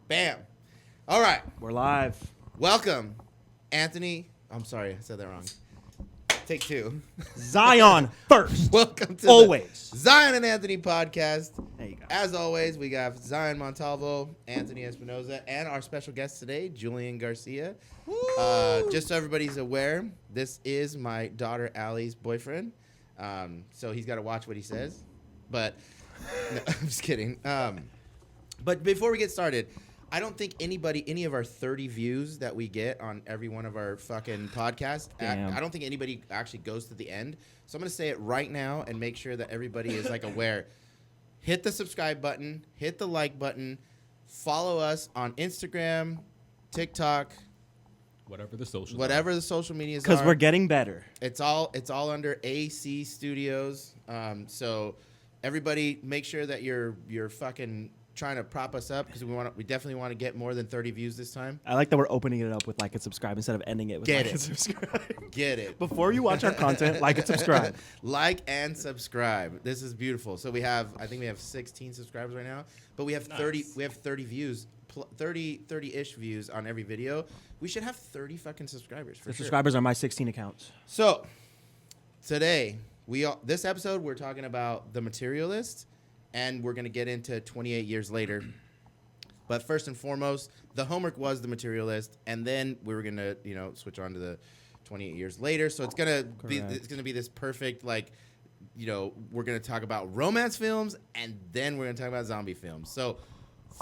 Bam. All right. We're live. Welcome, Anthony. I'm sorry, I said that wrong. Take two. Zion first. Welcome to Always. the Zion and Anthony podcast. There you go. As always, we got Zion Montalvo, Anthony Espinoza, and our special guest today, Julian Garcia. Just so everybody's aware, this is my daughter Allie's boyfriend. So he's got to watch what he says. But no, I'm just kidding. But before we get started, I don't think any of our 30 views that we get on every one of our fucking podcasts, I don't think anybody actually goes to the end. So I'm going to say it right now and make sure that everybody is like aware. Hit the subscribe button, hit the like button, follow us on Instagram, TikTok, whatever the social medias are. Because we're getting better. It's all under AC Studios. So everybody make sure that you're fucking trying to prop us up because we definitely want to get more than 30 views this time. I like that we're opening it up with like and subscribe instead of ending it with Get like it. and subscribe. Get it. Before you watch our content, like and subscribe. Like and subscribe. This is beautiful. So I think we have 16 subscribers right now, but we have 30 views, 30-ish views on every video. We should have 30 fucking subscribers for The sure. subscribers are my 16 accounts. So today this episode we're talking about The Naturalist. And we're going to get into 28 years later. But first and foremost, the homework was The Naturalist. And then we were going to, switch on to the 28 years later. So it's going to be this perfect, we're going to talk about romance films. And then we're going to talk about zombie films. So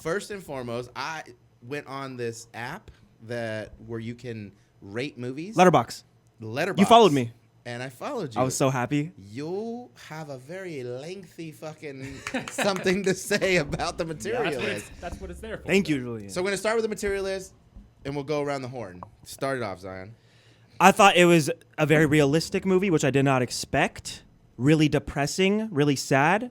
first and foremost, I went on this app where you can rate movies. Letterbox. You followed me. And I followed you. I was so happy. You have a very lengthy fucking something to say about The Materialist. That's what it's there for. Thank you, Julian. So we're going to start with The Materialist, and we'll go around the horn. Start it off, Zion. I thought it was a very realistic movie, which I did not expect. Really depressing, really sad.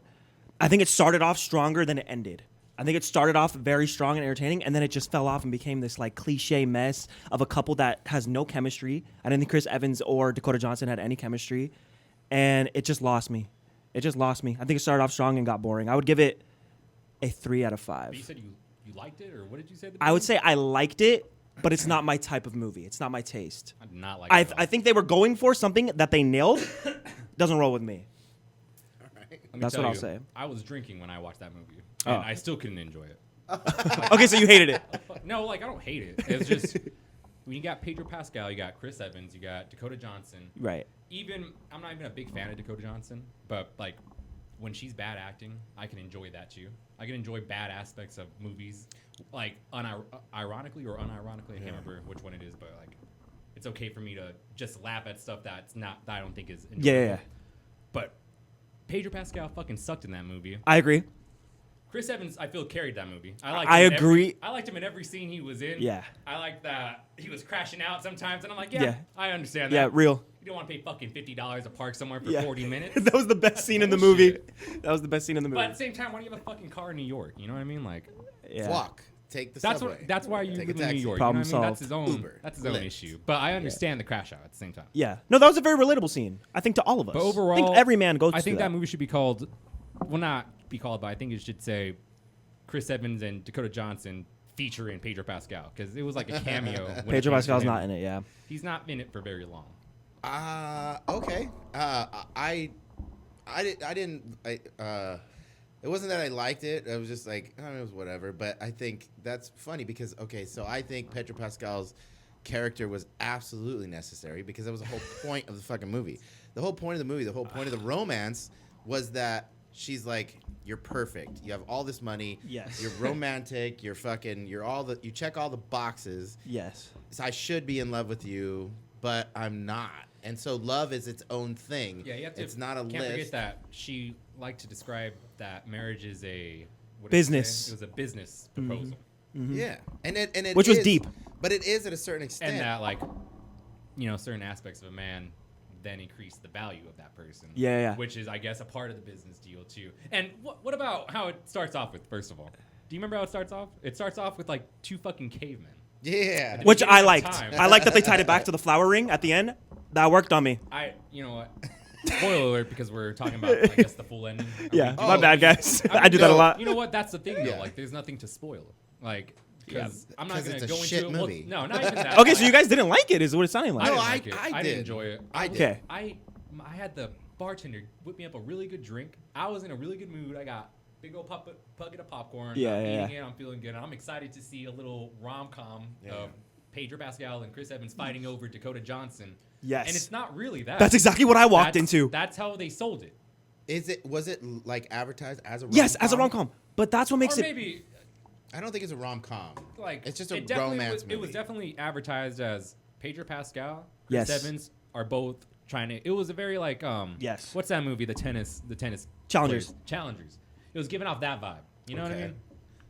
I think it started off stronger than it ended. I think it started off very strong and entertaining, and then it just fell off and became this like cliche mess of a couple that has no chemistry. I didn't think Chris Evans or Dakota Johnson had any chemistry, and it just lost me. I think it started off strong and got boring. I would give it a 3 out of 5. But you said you liked it, or what did you say? I would say I liked it, but it's not my type of movie. It's not my taste. I did not like it. I think they were going for something that they nailed. Doesn't roll with me. All right. That's what I'll say. I was drinking when I watched that movie, and I still couldn't enjoy it. Okay, so you hated it. No, I don't hate it. It's just when you got Pedro Pascal, you got Chris Evans, you got Dakota Johnson. Right. I'm not even a big fan of Dakota Johnson, but when she's bad acting, I can enjoy that too. I can enjoy bad aspects of movies, ironically or unironically. I can't remember which one it is, but it's okay for me to just laugh at stuff that I don't think is enjoyable. Yeah. But Pedro Pascal fucking sucked in that movie. I agree. Chris Evans, I feel, carried that movie. I agree. I liked him in every scene he was in. Yeah. I liked that he was crashing out sometimes, and I'm like, yeah. I understand that. Yeah, real. You don't want to pay fucking $50 to park somewhere for 40 minutes. That was the best That's scene in the bullshit. movie. That was the best scene in the movie. But at the same time, why do you have a fucking car in New York? You know what I mean? Walk. Take the subway. That's why you Take live a in New taxi. York. Problem you know what I mean? solved. Uber. That's his own Lyft. issue. But I understand the crash out at the same time. Yeah. No, that was a very relatable scene. I think to all of us. But overall, I think every man goes I through think that movie should be called, well, not be called, but I think it should say Chris Evans and Dakota Johnson featuring Pedro Pascal, because it was like a cameo. Pedro Pascal's not in it, yeah. He's not in it for very long. Okay. It wasn't that I liked it. I was just like, it was whatever. But I think that's funny because, so I think Pedro Pascal's character was absolutely necessary because that was the whole point of the fucking movie. The whole point of the movie, the whole point of the romance was that she's like, you're perfect. You have all this money. Yes. You're romantic. You're you check all the boxes. Yes. So I should be in love with you, but I'm not. And so love is its own thing. Yeah, you have to. It's not a can't list. forget that she liked to describe that marriage is a business. It was a business proposal. Mm-hmm. Yeah, and it which was is, deep. but it is at a certain extent. And that certain aspects of a man then increase the value of that person. Yeah. Which is, I guess, a part of the business deal too. And what about how it starts off with? First of all, do you remember how it starts off? It starts off with two fucking cavemen. Yeah. Which I liked. I liked that they tied it back to the flower ring at the end. That worked on me. You know what? Spoiler alert, because we're talking about, I guess, the full ending. My bad, guys. I do that a lot. You know what? That's the thing, though. There's nothing to spoil. Like, Yeah. because I'm not 'Cause gonna it's a go shit into it. movie. Well, no, not even that. Okay, so you guys didn't like it, is what it's sounding like. I No, didn't like it. I I did. didn't enjoy it. I did. Okay. I had the bartender whip me up a really good drink. I was in a really good mood. I got big old bucket of popcorn. Yeah, I'm yeah, eating it. I'm feeling good. I'm excited to see a little rom-com Yeah. of Pedro Pascal and Chris Evans fighting over Dakota Johnson. Yes. And it's not really that. That's exactly what I walked That's- into. That's how they sold it. Was it like advertised as a rom-com? Yes, as a rom-com. But that's what makes Or it. maybe I don't think it's a rom-com. like It's just a it definitely romance was, movie. It was definitely advertised as Pedro Pascal, Chris Yes. Evans are both trying to. It was a very like Yes. What's that movie? The tennis Challengers. players. Challengers. It was giving off that vibe. You know what I Okay. mean?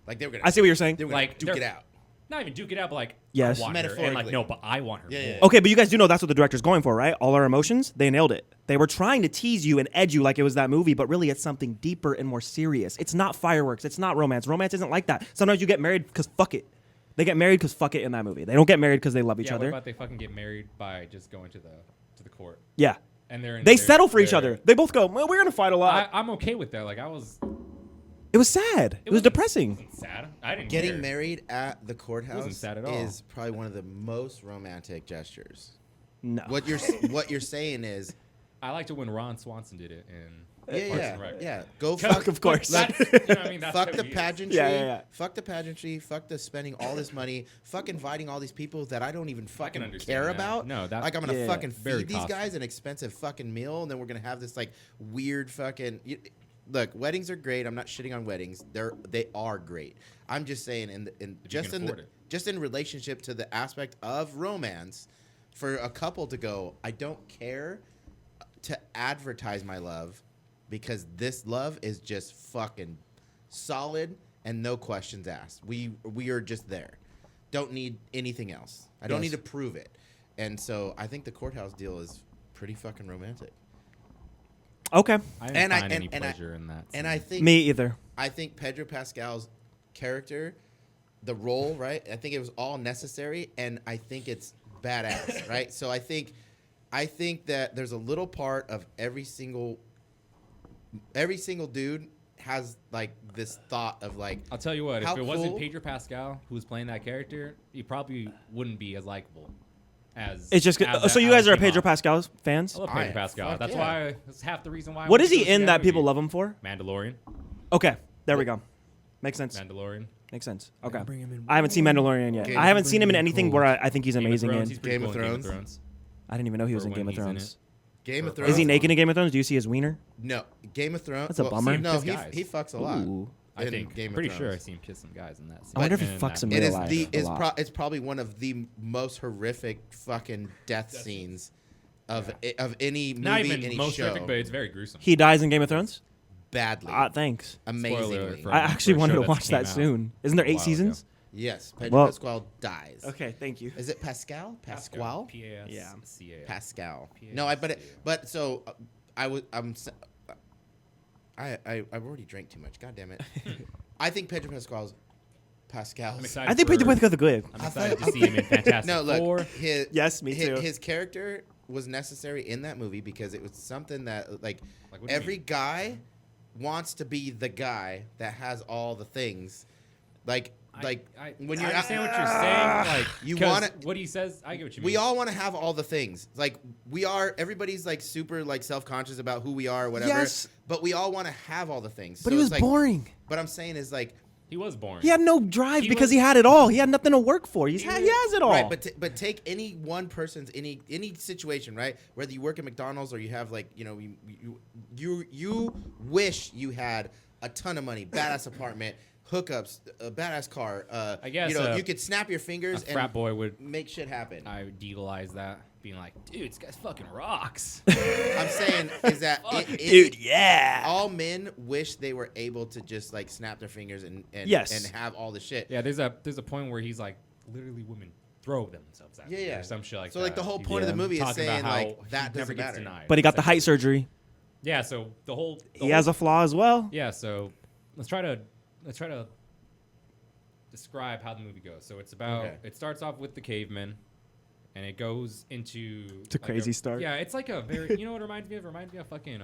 Like they were gonna. I see what you're saying. They were gonna Like, duke it they're- out. Not even duke it out, but like Yes. I want her. And like Metaphorically. no, but I want her. Yeah, more. yeah. Okay, but you guys do know that's what the director's going for, right? All our emotions, they nailed it. They were trying to tease you and edge you like it was that movie, but really it's something deeper and more serious. It's not fireworks. It's not romance. Romance isn't like that. Sometimes you get married because fuck it. They get married because fuck it in that movie. They don't get married because they love each Yeah, what other. about they fucking get married by just going to the court Yeah. and They settle for each other. They both go, well, we're going to fight a lot. I'm okay with that. Like I was. It was sad. It was wasn't- depressing. It wasn't sad. I didn't Getting care. married at the courthouse Wasn't sad at all. is probably one of the most romantic gestures. No. What you're saying is, I liked it when Ron Swanson did it in yeah, Parks yeah, and Rec. yeah. Go Because- fuck, of course. That's, you know what I mean? That's fuck who the he is. pageantry. Yeah. Fuck the pageantry. Fuck the spending all this money. Fuck inviting all these people that I don't even fucking understand care that. about. No, that- like I'm gonna Yeah. fucking Very feed these costly. guys an expensive fucking meal, and then we're gonna have this like weird fucking. Look, weddings are great. I'm not shitting on weddings. They are great. I'm just saying, just in relationship to the aspect of romance, for a couple to go, I don't care to advertise my love because this love is just fucking solid and no questions asked. We are just there. Don't need anything else. I don't Yes. need to prove it. And so I think the courthouse deal is pretty fucking romantic. Okay. I didn't And I- find any and I- pleasure in that. And I scene. think Me either. I think Pedro Pascal's character, the role, right? I think it was all necessary, and I think it's badass, right? So I think that there's a little part of every single dude has like this thought of like, I'll tell you what. If how it wasn't cool- Pedro Pascal who was playing that character, he probably wouldn't be as likable as. It's just as so you as guys are came Pedro off. Pascal fans? I love I Pedro am. Pascal. Fuck That's yeah. why. That's half the reason why. I What went is to he go see in that people movie. love him for? Mandalorian. Okay, there we go. Makes sense. Mandalorian. Makes sense. Okay. Bring him in. I haven't seen Mandalorian yet. Game I haven't of seen him in Thrones. anything where I think he's amazing Game of Thrones, in. he's pretty Game of cool in Thrones? Game of Thrones. I didn't even know he was For in Game when of he's in Thrones. Game of Is Thrones. Is he naked in Game of Thrones? Do you see his wiener? No, Game of Thrones. That's a bummer. No, Kiss guys. he fucks a lot. Ooh. I in think. Game of Pretty sure I Thrones. seen him kiss some guys in that. Scene. I wonder if he And fucks that him It real is life the a is lot. it's probably one of the most horrific fucking death scenes of any movie, Not even any most show. horrific, but it's very gruesome. He dies in Game of Thrones? Badly, Thanks. Spoiler amazingly. alert for- I actually a wanted show to that watch came that out soon. Isn't there a 8 while ago. seasons? Yes, Pedro Well- Pascal dies. Okay, thank you. Is it Pascal? Pascal? Yeah. P-A-S-C-A-L. Pascal. P-A-S-C-A-L. No, but so I've already drank too much. God damn it. I think Pedro Pascal's I'm excited. I think Pedro Pascal is good. I'm excited to see him in Fantastic No, look, Four. Yes, me too. His character was necessary in that movie because it was something that like Like, what do you every mean? guy wants to be the guy that has all the things. Like when I you're understand what you're saying. Like You 'cause wanna- what he says. I get what you mean. we all want to have all the things. Like everybody's like super like self-conscious about who we are or whatever. Yes. But we all want to have all the things. But So he was it's like, boring. But I'm saying is like He was boring. He had no drive He because was- he had it all. He had nothing to work for. He He has it all. right, but take any one person's any situation, right? Whether you work at McDonald's or you have like you wish you had a ton of money, badass apartment, hookups, a badass car. I guess, you could snap your a fingers frat and boy would. make shit happen. I would utilize that, being like, dude, this guy's fucking rocks. I'm saying is that Dude, yeah. all men wish they were able to just like snap their fingers and Yes. and have all the shit. Yeah, there's a point where he's like, literally, women throw themselves at Yeah, me yeah. or some shit like So that. like the whole He's point of the movie is talking about saying how like that he never doesn't gets matter. denied. But he got the It's height like- surgery. Yeah, so the whole. He has a flaw as well. Yeah, so let's try to describe how the movie goes. So it's about it starts off with the cavemen, and it goes into It's a crazy start. Yeah, it's like a very you know what it reminds me of? It reminds me of fucking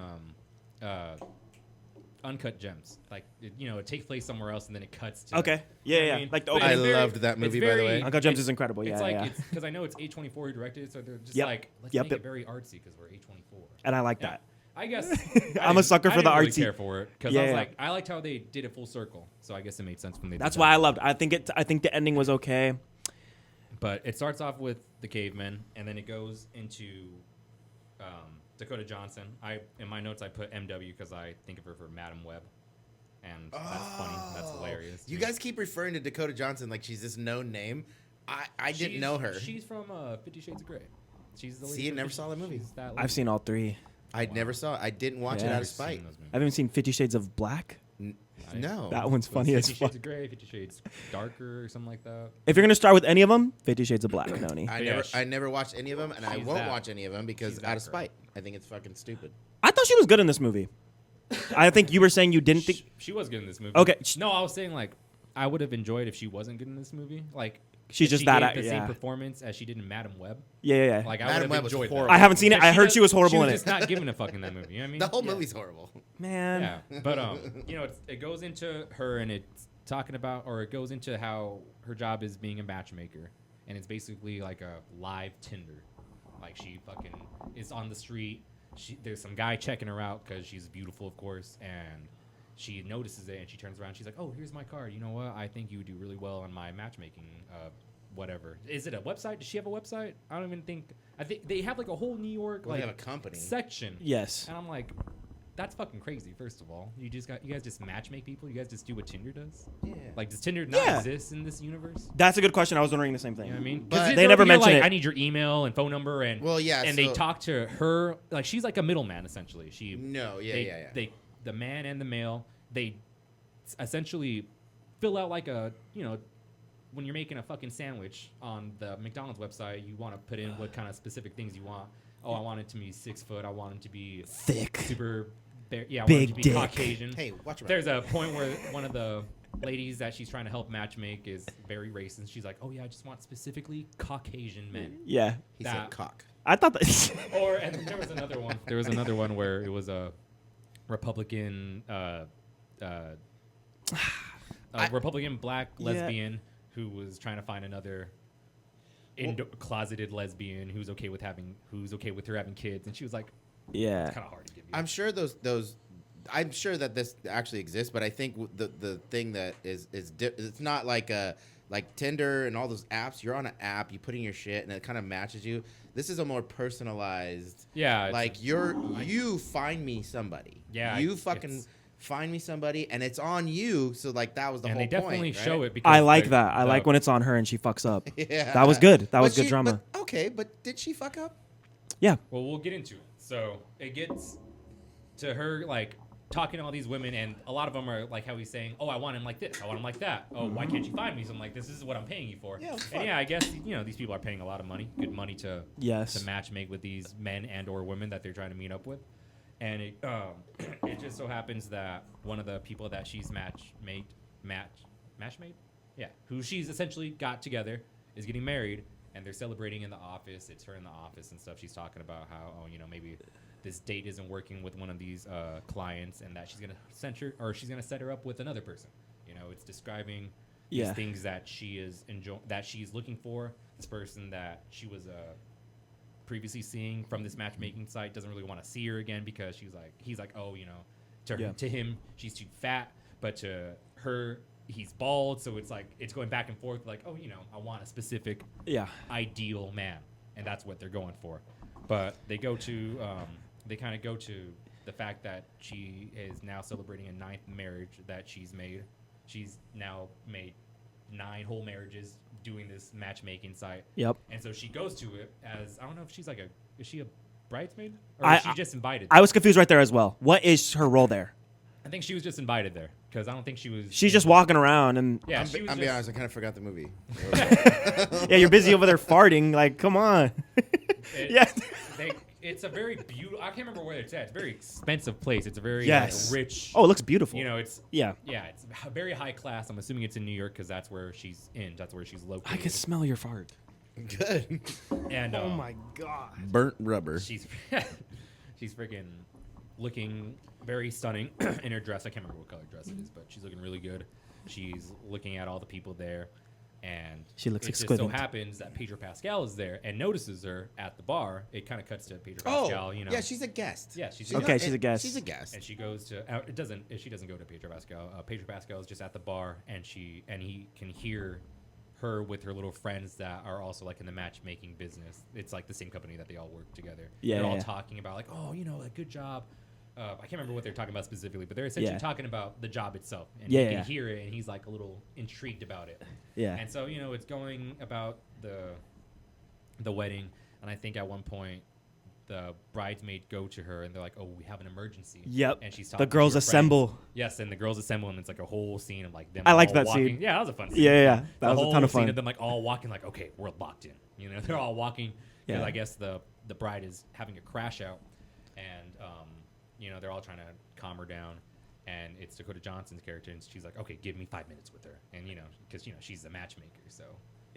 uncut gems. Like it takes place somewhere else and then it cuts to. Okay. You know what Yeah. I mean? Like the But I it's very- loved that movie, it's by the very- way. Uncut Gems it's- is incredible. It's Yeah, like yeah. it's because I know it's A24 who directed it, so they're just Yep. like let's Yep, make yep. it very artsy because we're A24. And I like Yeah. that. I guess I'm a sucker for the I didn't artsy. really care for it because Yeah, I was yeah. like, I liked how they did it full circle, so I guess it made sense when they. That's did why that. I loved. I think the ending was okay. But it starts off with the cavemen, and then it goes into Dakota Johnson. In my notes I put MW because I think of her for Madam Web, and that's funny. That's hilarious. to You me. guys keep referring to Dakota Johnson like she's this known name. I didn't know her. She's from 50 Shades of Grey. She's the lady See, I from never 50 saw that movie. she's that I've lady. seen all three. I Wow. never saw it. I didn't watch it Yeah. out I've of seen spite. those movies. I haven't seen 50 Shades of Black. No. That one's It was funny as 50 fuck. Shades of Grey, 50 Shades Darker, or something like that. If you're gonna start with any of them, 50 Shades of Black, Noni. I But yeah, never, she- I never watched any of them, and I she's won't that- watch any of them because she's that out of girl. spite. I think it's fucking stupid. I thought she was good in this movie. I think you were saying you didn't think. She was good in this movie. Okay. No, I was saying like I would have enjoyed if she wasn't good in this movie. Like She's if just she that gave the yeah. same performance as she did in Madam Web. Yeah. Like I Madam would Web have was enjoyed horrible. that. I haven't seen it. But I heard she was horrible she was in just it. not giving a fuck in that movie. You know what I mean? The whole movie's horrible. Man. Yeah, but it goes into her and it's talking about, or it goes into how her job is being a matchmaker, and it's basically like a live Tinder. Like she fucking is on the street. There's some guy checking her out because she's beautiful, of course, and she notices it and she turns around. She's like, "Oh, here's my card. You know what? I think you would do really well on my matchmaking." Whatever. Is it a website? Does she have a website? I don't even think. I think they have like a whole New York Well, they like have a company. section. Yes. And I'm like, that's fucking crazy. First of all, you guys just matchmake people. You guys just do what Tinder does. Yeah. Like, does Tinder not Yeah. exist in this universe? That's a good question. I was wondering the same thing. You know what I mean? But- 'Cause They they're never over here mention like, it. I need your email and phone number, and Well, yeah, and they so- talk to her like she's like a middleman essentially. No, yeah. The man and the male, they essentially fill out like a when you're making a fucking sandwich on the McDonald's website, you want to put in what kind of specific things you want. Oh, I want it to be 6 foot. I want it to be Thick. super. I want it Big to be dick. Caucasian. Hey, watch your There's a point where one of the ladies that she's trying to help matchmake is very racist. She's like, "Oh yeah, I just want specifically Caucasian men." Yeah. He said that- cock. I thought that. And there was another one. There was another one where it was a Republican, Republican black Yeah. lesbian who was trying to find another closeted lesbian who's okay with her having kids, and she was like, Yeah. "It's kind of hard to give you." I'm sure I'm sure that this actually exists, but I think the thing that it's not like like Tinder and all those apps. You're on an app, you put in your shit, and it kind of matches you. This is a more personalized. Yeah, it's Like you find me somebody. Yeah, You fucking find me somebody, and it's on you. So like that was the and whole they definitely point, show right? it because I like that. I like when it's on her and she fucks up. Yeah. That was good. That was But good drama. But, okay, but did she fuck up? Yeah. Well, we'll get into it. So it gets to her like talking to all these women, and a lot of them are like how he's saying, "Oh, I want him like this. I want him like that. Oh, why can't you find me?" So I'm like, "This is what I'm paying you for." Yeah, fuck. And yeah, I guess these people are paying a lot of money, good money to Yes. match make with these men and or women that they're trying to meet up with. And it it just so happens that one of the people that she's matchmade, who she's essentially got together, is getting married, and they're celebrating in the office. It's her in the office and stuff. She's talking about how maybe this date isn't working with one of these clients, and that she's gonna set her up with another person. It's describing Yeah. these things that she is that she's looking for. This person that she was previously seeing from this matchmaking site doesn't really want to see her again because he's like, oh, to him she's too fat, but to her he's bald, so it's like it's going back and forth like, oh, I want a specific Yeah. ideal man, and that's what they're going for. But they go to they kind of go to the fact that she is now celebrating a 9th marriage that she's made. She's now made 9 whole marriages doing this matchmaking site. Yep. And so she goes to it as, I don't know if she's is she a bridesmaid? Or is she just invited? I was confused right there as well. What is her role there? I think she was just invited there because I don't think she was. She's just walking around and Yeah, I'm she was be just- honest, I kind of forgot the movie. yeah, you're busy over there farting. Like, come on. Yeah. It's a very beautiful. I can't remember where it's at. It's a very expensive place. It's a very Yes. rich. Oh, it looks beautiful. It's Yeah. it's very high class. I'm assuming it's in New York because that's where she's in. That's where she's located. I can smell your fart. Good. And Oh my god. Burnt rubber. she's she's freaking looking very stunning in her dress. I can't remember what color dress it is, but she's looking really good. She's looking at all the people there, and She looks it just exquisite. so happens that Pedro Pascal is there and notices her at the bar. It kind of cuts to Pedro Pascal. You know, yeah, she's a guest. yeah, she's Okay, she's a guest. She's a guest. and she goes to it doesn't she doesn't go to Pedro Pascal. Pedro Pascal is just at the bar, and he can hear her with her little friends that are also like in the matchmaking business. It's like the same company that they all work together. Yeah, they're all yeah. talking about like, oh, you know, like good job. I can't remember what they're talking about specifically, but they're essentially Yeah. talking about the job itself, and Yeah, he can yeah. hear it, and he's like a little intrigued about it. Yeah. And so, you know, it's going about the wedding, and I think at one point the bridesmaid go to her and they're like, "Oh, we have an emergency." Yep. And she's The talking to girls her friends. assemble. Yes, and the girls assemble, and it's like a whole scene of like them. I liked all that walking. scene. Yeah, that was a fun scene. Yeah. That The was a whole ton of scene fun. of them like all walking, like, okay, we're locked in. You know, they're all walking because Yeah. I guess the bride is having a crash out, and you know, they're all trying to calm her down. And it's Dakota Johnson's character, and she's like, "Okay, give me 5 minutes with her," and you know, because you know she's a matchmaker, so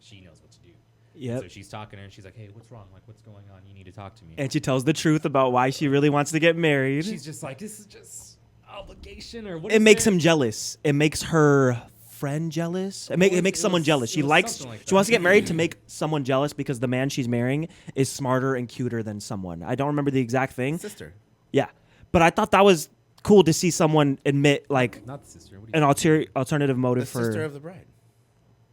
she knows what to do. Yep. So she's talking to her, and she's like, "Hey, what's wrong? Like, what's going on? You need to talk to me." And she tells the truth about why she really wants to get married. She's just like, "This is just obligation, or what?" It makes him jealous. It makes her friend jealous. It makes someone jealous. She it was likes. something like She wants to that. get married to make someone jealous because the man she's marrying is smarter and cuter than someone. I don't remember the exact thing. Sister. Yeah, but I thought that was cool to see someone admit like Not the sister. What do an you alternative The motive sister for. of the bride.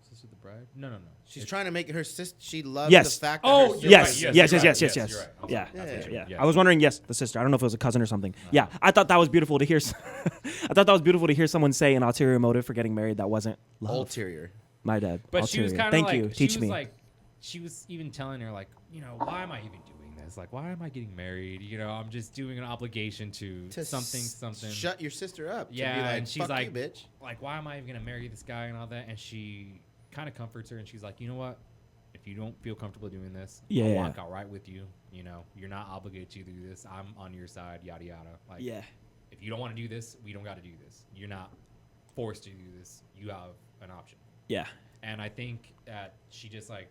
sister of the bride? No. She's trying to make her sister. She loves Yes. the fact that Oh, her you're Yes, right, yes, you're yes, right, yes, yes, yes. you're right. I'm Yeah, sorry. That's what yeah. you mean. I was wondering, yes, the sister. I don't know if it was a cousin or something. Yeah, I thought that was beautiful to hear. I thought that was beautiful to hear someone say an ulterior motive for getting married that wasn't love. ulterior. My dad. But she was Ulterior. kind of Thank like, you. Teach she was me. like, she was even telling her like, you know, why am I even doing this? Like, why am I getting married? You know, I'm just doing an obligation to something. Shut your sister up. Yeah, To be like, and she's fuck like, you, bitch. like, why am I even gonna marry this guy and all that? And she kind of comforts her, and she's like, you know what? If you don't feel comfortable doing this, I'll Yeah. walk out right with you. You know, you're not obligated to do this. I'm on your side. Yada yada. Like, Yeah. if you don't want to do this, we don't got to do this. You're not forced to do this. You have an option. Yeah. And I think that she's just like,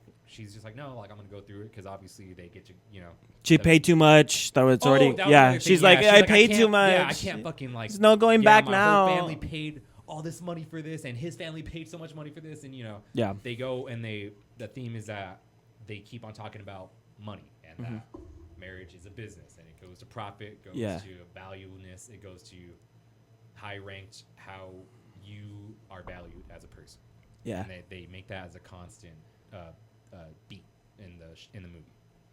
no, like I'm gonna go through it because obviously they get you, you know. She the- paid too much. Though it's already. that was Yeah. another thing. She's like, Yeah, I paid can't- too much. Yeah, I can't fucking like. There's no going back now. Her family paid all this money for this, and his family paid so much money for this, and you know. Yeah. They go and the theme is that they keep on talking about money and that marriage is a business, and it goes to profit, goes Yeah. to valueness, it goes to high ranked, how you are valued as a person. Yeah. And they make that as a constant beat in the movie.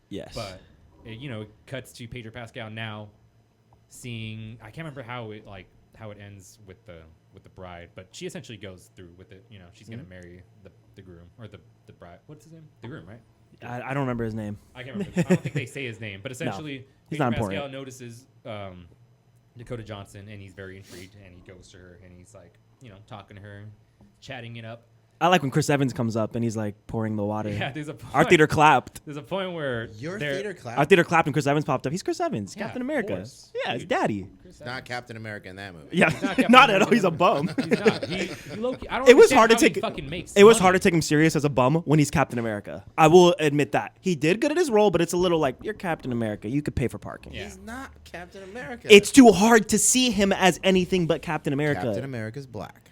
Yes. But you know, it cuts to Pedro Pascal now seeing. I can't remember how it ends with the bride, but she essentially goes through with it. You know, she's gonna marry the groom or the bride. What's his name? The groom, right? I don't remember his name. I can't remember. I don't think they say his name, but essentially, he's Pedro not Pascal important. notices Dakota Johnson, and he's very intrigued, and he goes to her, and he's like, you know, talking to her, chatting it up. I like when Chris Evans comes up and he's like pouring the water. Yeah, there's a point, Our theater clapped. There's a point where Your they're- theater clap. Our theater clapped and Chris Evans popped up. He's Chris Evans, Yeah, Captain of America. course. Yeah, his Dude. daddy. Chris Not Evans. Captain America in that movie. Yeah, He's not Captain not at America. all. He's a bum. He's not. He low-key, I don't It was understand hard to how he take. fucking makes It was money. hard to take him serious as a bum when he's Captain America. I will admit that he did good at his role, but it's a little like you're Captain America. You could pay for parking. Yeah. He's not Captain America. It's too hard to see him as anything but Captain America. Captain America's black.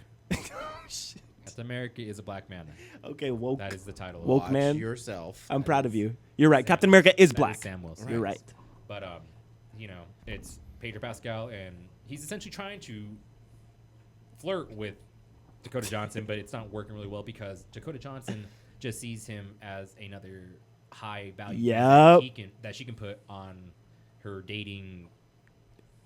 Captain America is a black man. Okay, woke. That is the title. of Woke it. Watch man. yourself. I'm proud of you. You're right. Captain America is That black. Sam Wilson. You're right. But you know, it's Pedro Pascal, and he's essentially trying to flirt with Dakota Johnson, but it's not working really well because Dakota Johnson just sees him as another high value Yep. that she can put on her dating.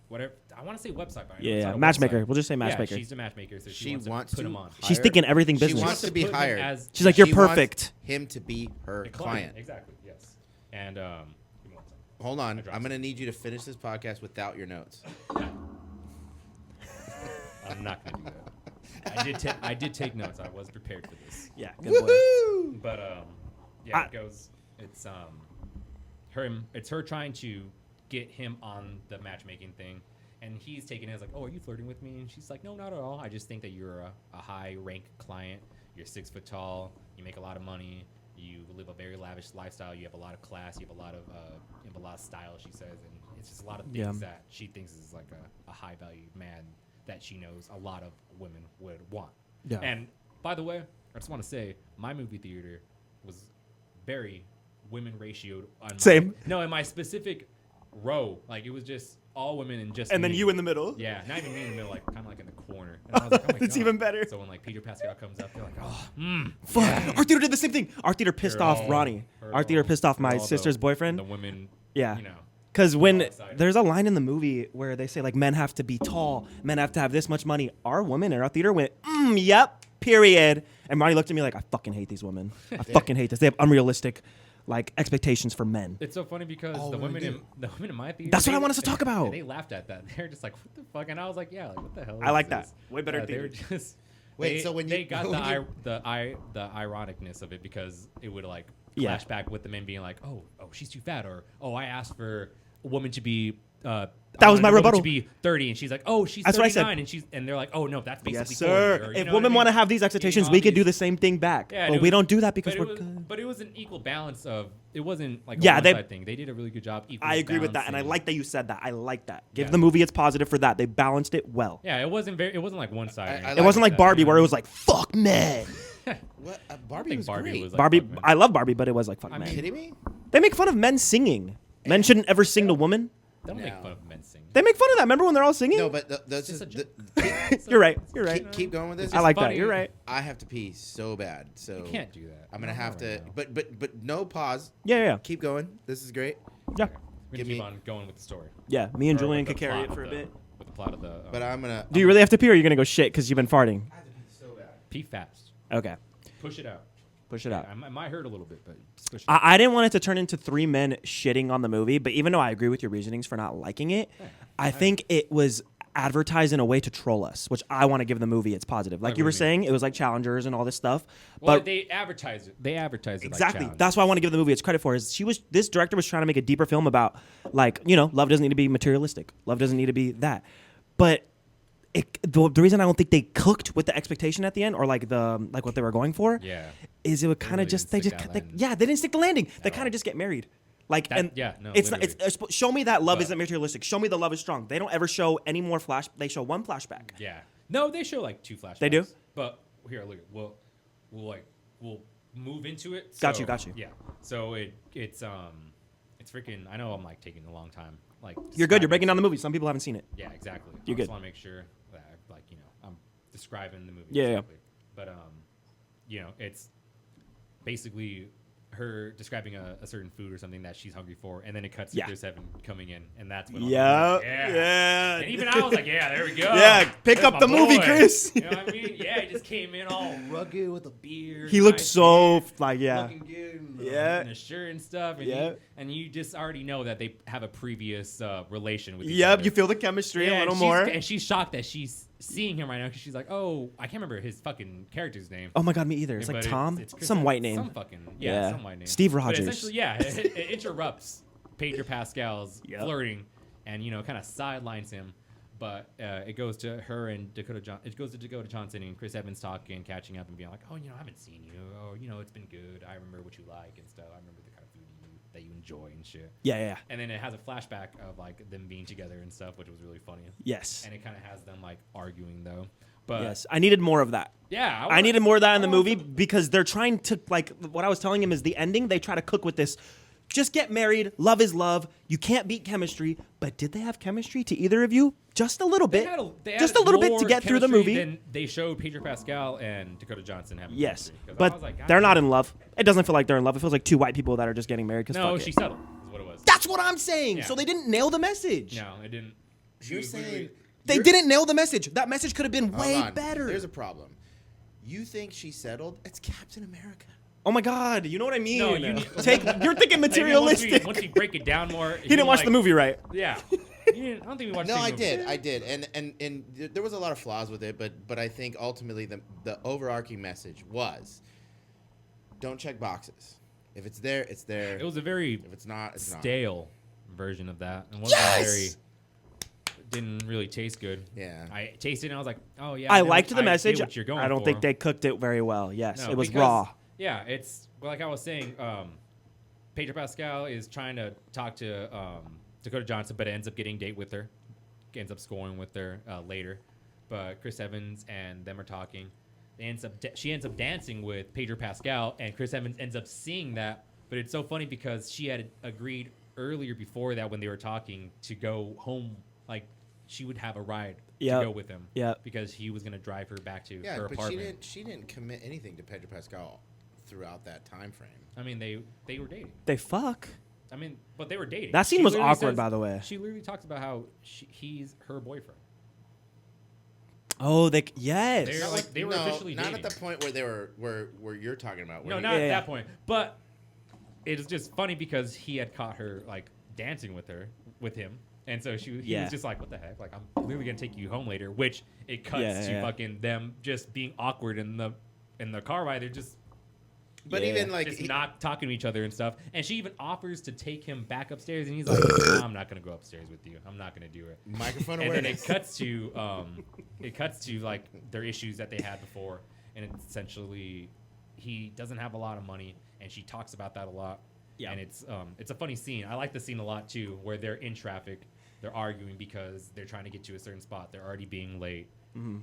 Whatever I want to say website, but I know Yeah, it's yeah. not a Matchmaker. website. We'll just say matchmaker. Yeah, she's a matchmaker, so She she wants to put to him on. She's hire- thinking everything She business. wants to be put him hired. as She's like, She you're wants perfect. him to be her a client. Exactly. Yes. And give me one second. Hold on. dropped I'm going to need you to finish this podcast without your notes. I'm not gonna do that. I did take notes. I was prepared for this. Yeah, good boy. Woohoo! But yeah, it goes. It's It's her trying to get him on the matchmaking thing, and he's taking it as like, oh, are you flirting with me? And she's like, no, not at all. I just think that you're a high rank client. You're 6 foot tall. You make a lot of money. You live a very lavish lifestyle. You have a lot of class. You have a lot of style. She says, it's just a lot of Yeah. things that she thinks is like a high value man that she knows a lot of women would want. Yeah. And by the way, I just want to say my movie theater was very women ratioed. Same. In my specific row, like it was just all women and just And then me. you in the middle. Yeah, not even me in the middle, like kind of like in the corner. And I was like, oh my It's God. even better. So when like Peter Pascal comes up, they're like, oh, Fuck. Our theater did the same thing. Our theater pissed off all- Ronnie. they're Our theater all- pissed off they're my all sister's boyfriend. The women, Yeah. you know. Because when all excited. there's a line in the movie where they say like men have to be tall, men have to have this much money. Our woman in our theater went, yep, period. And Ronnie looked at me like, I fucking hate these women. I fucking hate this. They have unrealistic like expectations for men. It's so funny because All the women women in my theater. That's what I want us to talk about. They laughed at that. They're just like, what the fuck? And I was like, yeah, like what the hell? I like is that. this? Way better They were theater. just. Wait, they, so when they you- got when you- the ironicness of it because it would like Yeah. flash back with the men being like, oh, she's too fat, or oh, I asked for a woman to be. That was my rebuttal. To be 30, and she's like, "Oh, she's That's what I said. 39," and they're like, "Oh no, that's basically Yes, 40," sir. or, you If know women what I want to mean? have these expectations, You know, we could these- do the same thing back. Yeah, but it we was- don't do that because but we're it was, good. But it was an equal balance of. It wasn't like a Yeah, they- one-side thing. They did a really good job. I agree with that, and I balancing- like that you said that. I like that. Give Yeah. the movie its positive for that. They balanced it well. Yeah, it wasn't like one side. I It wasn't like that, Barbie you where know? it was like fuck men. What? I Barbie think was Barbie great. was like, Barbie, fuck men. I love Barbie, but it was like fuck I men. mean, kidding me? They make fun of men singing. Men shouldn't ever sing to women. They don't make No. fun of men singing. They make fun of that. Remember when they're all singing? No, but that's It's just just the, You're right. You're right. keep going with this. I like that. funny. You're right. I have to pee so bad, so You can't do that. I'm gonna Not have right to. now. But no pause. Yeah, yeah, Keep going. This is great. yeah. We're gonna Give keep me- on going with the story. Yeah, me and Or Julian with could the carry plot it for a of the- bit. With the plot of the. But I'm gonna. Do you really have to pee, or are you gonna go shit because you've been farting? I have to pee so bad. pee fast? Okay, Push it out. push it out. It might hurt a little bit, but just push it out. I didn't want it to turn into three men shitting on the movie, but even though I agree with your reasonings for not liking it, I think it was advertised in a way to troll us, which I want to give the movie its positive. Like Like you what were do you mean? saying, it was like Challengers and all this stuff. Well, But they advertise it. They advertise it exactly, Like that's why I want to give the movie its credit for. Is this director was trying to make a deeper film about like love doesn't need to be materialistic, love doesn't need to be that, but. The reason I don't think they cooked with the expectation at the end, or like what they were going for, Yeah. is it would kind of really just didn't they stick just that they, landing. yeah they didn't stick the landing. They At kind all. of just get married, like That- and yeah, no, it's not, literally. it's show me that love But- isn't materialistic. Show me the love is strong. They don't ever show any more flash. They show one flashback. Yeah. No, they show like 2 flashbacks. They do? But here, look. We'll move into it. Got So, you. Yeah. So it's freaking. I know I'm like taking a long time. Like You're good. describing You're breaking it. down the movie. Some people haven't seen it. Yeah, exactly. You're I good. just want to make sure that I'm describing the movie. Yeah, yeah. exactly. But it's basically her describing a certain food or something that she's hungry for, and then it cuts to Yeah. Chris Evan coming in, and that's when I'm Yeah, like, yeah. And even I was like, yeah, there we go. Yeah, pick There's up my the movie, boy. Chris. You know what I mean? Yeah, he just came in all rugged with a beard. He looked nice so beard, like yeah. looking good, and, Yeah. and a shirt and stuff. And Yeah. and you just already know that they have a previous relation with each Yep, other. you feel the chemistry a Yeah, little and more. and she's shocked that she's seeing him right now because she's like, oh, I can't remember his fucking character's name. Oh my god, me either. It's But like Tom, it's Chris some Evans, white name. Some fucking Yeah. some white name. Steve But Rogers. essentially, yeah, it interrupts Pedro Pascal's Yep. flirting, and kind of sidelines him. But it goes to her and Dakota Johnson and Chris Evans talking, catching up, and being like, oh, I haven't seen you. Oh, it's been good. I remember what you like and stuff. I remember the kind of food that you enjoy and shit. Yeah, yeah. And then it has a flashback of like them being together and stuff, which was really funny. Yes. And it kind of has them like arguing though. But Yes, I needed more of that. yeah, I needed more of that in the I want movie because they're trying to like what I was telling him is the ending. They try to cook with this. Just get married. Love is love. You can't beat chemistry. But did they have chemistry to either of you? Just a little bit. They had Just a little bit more to get through the chemistry movie. than they showed Pedro Pascal and Dakota Johnson having Yes, chemistry. 'Cause I but was like, God they're not damn. in love. It doesn't feel like they're in love. It feels like two white people that are just getting married. Cause No, fuck she it. settled. Is what it was. That's what I'm saying. Yeah. So they didn't nail the message. No, it didn't. She You're was saying literally- They didn't nail the message. That message could have been Hold way on. better. There's a problem. You think she settled? It's Captain America. Oh my God, you know what I mean? No, you need- You're thinking Maybe materialistic. Once we break it down more, He didn't watch the movie right. Yeah, I don't think we watched. No, the I movie. did, and there was a lot of flaws with it, but I think ultimately the overarching message was, don't check boxes. If it's there, it's there. It was a very If it's not, it's not. stale version of that. It wasn't Yes! very. Didn't really taste good. Yeah. I tasted it and I was like, oh yeah. I know liked what- the I get message. what you're going I don't for. think they cooked it very well. Yes, No, it was because- raw. Yeah, it's like I was saying. Pedro Pascal is trying to talk to Dakota Johnson, but ends up getting a date with her. Ends up scoring with her later. But Chris Evans and them are talking. She ends up dancing with Pedro Pascal, and Chris Evans ends up seeing that. But it's so funny because she had agreed earlier before that when they were talking to go home, like she would have a ride to go with him. Yeah. Because he was going to drive her back to her but apartment. she didn't commit anything to Pedro Pascal throughout that time frame. I mean, they were dating. They fuck. I mean, but they were dating. That scene She was literally awkward, says- by the way. She literally talks about how he's her boyfriend. Oh, yes. They're like they were officially not dating. at the point where they were where you're talking about. No, where not Yeah, at yeah. that point. But it was just funny because he had caught her like dancing with him, and so he was just like, "What the heck? Like, I'm literally gonna take you home later." Which it cuts to fucking them just being awkward in the car ride. They're just. But even like just not talking to each other and stuff, and she even offers to take him back upstairs, and he's like, "No, I'm not gonna go upstairs with you. I'm not gonna do it." microphone And then awareness. it cuts to like their issues that they had before, and it's essentially he doesn't have a lot of money, and she talks about that a lot. Yeah. And it's a funny scene. I like the scene a lot too, where they're in traffic, they're arguing because they're trying to get to a certain spot, they're already being late.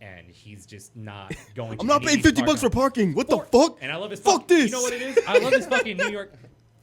And he's just not going. I'm not paying $50 for parking. What the fuck? And I love his Fuck this. You know what it is? I love his fucking New York.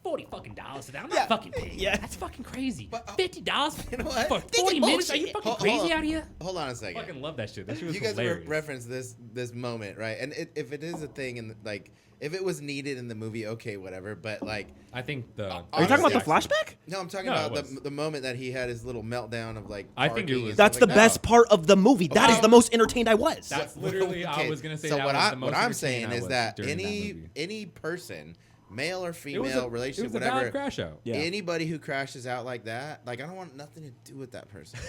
$40 fucking dollars for that. I'm not Yeah. fucking paying. Yeah. That's fucking crazy. But, $50 you know what? for Think 40 it's minutes? Are you bullshit. fucking Hold crazy on. out here? Hold on a I second. fucking love that shit. That shit was You guys hilarious. reference this moment, right? And if it is a thing, and like if it was needed in the movie, okay, whatever. But like, I think the. Are you talking about the Honestly, flashback? no, I'm talking No, about it was. the moment that he had his little meltdown of like. I think it parking was- and That's stuff the like best part of the movie. That is Okay. the most entertained I was. That's literally. I Okay, was gonna say. So that what was I the most what I'm entertaining saying I is was that during that movie. any person, male or It was female, a relationship, it was a whatever. bad crash out. Yeah. Anybody who crashes out like that, like I don't want nothing to do with that person.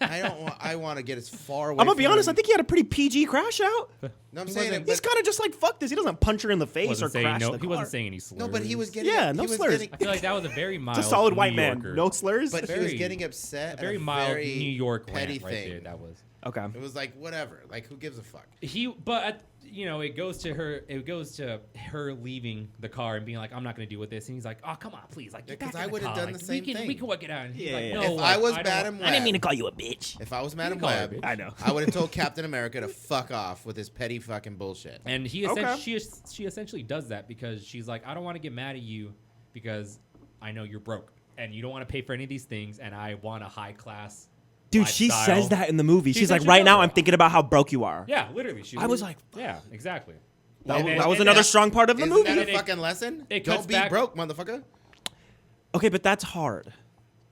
I want to get as far away. I'm gonna be from honest. him. I think he had a pretty PG crash out. No, I'm He saying wasn't- it, He's but, kind of just like fuck this. He doesn't punch her in the face or Wasn't saying crash no. the He car. wasn't saying any slurs. no, but he was getting. Yeah, no he was slurs. getting- I feel like that was a very mild. It's a solid white New man. Yorker. No slurs. But he was very- getting upset. A very at a mild very New York petty rant right thing. there. That was. Okay. It was like whatever. Like who gives a fuck? It goes to her. It goes to her leaving the car and being like, "I'm not going to deal with this." And he's like, "Oh, come on, please, like, get Yeah, 'cause back in I the would've car. done Like, the same we thing. can work it out." And he's Yeah, like, yeah. "No, If like, I was don't- Madam I didn't mean to Web, call you a bitch. if I was You Madam call her a Web, bitch. I know. I would have told Captain America to fuck off with his petty fucking bullshit. And he Okay. she essentially does that because she's like, I don't want to get mad at you because I know you're broke and you don't want to pay for any of these things, and I want a high class. Dude, she lifestyle. says that in the movie. She She's like, essentially right does now, that. I'm thinking about how broke you are. Yeah, literally. I was like, yeah, exactly. That, And then- that was and another that- strong part of the Isn't movie. that a And it- fucking lesson? it cuts Don't be back- broke, motherfucker. Okay, but that's hard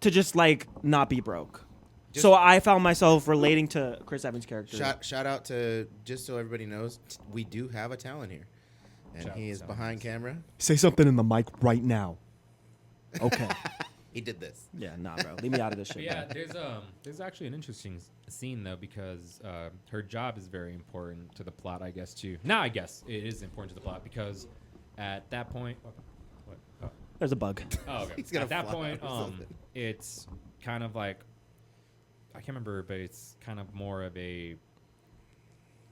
to just like not be broke. Just- So I found myself relating to Chris Evans' character. Shout out to, just so everybody knows, we do have a talent here, and Shout he out is to behind camera. Say something in the mic right now. Okay. He did this. Yeah, nah, bro. Leave me out of this shit. But yeah, bro. there's actually an interesting scene though because her job is very important to the plot, I guess too. Now I guess it is important to the plot because at that point, what? There's a bug. Oh, okay. He's gonna At that fly point, or something. it's kind of like I can't remember, but it's kind of more of a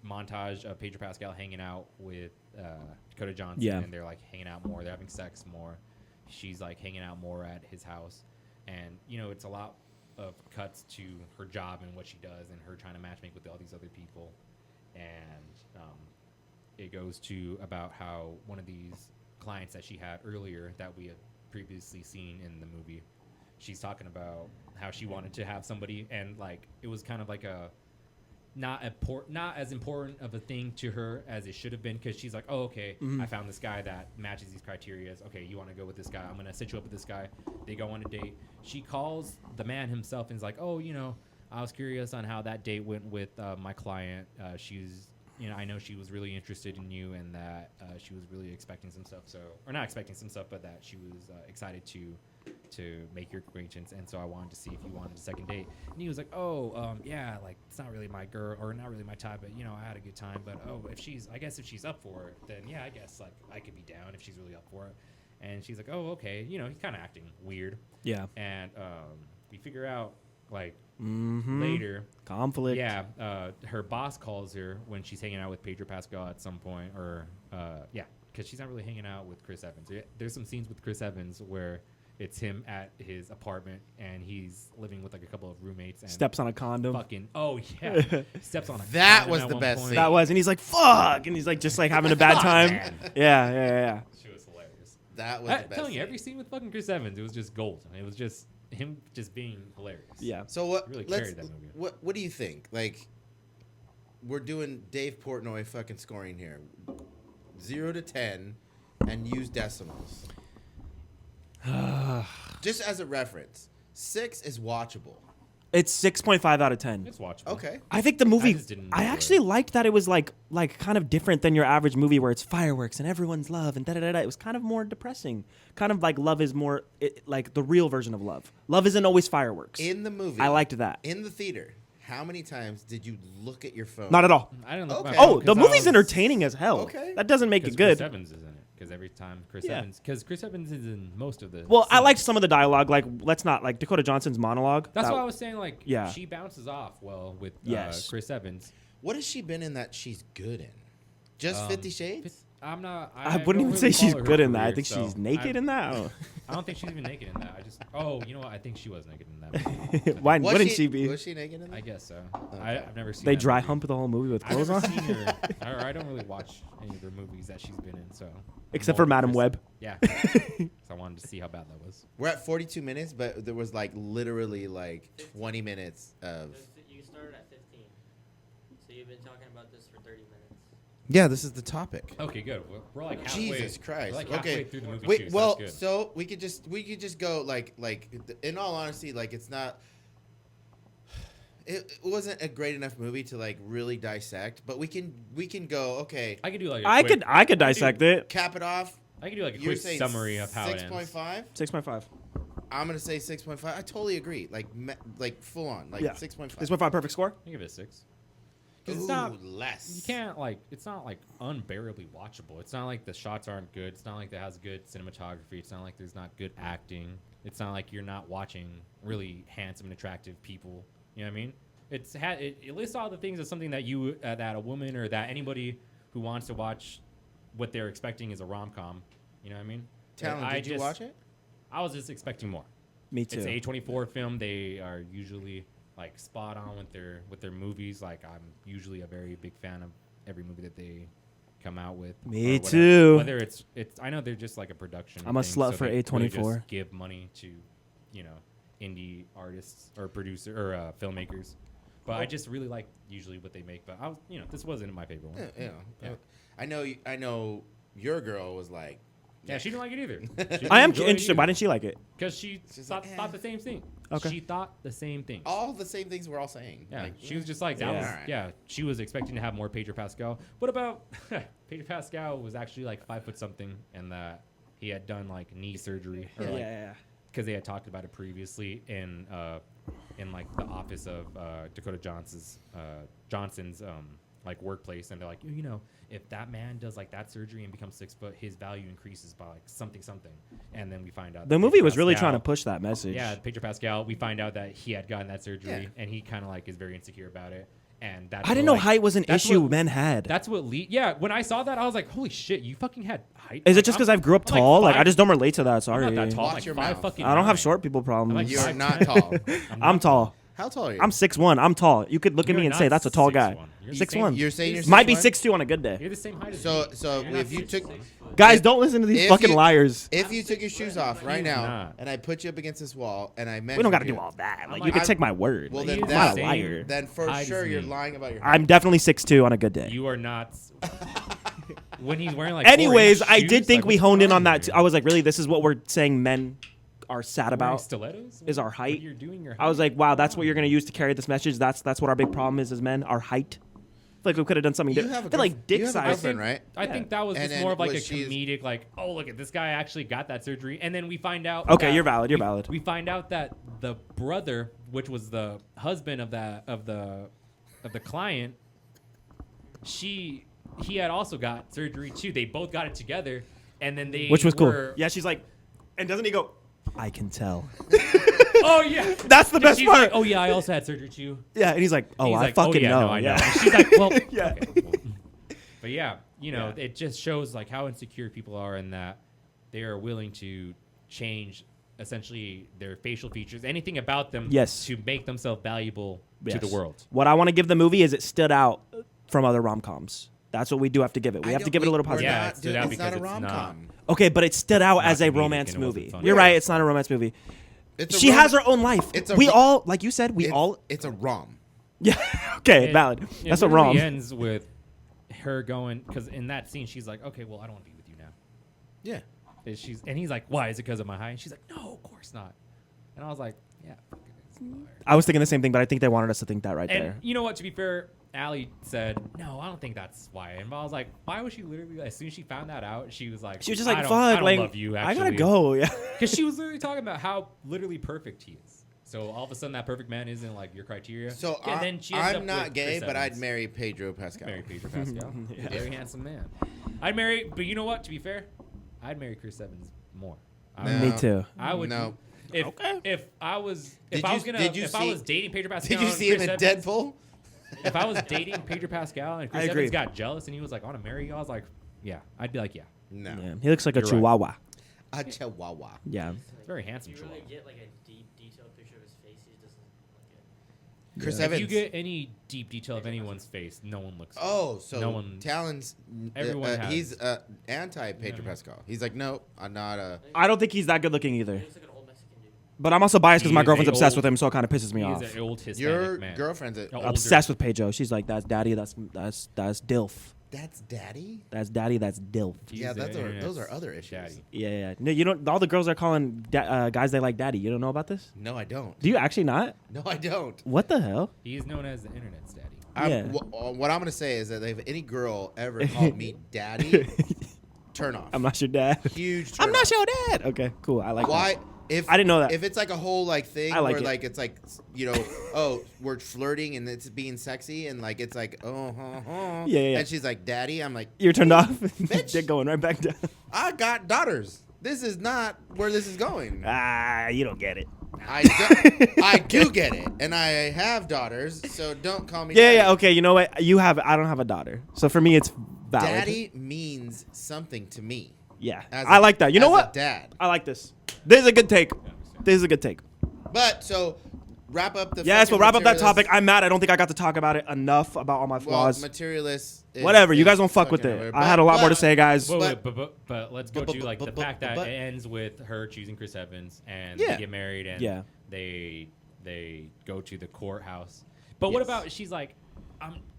montage of Pedro Pascal hanging out with Dakota Johnson, Yeah. and they're like hanging out more. They're having sex more. She's like hanging out more at his house, and it's a lot of cuts to her job and what she does, and her trying to matchmake with all these other people, and it goes to about how one of these clients that she had earlier that we had previously seen in the movie, she's talking about how she wanted to have somebody, and like it was kind of like a not as important of a thing to her as it should have been, because she's like, oh, okay, I found this guy that matches these criteria. Okay, you want to go with this guy? I'm gonna set you up with this guy. They go on a date. She calls the man himself and is like, oh, I was curious on how that date went with my client. She's I know she was really interested in you, and that she was really expecting some stuff. Or not expecting some stuff, but that she was excited to make your acquaintance. And so I wanted to see if you wanted a second date. And he was like, oh, yeah, like it's not really my girl, or not really my type, but I had a good time. But if she's up for it, then yeah, I guess like I could be down if she's really up for it. And she's like, oh, okay. He's kind of acting weird. Yeah. And we figure out like Mm-hmm. later. Conflict. Yeah, her boss calls her when she's hanging out with Pedro Pascal at some point, or because she's not really hanging out with Chris Evans. There's some scenes with Chris Evans where It's him at his apartment, and he's living with like a couple of roommates. And Steps on a condom. fucking yeah, steps on a That condom was at the one best point. scene. That was, and he's like, "Fuck," and he's like, just like having a bad time. Yeah. She was hilarious. That was I'm the best. telling you, scene. every scene with fucking Chris Evans, it was just gold. It was just him just being hilarious. Yeah. So what? Really let's. carried that movie. What do you think? Like, we're doing Dave Portnoy fucking scoring here, 0 to 10, and use decimals. Just as a reference, 6 is watchable. It's 6.5 out of 10. It's watchable. Okay. I think the movie. just didn't I enjoy actually it. liked that it was like kind of different than your average movie where it's fireworks and everyone's love and da da da da. It was kind of more depressing. Kind of like love is more like the real version of love. Love isn't always fireworks. In the movie, I liked that. In the theater, how many times did you look at your phone? Not at all. I didn't look at my Okay. phone Oh, the 'cause I movie's was- entertaining as hell. Okay. That doesn't make 'cause it good. Chris Evans is in it. Because every time Chris Yeah. Evans, because Chris Evans is in most of the. Well, I scenes. liked some of the dialogue. Like, let's not like Dakota Johnson's monologue. That's That- why I was saying. Like, Yeah. she bounces off well with Yes. Chris Evans. What has she been in that she's good in? Just 50 Shades? I'm not. I don't wouldn't even really say she's follow her good in that. I career, think so she's naked in that. I don't think she's even naked in that. I just. Oh, you know what? I think she was naked in that movie. Why Was wouldn't she be? Was she naked in that? I guess so. Okay. I've never seen. They that dry movie. hump the whole movie with I've clothes never on, seen her. Or I don't really watch any of her movies that she's been in. So. except for Madam Web. Yeah. So I wanted to see how bad that was. We're at 42 minutes, but there was like literally like 20 minutes of. You started at 15, so you've been talking about this for 30 minutes. Yeah, this is the topic. Okay, good. We're like halfway. Jesus Christ. We're like halfway Okay. through the movie Wait, too, well, so that's good. so we could just go like in all honesty, like it's not. It wasn't a great enough movie to like really dissect, but we can go. Okay, I could do like. I could dissect it. cap it off. I could do like a You're quick saying summary of how it 6.5. ends. 6.5. I'm gonna say 6.5. I totally agree. Like full on. Like Yeah. 6.5. 6.5 perfect score. I give it a 6. Ooh, Because it's not. less. You can't like. It's not like unbearably watchable. It's not like the shots aren't good. It's not like it has good cinematography. It's not like there's not good acting. It's not like you're not watching really handsome and attractive people. You know what I mean? It lists all the things as something that you that a woman or that anybody who wants to watch what they're expecting is a rom-com. You know what I mean? Talon, did you watch it? I was just expecting more. Me too. It's a A24 film. They are usually like spot on with their movies. Like I'm usually a very big fan of every movie that they come out with. Me or whatever. too. Whether it's I know they're just like a production. I'm a thing, slut so for they really A24. just give money to, indie artists or producer or filmmakers. But I just really like usually what they make. But this wasn't my favorite one. Yeah. I know your girl was like. Yeah, she didn't like it either. I am interested. Why didn't she like it? Because she She's thought, like, thought the same thing. Okay. She thought the same thing. All the same things we're all saying. Yeah, Like, she was just like that. Yeah. Was, Alright. yeah, she was expecting to have more Pedro Pascal. What about Pedro Pascal was actually like 5 foot something, and that he had done like knee surgery, or Yeah. because they had talked about it previously in like the office of Dakota Johnson's like workplace, and they're like, if that man does like that surgery and becomes 6 foot, his value increases by like something, and then we find out The that movie Pedro was really Pascal- trying to push that message. Yeah, Pedro Pascal. We find out that he had gotten that surgery, Yeah. and he kind of like is very insecure about it. And that's I didn't what, know like, height was an that's issue what- men had. That's what Yeah, when I saw that, I was like, "Holy shit, you fucking had height." Is Like, it just because I I'm- grew up I'm, like, tall? Like I five- just don't relate to that. I'm Sorry. not that tall. I'm Watch like your 5 mouth. fucking. I don't have 9. short people problems. like You're 5'10". not tall. I'm tall. How tall are you? I'm 6'1". I'm tall. You could look at You're me and not say that's a tall guy. 6'1". You're the 6'1". You're saying you're Might be 6'1"? 6'2" on a good day. You're the same height as So me. so You're not if you 6'6". took Guys, don't listen to these if fucking you- liars. if you took your shoes off right He's now not. and I put you up against this wall and I meant We don't got to do all that. Like you like- can take my word. Well, Like, then I'm that's- not a liar. then for Height is sure you're me. lying about your. I'm definitely 6'2" on a good day. You are not. When he's wearing like. Anyways, 4-inch I did shoes, think like, we what's honed in wrong on that. with Too. you? I was like, really, this is what we're saying men are sad Wearing about. stilettos is our What height. You're doing your. I was like, wow, that's what you're gonna use to carry this message. That's what our big problem is as men, our height. I feel like we could have done something You different. have a They're like girlfriend- dick you have a size. girlfriend, right? I Yeah. think that was And just then more of like a was she- comedic, like, oh look at this guy actually got that surgery, and then we find out. Okay, that you're valid, you're we- valid. We find out that the brother, which was the husband of the client, he had also got surgery too. They both got it together, and then they Which was cool. were- Yeah, she's like, and doesn't he go? I can tell. Oh yeah, That's the best she's part. Like, oh yeah, I also had surgery too. Yeah, and he's like, oh, He's I like, fucking yeah, know. No, I know. Yeah. And she's like, well, Yeah. okay, cool. But yeah, Yeah. it just shows like how insecure people are, and that they are willing to change essentially their facial features, anything about them, Yes. to make themselves valuable to the Yes. world. What I want to give the movie is it stood out from other rom-coms. That's what we do have to give it. We have to give it a little positive. Yeah, it stood out it's not because a it's not. rom-com. Okay, but it stood out It's as not a comedic romance and it wasn't movie. funny. You're Yeah. right. It's not a romance movie. It's a She rom- has her own life. It's a We rom- all, like you said, we it's, all. It's a rom. Yeah. Okay. It- Valid. it That's a literally rom. ends with her going, because in that scene she's like, okay, well, I don't want to be with you now. Yeah. And he's like, why? Is it because of my height? And she's like, no, of course not. And I was like, yeah. Fucking is. I was thinking the same thing, but I think they wanted us to think that right And there. you know what? To be fair, Allie said, no, I don't think that's why. And I was like, why was she literally, as soon as she found that out, she was like, She was just I like, don't- "Fuck, I don't like, love you, I gotta actually." go." Yeah. Because she was literally talking about how literally perfect he is. So all of a sudden, that perfect man isn't like your criteria. So and then she ends I'm up not with gay, Chris but I'd Evans. marry Pedro Pascal. Marry Pedro Pascal. Yeah. Very handsome man. I'd marry, but you know what? To be fair, I'd marry Chris Evans more. No. Me too. I would. No. If I was Did I you- was gonna did you if I see- was dating Pedro Pascal, Did you and see him Chris in Evans, Deadpool? If I was dating Pedro Pascal and Chris I agree. Evans got jealous and he was like, I want to marry you, I was like, yeah. I'd be like, yeah. No. Yeah. He looks like a You're right. chihuahua. A chihuahua. Yeah. It's very handsome. Do you really chihuahua. get like a deep, detailed picture of his face? He doesn't look it. Chris Yeah. Evans. If you get any deep detail of anyone's face, no one looks. Oh, so No one- Talon's. Everyone has- he's anti Pedro No. Pascal. He's like, no, I'm not a. I don't think he's that good looking He either. looks like an old Mexican dude. But I'm also biased because He my is girlfriend's a obsessed old- with him, so it kind of pisses me He off. is an old Hispanic Your man. girlfriend's a. Older. Obsessed with Pedro. She's like, "That's daddy. That's dilf. That's daddy. That's daddy. That's dilf." He's Yeah, the those internet's are other issues. daddy. Yeah. No, you don't. All the girls are calling guys they like daddy. You don't know about this? No, I don't. Do you actually not? No, I don't. What the hell? He's known as the internet's daddy. Yeah. What I'm gonna say is that if any girl ever called me daddy, turn off. I'm not your dad. Huge. Turn I'm not off. your dad. Okay, cool. I like Why? that. If I didn't know that. If it's like a whole like thing I like where it. like it's like oh we're flirting and it's being sexy and like it's like Yeah. and she's like daddy, I'm like You're turned off. Bitch. Dick going right back down. I got daughters. This is not where this is going. You don't get it. I do get it, and I have daughters, so don't call me. Yeah. daddy. Okay. You know what? I don't have a daughter, so for me it's valid. Daddy means something to me. Yeah. As I a- like that. You know as a what? Dad. I like this. This is a good take. This is a good take. But so wrap up the. Yes, fucking we'll wrap up that Materialist- topic. I'm mad. I don't think I got to talk about it enough about all my Well, flaws. materialist. Whatever. You guys don't fuck with fucking it. over. I had a lot more to say, guys. But, But- but let's go but- to like the but- fact that but- it ends with her choosing Chris Evans and Yeah. they get married and Yeah. they go to the courthouse. But what Yes. about she's like,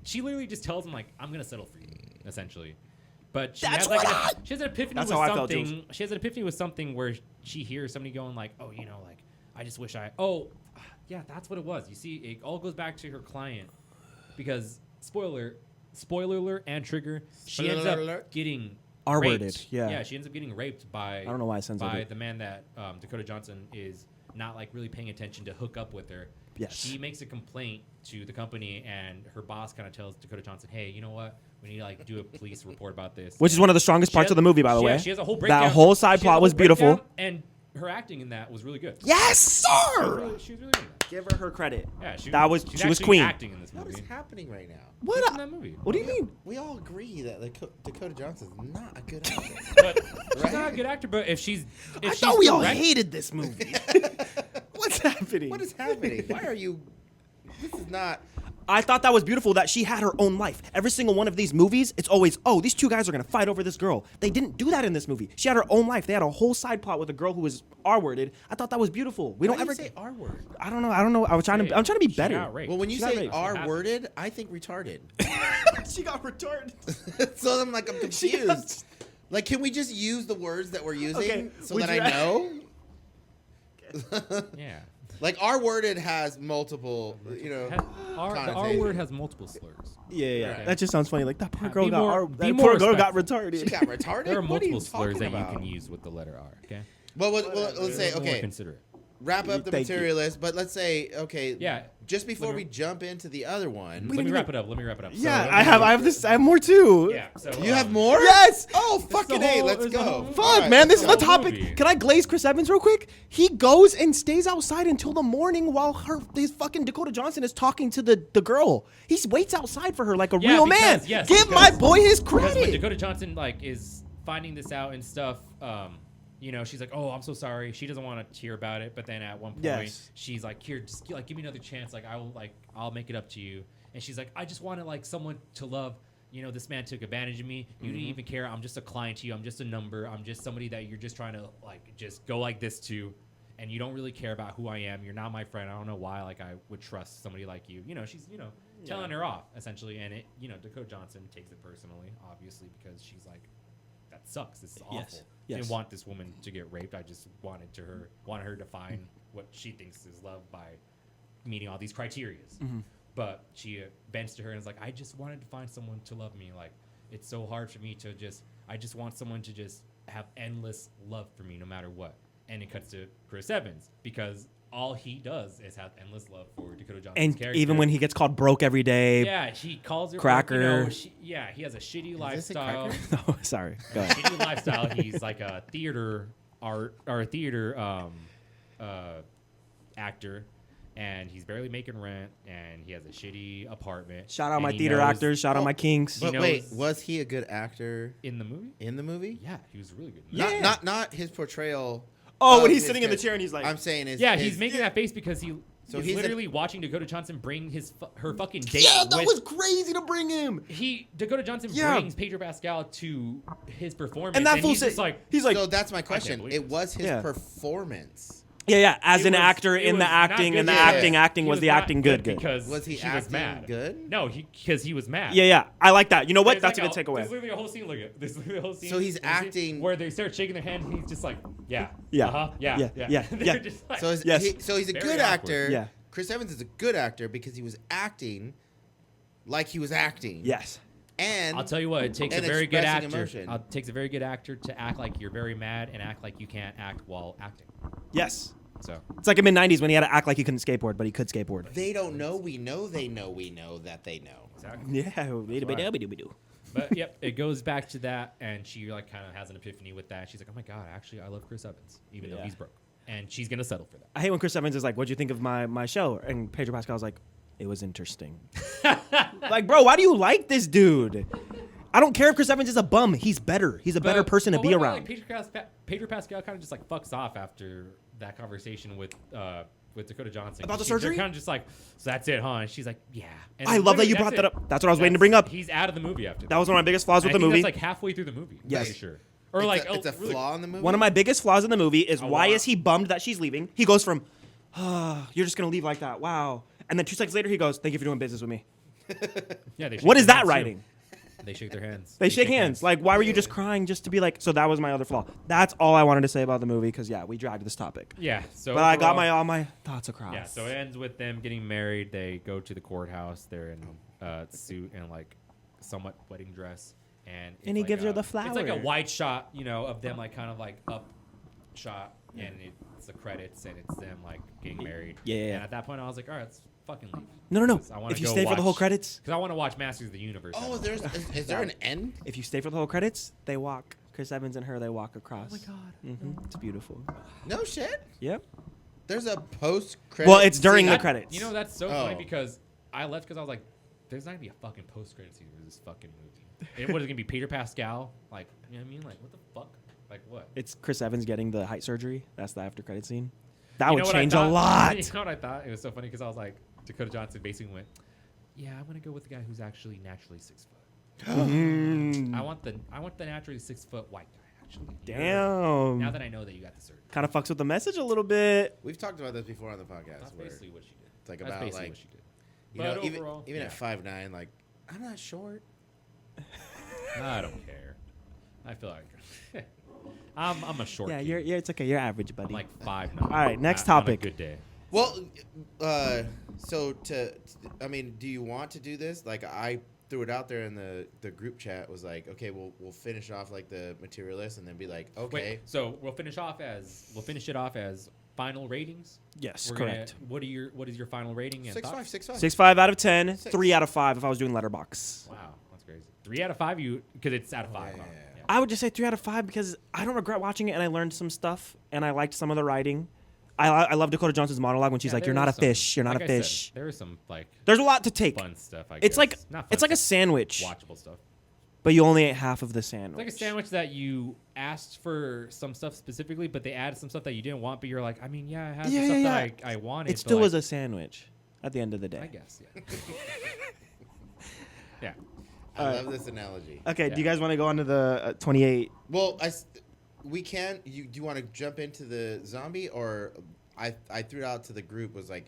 she literally just tells him like, I'm gonna settle for you, essentially. But she That's has like what she has an epiphany That's with how I felt, something. She has an epiphany with something where she hears somebody going like, oh, you know, like I just wish I. Oh, yeah, that's what it was. You see, it all goes back to her client because spoiler alert and trigger. She ends Spoiler up alert. getting R-worded, raped. yeah. Yeah, she ends up getting raped by. I don't know why I censored by it. the man that Dakota Johnson is not like really paying attention to hook up with her. Yes. She makes a complaint to the company, and her boss kind of tells Dakota Johnson, "Hey, you know what? We need to like do a police report about this." Which is one of the strongest She parts has- of the movie, by the yeah, way. she has a whole breakdown. That whole side She has a plot was whole beautiful. breakdown, and her acting in that was really good. Yes, She was sir. really, she was really good. in that. Give her her credit. Yeah, she That she's she was actually queen. acting in this What movie. is happening right now? What? She's in that movie. What do you mean? We all agree that Dakota Johnson's not a good actor. But she's Right? not a good actor. But if she's, I thought we all direct- hated this movie. What's happening? What is happening? Why are you? This is not. I thought that was beautiful that she had her own life. Every single one of these movies, it's always, oh, these two guys are going to fight over this girl. They didn't do that in this movie. She had her own life. They had a whole side plot with a girl who was R-worded. I thought that was beautiful. We Why don't do ever you say R word? I don't know. I'm trying to be She better. got raped. Well, when you She got say raped. R worded, I think retarded. She got retarded. So I'm like I'm She got- confused. Like, can we just use the words that we're using Okay, so would that you I know? Yeah. Like R worded has multiple, The R connotations. word has multiple slurs. Yeah. Right. That just sounds funny. Like that poor Yeah, girl be got more- R- be that more poor girl got respectful. retarded. She got retarded. There are What you multiple slurs talking that about? you can use with the letter R. Okay. Well, let's say Be more okay. considerate. Wrap up the Thank you. materialist, but let's say okay. Yeah. Just before Let me- we jump into the other one, Let me wrap it up. Let me wrap it up. Yeah, So, I have this. I have more too. Yeah. So you have more? Yes. Oh fucking the A! whole- Let's it's the go. whole- Fuck, All right, man, this is let's the go. topic. movie. Can I glaze Chris Evans real quick? He goes and stays outside until the morning while his fucking Dakota Johnson is talking to the girl. He waits outside for her like a Yeah, real because- man. yes, Give because- my boy his Because when credit. Dakota Johnson like is finding this out and stuff, you know, she's like, oh, I'm so sorry. She doesn't want to hear about it. But then at one point, Yes. she's like, here, just like give me another chance. Like I'll make it up to you. And she's like, I just wanted like someone to love. You know, this man took advantage of me. You didn't even care. I'm just a client to you. I'm just a number. I'm just somebody that you're just trying to like just go like this to. And you don't really care about who I am. You're not my friend. I don't know why like I would trust somebody like you. You know, she's, you know, telling her off essentially. And it, you know, Dakota Johnson takes it personally, obviously, because she's like, that sucks. This is awful. Yes. I didn't want this woman to get raped. I just wanted her to find what she thinks is love by meeting all these criterias. But she bends to her and is like, I just wanted to find someone to love me. Like, it's so hard for me to I just want someone to just have endless love for me no matter what. And it cuts to Chris Evans because all he does is have endless love for Dakota Johnson's And character. even when he gets called broke every day. Yeah, he calls her Cracker. You know, he has a shitty Is this a lifestyle. cracker? Oh, sorry. Go ahead. Shitty lifestyle. He's like a theater actor, and he's barely making rent, and he has a shitty apartment. Shout out and my he theater knows- actors. Shout out my kings. He But knows- wait, was he a good actor in the movie. in the movie? Yeah, he was really good. Yeah. Not his portrayal. Oh, of when he's his sitting in the character. chair and he's like, I'm saying is Yeah, his, he's making that face because he. So He's he's literally watching Dakota Johnson bring her fucking date. yeah, that with, was crazy to bring him. Dakota Johnson Yeah. brings Pedro Pascal to his performance, And that fool he's said, just like, he's like, so that's my question. believe It was his Yeah. performance. yeah, as It an was- actor it in the was not acting, good. and the Yeah. acting He was the not acting good. because Was he she acting was mad. good? No, because he was mad. Yeah, I like that. You know what? There's That's a like good takeaway. There's literally a whole scene. Look at there's literally a whole scene. So he's there's a scene acting- where they start shaking their hand. And he's just like, yeah, Yeah. yeah. Yeah. They're just like, So Yes. he's a Very good awkward. actor. Yeah. Chris Evans is a good actor because he was acting like he was acting. Yes. And I'll tell you what, it takes a and very good expressing actor. emotion. It takes a very good actor to act like you're very mad and act like you can't act while acting. Yes. So It's like in mid-90s when he had to act like he couldn't skateboard, but he could skateboard. they don't know. We know. They know. We know that they know. exactly. Yeah. But yep, it goes back to that, and she like kind of has an epiphany with that. She's like, oh my god, actually, I love Chris Evans, even though Yeah. he's broke, and she's gonna settle for that. I hate when Chris Evans is like, what'd you think of my show? And Pedro Pascal's like, it was interesting. Like, bro, why do you like this dude? I don't care if Chris Evans is a bum. He's better. He's a better person to But be what about, around. like, Pedro Pascal kind of just like fucks off after that conversation with Dakota Johnson. About the They're surgery? kind of just like, so that's it, huh? And she's like, yeah. And I love that you brought that up. That's what I was waiting to bring up. He's out of the movie after That was one of my biggest flaws with I the think movie. That's like halfway through the movie. I'm Yes. pretty sure. Or It's like, it's a really? flaw in the movie. One of my biggest flaws in the movie is Oh, why wow. is he bummed that she's leaving? He goes from, you're just going to leave like that. Wow. And then 2 seconds later, he goes, thank you for doing business with me. Yeah. They shake What is their that hands, too. writing? They shake their hands. They shake hands. Like, why were you just crying just to be like, so that was my other flaw. That's all I wanted to say about the movie because, yeah, we dragged this topic. Yeah. So. But I got overall- all my thoughts across. Yeah, so it ends with them getting married. They go to the courthouse. They're in suit and like somewhat wedding dress, and it's And he like gives her the It's like a flower. wide shot, you know, of them like kind of like up shot, and it's the credits, and it's them like getting married. Yeah. And at that point, I was like, all right, let's fucking leave. No. 'Cause I wanna If you go stay for the whole watch- credits, Because I want to watch Masters of the Universe. Oh, is there an end? if you stay for the whole credits, they walk. Chris Evans and her, they walk across. Oh my god. It's beautiful. No shit. Yep. There's a post credit. Well, it's during the That- credits. You know, that's so Oh. funny because I left because I was like, there's not gonna be a fucking post credit scene for this fucking movie. And what is it gonna be? Peter Pascal? Like, you know what I mean? Like, what the fuck? Like, what? It's Chris Evans getting the height surgery. That's the after credit scene. That You would know what I change a thought? lot. You know what I thought? It was so funny because I was like, Dakota Johnson basically went, yeah, I'm gonna go with the guy who's actually naturally 6 foot. Mhm. I want the naturally 6 foot white guy actually. Damn. Now that I know that you got the surgery. Kind of fucks with the message a little bit. We've talked about this before on the podcast. That's where basically what she did. it's like That's about basically like what she did. you But know overall, even yeah. at 5'9", like I'm not short. I don't care. I feel like I'm a short. Yeah, kid. you're it's okay. You're average, buddy. I'm like 5'9". All right, next on a topic. good day. Well, so I mean, do you want to do this? Like I threw it out there in the group chat. Was like, okay, we'll finish off like the materialist and then be like, okay. Wait, so we'll finish it off as final ratings. Yes, We're correct. What is your final rating? And 6'5", thoughts? 6'5". 6.5 out of 10. 6. 3 out of 5 if I was doing letterbox. Wow, that's crazy. 3 out of 5. Because it's out of 5. Yeah. huh? I would just say 3 out of 5 because I don't regret watching it and I learned some stuff and I liked some of the writing. I love Dakota Johnson's monologue when she's Yeah, like, there "You're not a is some- fish. You're not like a I said, fish." there is some like There's a lot to take. fun stuff. I It's guess. like Not fun it's like a stuff, sandwich. watchable stuff. but you only ate half of the It's sandwich. like a sandwich that you asked for some stuff specifically, but they added some stuff that you didn't want. But you're like, I mean, yeah, I had some stuff that I wanted. It still was a sandwich at the end of the day. I guess, yeah. Yeah. I love this analogy. Okay, Yeah. do you guys want to go on to the 28? Well, we can. Do you want to jump into the zombie, or I threw it out to the group was like,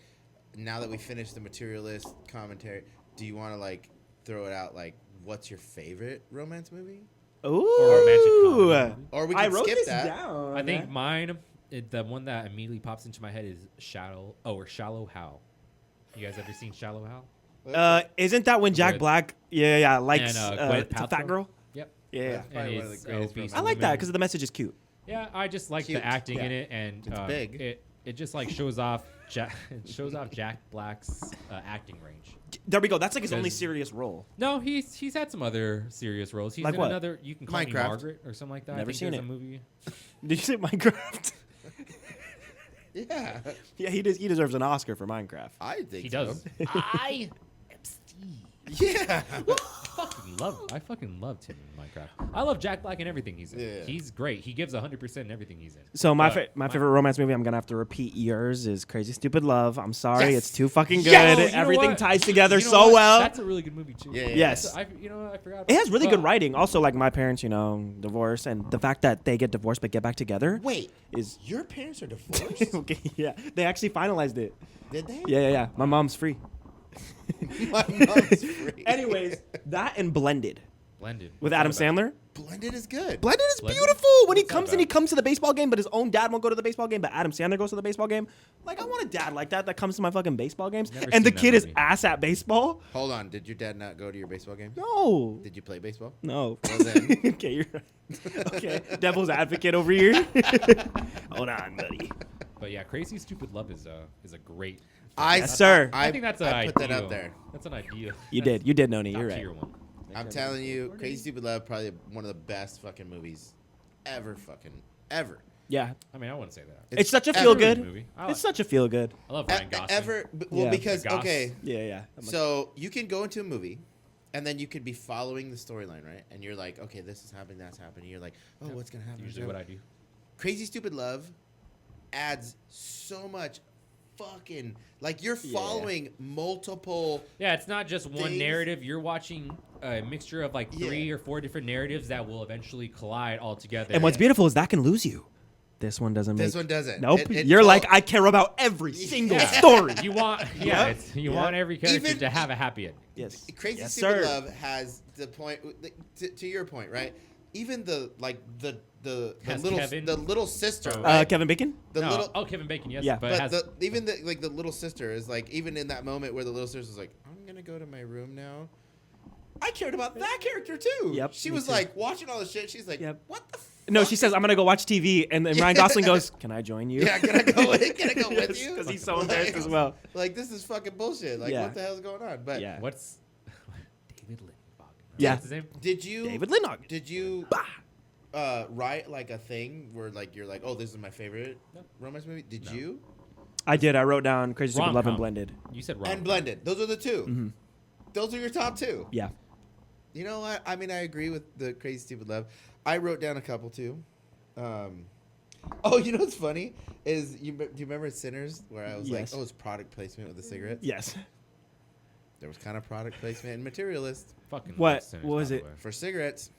now that we finished the materialist commentary, do you want to like throw it out like, what's your favorite romance movie? Ooh. Romantic comedy. Or we I can wrote skip this that. down. I think mine, the one that immediately pops into my head is Shallow Hal. You guys ever seen Shallow Hal? Isn't that when Jack With- Black, likes and, Gwyneth it's a fat Paltrow? girl? Yep. Yeah. That's probably And one of the it's greatest obese romance I like that woman. because the message is cute. Yeah, I just like Cute. the acting Yeah. in it, and It's big. It just like shows off Jack Black's acting range. There we go. That's like his only Does- serious role. No, he's had some other serious roles. He's Like in what? another. You Can Call Me Minecraft. Margaret or something like that. Never I think seen there's it. a movie. Did you say Minecraft? Yeah, Yeah, he deserves an Oscar for Minecraft. I think He so. does. I am Steve. Yeah. I fucking loved him in Minecraft. I love Jack Black and everything he's in. Yeah. He's great. He gives 100% in everything he's in. So my But favorite romance movie, I'm gonna have to repeat yours, is Crazy Stupid Love. I'm sorry, Yes! it's too fucking good. Yes! You know Everything what? ties together You know so what? well. That's a really good movie too. Yeah, yeah, Yes. I forgot. It has really But good writing. Also, like my parents, divorce, and the fact that they get divorced but get back together Wait, is your parents are divorced? okay. Yeah, they actually finalized it. Did they? Yeah. My mom's free. My mom's free. Anyways, that and Blended Blended with What's Adam that about? Sandler. Blended is good. Blended is Blended? beautiful. When he What's that comes and he about? comes to the baseball game, but his own dad won't go to the baseball game, but Adam Sandler goes to the baseball game. Like, I want a dad like that comes to my fucking baseball games. Never And the seen that kid is movie. ass at baseball. Hold on. Did your dad not go to your baseball game? No. Did you play baseball? No. Well then. Okay, you're right. Okay, devil's advocate over here. Hold on, buddy. But yeah, Crazy Stupid Love is a great. Yes, sir. I think that's an I ideal. put that up there. That's an ideal. You did, Noni. You're right. Tier one. I'm telling you, Crazy Stupid Love, probably one of the best fucking movies ever. Yeah, I mean, I wouldn't say that. it's such a ever feel Really good. good movie. I It's such a feel good. love Ryan Gosling. Yeah. Because The Goss. okay, Yeah. so you can go into a movie, and then you could be following the storyline, right? And you're like, okay, this is happening, that's happening. You're like, oh, Yep. what's gonna happen? Usually what I do. Crazy Stupid Love adds so much fucking like you're Yeah. following multiple. Yeah, it's not just one Things- narrative. You're watching a mixture of like three Yeah. or four different narratives that will eventually collide all together. And what's beautiful is that can lose you. This one doesn't. This make, one doesn't. Nope. It You're like, all- I care about every single Yeah. story. you want, Yep. you want every character Even- to have a happy ending. Yes. Crazy Yes, Stupid sir. Love has the point to your point, right? Even the Has little Kevin- the little sister, right? Kevin Bacon. the No, little Kevin Bacon, yes. Yeah. But, it but has, even the little sister is like, even in that moment where the little sister's like, I'm gonna go to my room now. I cared about that character too. Yep, She me was too. like watching all the shit. She's like, Yep. what the? No, fuck she is- says, I'm gonna go watch TV, and then Ryan Gosling goes, Can I join you? Yeah, can I go with you? Because he's so embarrassed as well. Like, this is fucking bullshit. Like, Yeah. what the hell's going on? But Yeah. what's David Lindbog? Yeah. What's his name? did you David Lindog. Did you write like a thing where like you're like, oh, this is my favorite No. romance movie? Did No. you? I did. I wrote down Crazy Stupid Love and Rom-com. Blended. You said wrong. And Blended. Those are the 2 Mm-hmm. Those are your top 2. Yeah. You know what? I mean, I agree with the Crazy Stupid Love. I wrote down a couple too. Oh, you know what's funny is do you remember Sinners where I was Yes. like, oh, it's product placement with the cigarettes? Yes. There was kind of product placement in Materialist Fucking What- love Sinners, what was by it? the way. for cigarettes.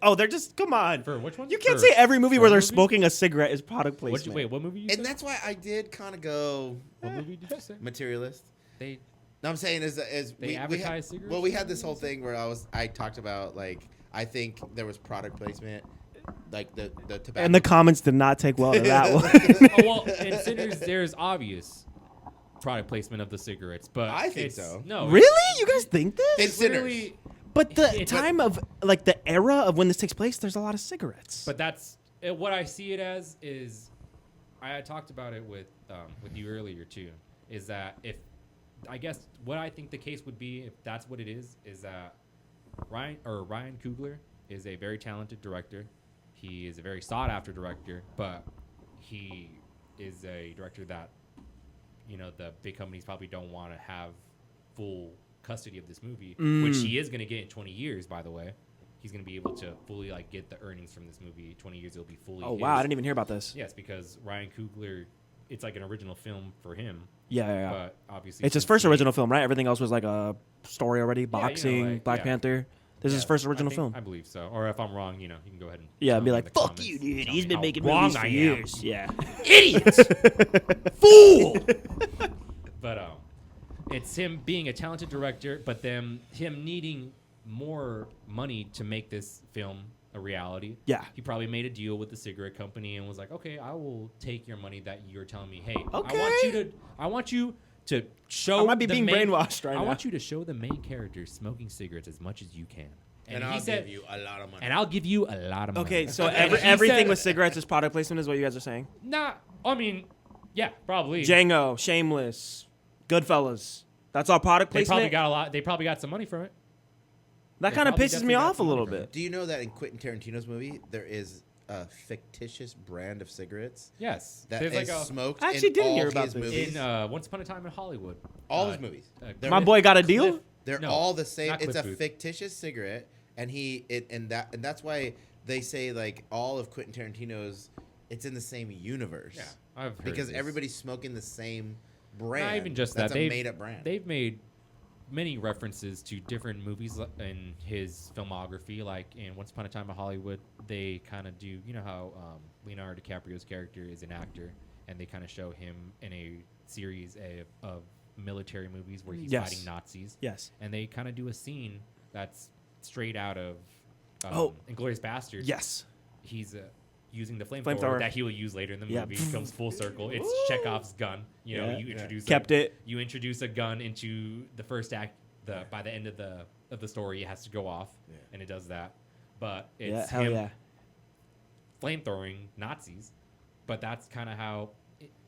Oh, they're just come on. For which one? You can't For- say every movie for where a they're movie? smoking a cigarette is product What'd placement. you, wait, what movie you And said? that's why I did kind of go What movie did you say? Materialist. They No, I'm saying is They we advertise had, cigarettes? well, we had this whole thing where I talked about like I think there was product placement, like the tobacco. And the comments did not take well to that one. oh well, in Sinners, there's obvious product placement of the cigarettes, but I think it's- so. No, Really? You guys think In this? Sinners. literally. But the But- time of like the era of when this takes place, there's a lot of cigarettes. But that's what I see it as is. I talked about it with you earlier too. Is that if I guess what I think the case would be if that's what it is that Ryan Coogler is a very talented director. He is a very sought after director, but he is a director that the big companies probably don't want to have full custody of this movie, which he is going to get in 20 years, by the way. he's gonna be able to fully like get the earnings from this movie. 20 years it'll be fully. Oh his. wow, I didn't even hear about this. Yes, because Ryan Coogler, it's like an original film for him. Yeah. But obviously, It's his since first he- original film, right? Everything else was like a story already, boxing, like, Black yeah. Panther. This is his Yeah, first original film. I believe so. Or if I'm wrong, you can go ahead and Yeah, tell be me in like, the fuck comments, you, dude. tell He's me been how making wrong movies I for am. years. Yeah. Idiot, fool. But it's him being a talented director, but then him needing more money to make this film a reality. Yeah. He probably made a deal with the cigarette company and was like, okay, I will take your money that you're telling me. Hey, Okay. I want you to show. I might be the being main- brainwashed right I now. want you to show the main character smoking cigarettes as much as you can. And he I'll said, give you a lot of money. and I'll give you a lot of money. Okay, so And he everything said- with cigarettes is product placement, is what you guys are saying? Nah, I mean, yeah, probably. Django, Shameless, Goodfellas. That's all product They placement. probably got a lot. They probably got some money from it. That they kind of probably pisses definitely me got off a some little money from bit. Do you know that in Quentin Tarantino's movie there is a fictitious brand of cigarettes Yes, that there's is like a smoked I actually in didn't all hear about his this. movies? in Once Upon a Time in Hollywood. All his movies. They're- My boy got a deal? Cliff- They're no, all the same. not It's a Cliff Booth. fictitious cigarette, and that's why they say like all of Quentin Tarantino's, it's in the same universe. Yeah, I've heard because this. everybody's smoking the same brand. Not even just that's that. a made-up brand. They've made many references to different movies in his filmography. Like in Once Upon a Time in Hollywood, they kind of do. You know how Leonardo DiCaprio's character is an actor, and they kind of show him in a series of military movies where he's Yes. fighting Nazis. Yes. And they kind of do a scene that's straight out of Inglourious Bastards. Yes. He's using the Flamethrower. flamethrower that he will use later in the Yeah. movie. It comes full circle. It's Chekhov's gun. You know, Yeah. you introduce Kept it. You introduce a gun into the first act. By the end of the story, it has to go off, and it does that. But Yeah, it's hell him yeah. flamethrowing Nazis. But that's kind of how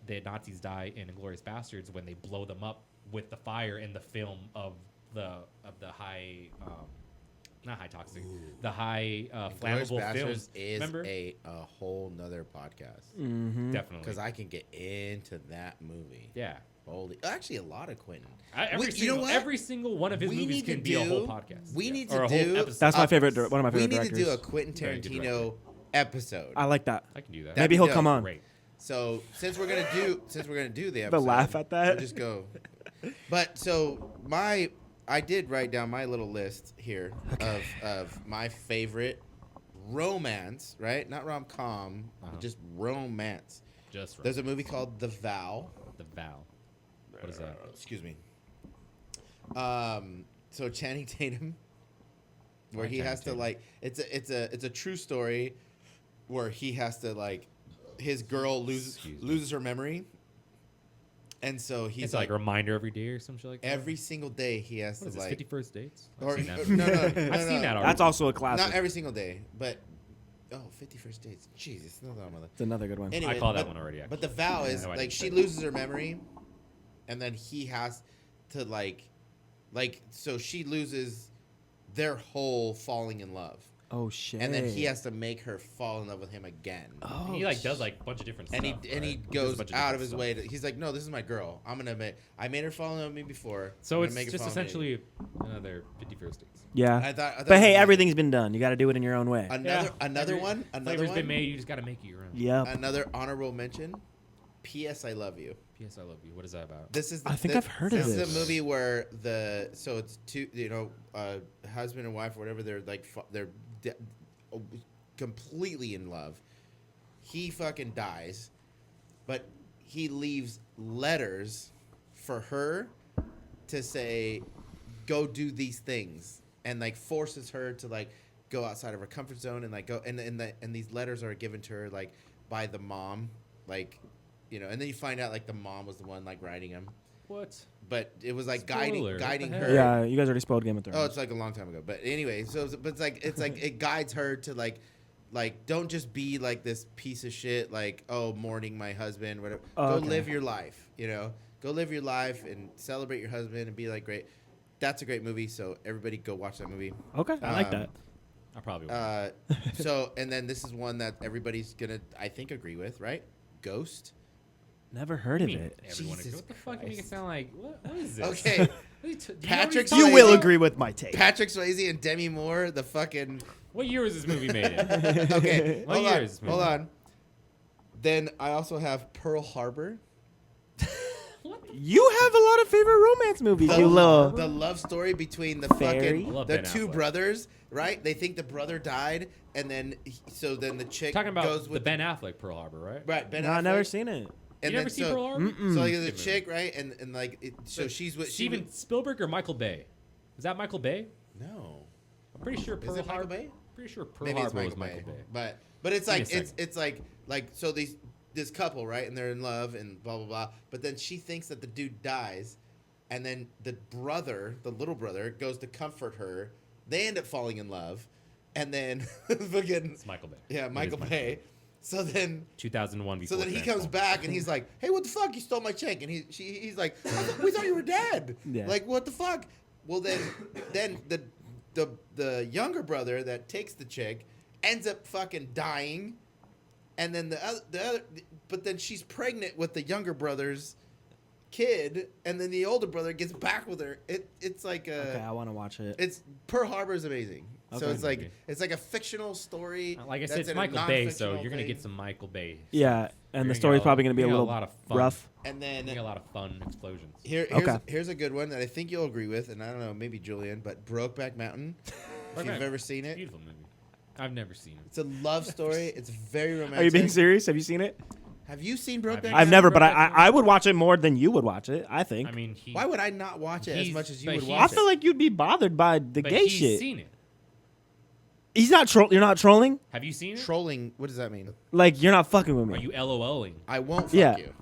the Nazis die in Inglourious Bastards when they blow them up with the fire in the film of the high. Not high toxic, the high Inglourious flammable Basterds films. is Remember? a whole nother podcast Mm-hmm. Definitely. because I can get into that movie. Yeah. Holy, actually, a lot of Quentin. Every single one of his We movies need to can be a whole do- podcast. we need Or to a whole do- episode. That's my Uh, favorite. One of my We favorite need directors. to do a Quentin Very good Tarantino episode. I like that. I can do that. That'd Maybe be he'll dope. come on. Great. So since we're gonna do the episode, The laugh at that. we'll just go. But so I did write down my little list here of my favorite romance, right? Not rom-com, Uh-huh. just romance. Just right. There's a movie called The Vow. The Vow. What is that? Excuse me. So Channing Tatum, where Like he Channing has to Tatum. like, it's a true story, where he has to like, his girl loses her memory, and so he's It's like a reminder every day or some shit like that. every single day he has What is to this, like 51st dates? or I've seen that. no, I've seen that already. That's also a classic. not every single day, but 51st dates. Jesus, no, It's another good one. Anyway, I call that but- one already. But the vow is No, I like didn't she say that. loses her memory, and then he has to like so she loses their whole falling in love, Oh shit. and then he has to make her fall in love with him again. Oh, And he like does like a bunch of different And stuff. he right? Does a goes bunch of out different of his stuff. way to. He's like, no, this is my girl. I made her fall in love with me before. So I'm it's gonna make her just fall in love with me." essentially another 51st dates. Yeah. I thought But it hey, was everything's been done. You got to do it in your own way. another one. Flavor's been made. You just got to make it your own. Yep. Another honorable mention. P.S. I love you. P.S. I love you. What is that about? This is. I think I've heard of This is this. a movie where it's two, husband and wife or whatever. They're like completely in love. He fucking dies, but he leaves letters for her to say, go do these things, and like forces her to like go outside of her comfort zone and like go and these letters are given to her like by the mom, like. And then you find out like the mom was the one like writing him, What? but it was like Spoiler, guiding what the her. hell? Yeah, you guys already spoiled Game of Thrones. Oh, it's like a long time ago. But anyway, but it's like it guides her to like don't just be like this piece of shit like mourning my husband, whatever. Oh, Go okay. live your life, Go live your life and celebrate your husband and be like great. That's a great movie. So everybody go watch that movie. Okay, I like that. I probably will. So and then this is one that everybody's gonna I think agree with, right? Ghost. Never heard of it. Everyone Jesus what the fuck? You make it Christ. sound like what is this? Okay. Patrick You Swayze- will agree with my take. Patrick Swayze and Demi Moore, the fucking. What year was this movie made in? Okay, What year is this movie? hold on. Then I also have Pearl Harbor. You have a lot of favorite romance movies. You love. The love story between the Fairy? fucking I love the Ben two Affleck. brothers, right? They think the brother died, and then then the chick Talking about goes the with Ben Affleck Pearl Harbor, right? right Ben. No, Affleck. I've never seen it. And You never then seen Pearl Harbor? Mm-mm. So like there's a Good chick, right? And like so she's with Steven Spielberg or Michael Bay? Is that Michael Bay? No, I'm pretty sure Pearl is it Michael Harbor. Bay? Pretty sure Pearl Maybe it's Harbor was Michael Michael Bay. But it's like Give me a it's like so this couple, right? And they're in love and blah blah blah. But then she thinks that the dude dies, and then the little brother, goes to comfort her. They end up falling in love, and then fucking It's Michael Bay. yeah, It is Michael Bay. So then 2001 before. he comes Transformers. back and he's like, "Hey, what the fuck? You stole my chick." And he's like, "We thought you were dead. Yeah. Like, what the fuck?" Well, then the younger brother that takes the chick ends up fucking dying, and then the other, but then she's pregnant with the younger brother's kid, and then the older brother gets back with her. It's like Okay, I want to watch it. it's Pearl Harbor is amazing. So Okay. it's like a fictional story. Like I said, that's it's in a Michael Bay, so non-fictional you're gonna thing. get some Michael Bay. Yeah, and You're the story's probably going to be a you're little lot of fun. rough. And then You get a lot of fun explosions. Here's a good one that I think you'll agree with, and I don't know, maybe Julian, but Brokeback Mountain. If you've ever seen it, Beautiful movie. I've never seen it. it's a love story. It's very romantic. Are you being serious? Have you seen it? Have you seen Brokeback? I've I've Mountain? never, but Brokeback I would watch it more than you would watch it. I think. I mean, Why would I not watch it as He's- much as you but would he's- I watch feel it? like you'd be bothered by the but gay he's shit. seen it. He's not You're not trolling. Have you seen it? Trolling. What does that mean? Like you're not fucking with me. Are you LOLing? I won't fuck Yeah. you.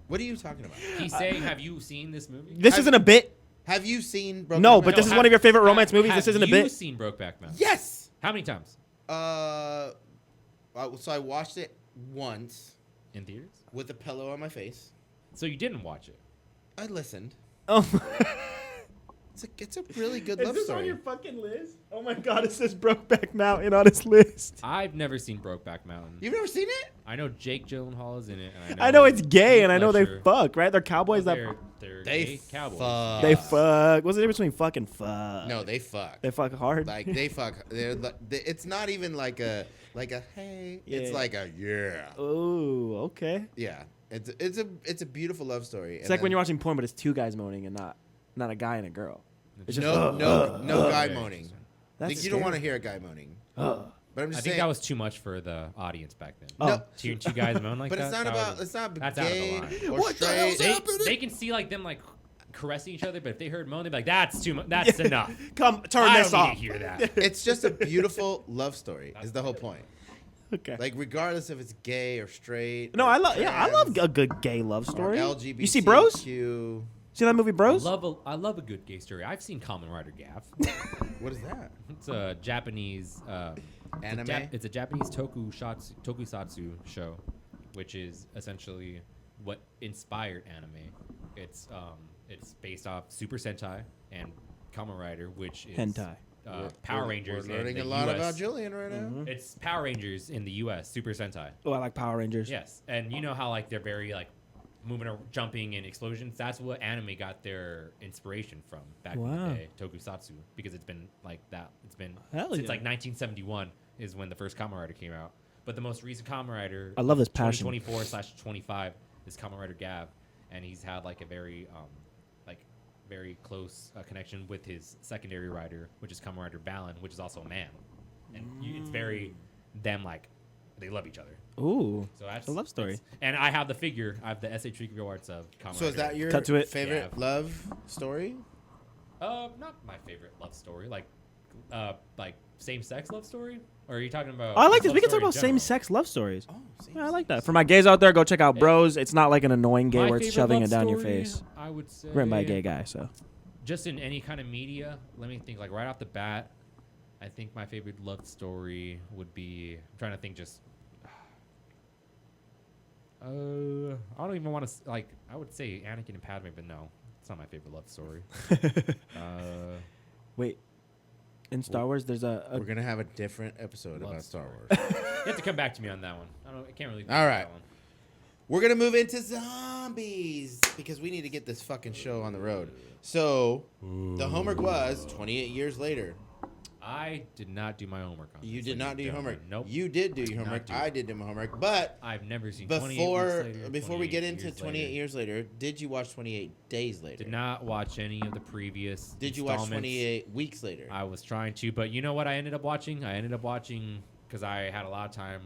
What are you talking about? He's saying, have you seen this movie? This isn't a bit. Have you seen Brokeback No, Mountain? but this is one of your favorite romance movies. This isn't a Have you bit. seen Brokeback Mountain? Yes. How many times? So I watched it once In theaters? with a pillow on my face. So you didn't watch it. I listened. Oh. It's a really good love story. fucking list? Oh my god, it says Brokeback Mountain on his list. I've never seen Brokeback Mountain. You've never seen it? I know Jake Gyllenhaal is in it. And I know it's gay, Heath and I know they Ledger. fuck, right? They're cowboys that They're They gay cowboys. fuck. they fuck. What's the difference between fuck and fuck? No, they fuck. They fuck hard. Like they fuck. It's not even like a hey. It's Yeah. like a yeah. Oh, okay. Yeah. It's a beautiful love story. It's like when you're watching porn, but it's two guys moaning and not a guy and a girl. It's just no guy Okay. moaning. That's Like, you don't want to scary. hear a guy moaning. Ugh. But I'm I just think saying. that was too much for the audience back then. Oh. No. Two guys moan like But that. it's not that about. was- It's not that's out of the gay line. or What the hell's straight. happening? They can see like them like caressing each other, but if they heard moan, they'd be like, "That's too much. That's enough. Come, turn I this don't need off. to hear that." It's just a beautiful love story. Is the whole point. Okay. Like regardless if it's gay or straight. No, or I love. Yeah, I love trans a good gay love or story. LGBTQ. You see Bros? See that movie, Bros? I love a good gay story. I've seen Kamen Rider Gaff. What is that? It's a Japanese Anime? It's a Japanese tokusatsu show, which is essentially what inspired anime. It's based off Super Sentai and Kamen Rider, which is Hentai. Power Rangers. We're learning in a the lot US. about Julian right now. Mm-hmm. It's Power Rangers in the U.S. Super Sentai. Oh, I like Power Rangers. Yes, and you know how like they're very like moving or jumping and explosions. That's what anime got their inspiration from back in Wow. the day, tokusatsu, because it's been like that. It's been Hell since yeah. like 1971 is when the first Kamen Rider came out. But the most recent Kamen Rider, I love this passion. 2024/25, is Kamen Rider Gav, and he's had like a very very close connection with his secondary rider, which is Kamen Rider Balan, which is also a man, and it's very them like they love each other. Ooh. So that's a love story. And I have the figure. I have the S.H. figure arts of Kamen So is Rider. that your Cut to it. favorite Yeah. love story? Not my favorite love story. Like same-sex love story? Or are you talking about? Oh, I like this. love We can talk story in about general? same-sex love stories. Oh, Yeah, I like that. For my gays out there, go check out Yeah. Bros. It's not like an annoying gay My where it's favorite shoving love it down your story, face. I would say. Written by a gay guy, so. Just in any kind of media. Let me think. Like right off the bat, I think my favorite love story would be. I'm trying to think. Just. I don't even want to like. I would say Anakin and Padme, but no, it's not my favorite love story. Wait. In Star Wars, there's a We're gonna have a different episode Love about Star story. Wars. You have to come back to me on that one. I can't really. Think All of right. that one. We're gonna move into zombies because we need to get this fucking show on the road. So the homework was 28 years later. I did not do my homework on You this, did ladies not and do your gentlemen. homework. Nope. You did do your Did not homework. do I it. did do my homework. But I've never seen 28 before weeks later, before we 28 get into years 28 later. years later, did you watch 28 days later? Did not watch any of the previous. Did you watch installments. 28 weeks later? I was trying to, but you know what I ended up watching? I ended up watching because I had a lot of time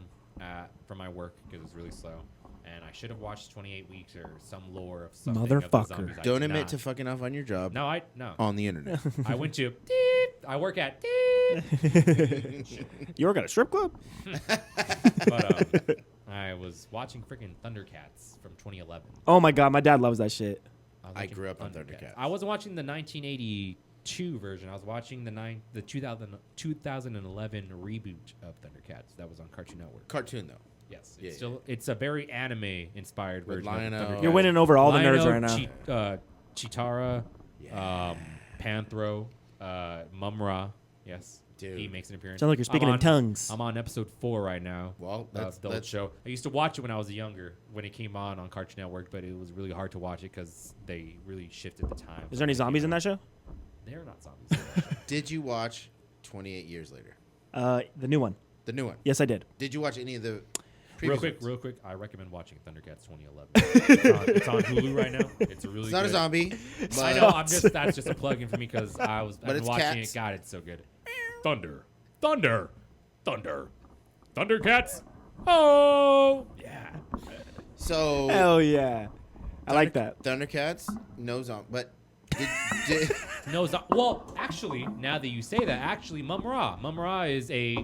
for my work because it was really slow. And I should have watched 28 Weeks or some lore of something. Of the Motherfucker. zombies. I Don't did admit not. to fucking off on your job No, on the internet. I went to I work at You work at a strip club? but I was watching freaking Thundercats from 2011. Oh my god, my dad loves that shit. was I watching grew up on Thundercats. I wasn't watching the 1982 version. I was watching the 2011 reboot of Thundercats that was on Cartoon Network. Cartoon though. Yes, Yeah, it's still it's a very anime inspired With version. Lion-O. Of Thundercats. You're winning over all the nerds Lion-O, right now. Chitara, Yeah. Panthro, Mumra. Yes, Dude. he makes an appearance. Sounds like you're speaking in tongues. I'm on episode 4 right now. Well, Of the old show. I used to watch it when I was younger, when it came on Cartoon Network, but it was really hard to watch it because they really shifted the time. Is there any zombies in that show? They're not zombies. Did you watch 28 years later? The new one. The new one. Yes, I did. Did you watch any of the real previous quick, ones? I recommend watching Thundercats 2011. it's on Hulu right now. It's a really It's not good. a zombie. But I know. That's just a plug-in for me because I've been it's watching cats. it. God, it's so good. Thunder, Thundercats. Oh yeah. So Hell yeah. I like that. Thundercats, no zombie. But did No, well, actually, now that you say that, actually, Mumra is a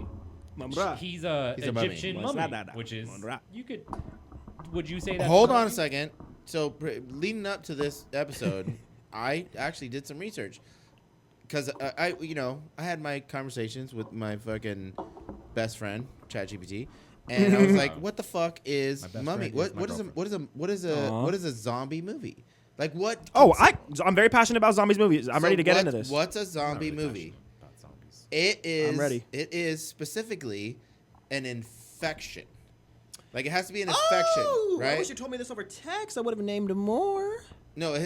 he's a He's a mummy. Egyptian What's mummy, that? which is Mumra. would you say that? hold on a second. So leading up to this episode, I actually did some research because I had my conversations with my fucking best friend ChatGPT, and I was like, "What the fuck is My best mummy? friend is my What is a zombie movie? Like what? Oh, I'm very passionate about zombies movies. I'm ready to get into this. What's a I'm not zombie really movie? passionate about zombies. It is. I'm ready. It is specifically an infection. Like it has to be an infection, right? I wish you told me this over text. I would have named more. No,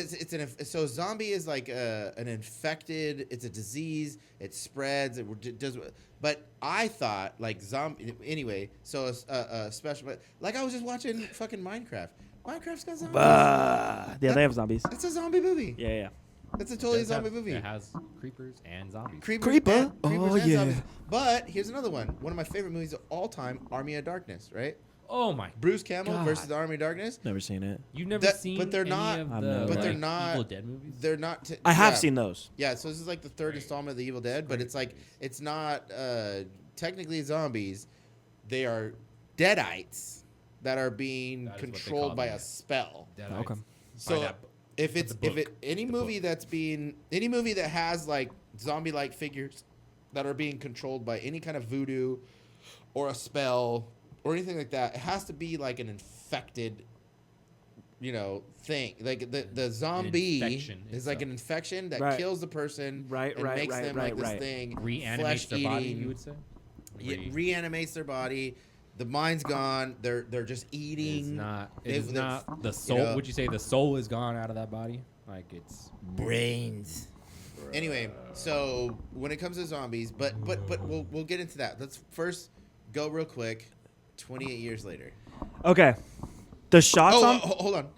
so zombie is like an infected. It's a disease. It spreads. It does. But I thought like zombie. Anyway, so a special. But like I was just watching fucking Minecraft. Minecraft's got zombies. Yeah, they have zombies. It's a zombie movie. Yeah. It's a totally Does have- zombie movie. It has creepers and zombies. Creeper? Oh, yeah. zombies. But here's another one. One of my favorite movies of all time, Army of Darkness. Right? Oh my! Bruce Campbell God. versus the Army of Darkness. Never seen it. You've never That- seen but they're any not- of I've the never- But they're like, not- Evil Dead movies. They're not. I have yeah. seen those. Yeah, so this is like the third Great. installment of the Evil Dead, but Great it's like movies. it's not technically zombies. They are deadites that are being That is what they controlled call by them. a spell. Deadites. Okay. So that b- if it's the if book. it any The movie book. that's being any movie that has like zombie-like figures that are being controlled by any kind of voodoo or a spell or anything like that, it has to be like an infected, thing. Like the zombie infection is like an itself. infection that Right. kills the person Right, and right, makes right, them right, like this right. thing, Reanimates their body. flesh-eating. You would say. Reanimates their body. The mind's gone. They're just eating. It's not. They- It's they- not the soul. Would you say the soul is gone out of that body? Like it's brains. Anyway, so when it comes to zombies, but we'll get into that. Let's first go real quick. 28 years later. Okay. The shots on Hold on.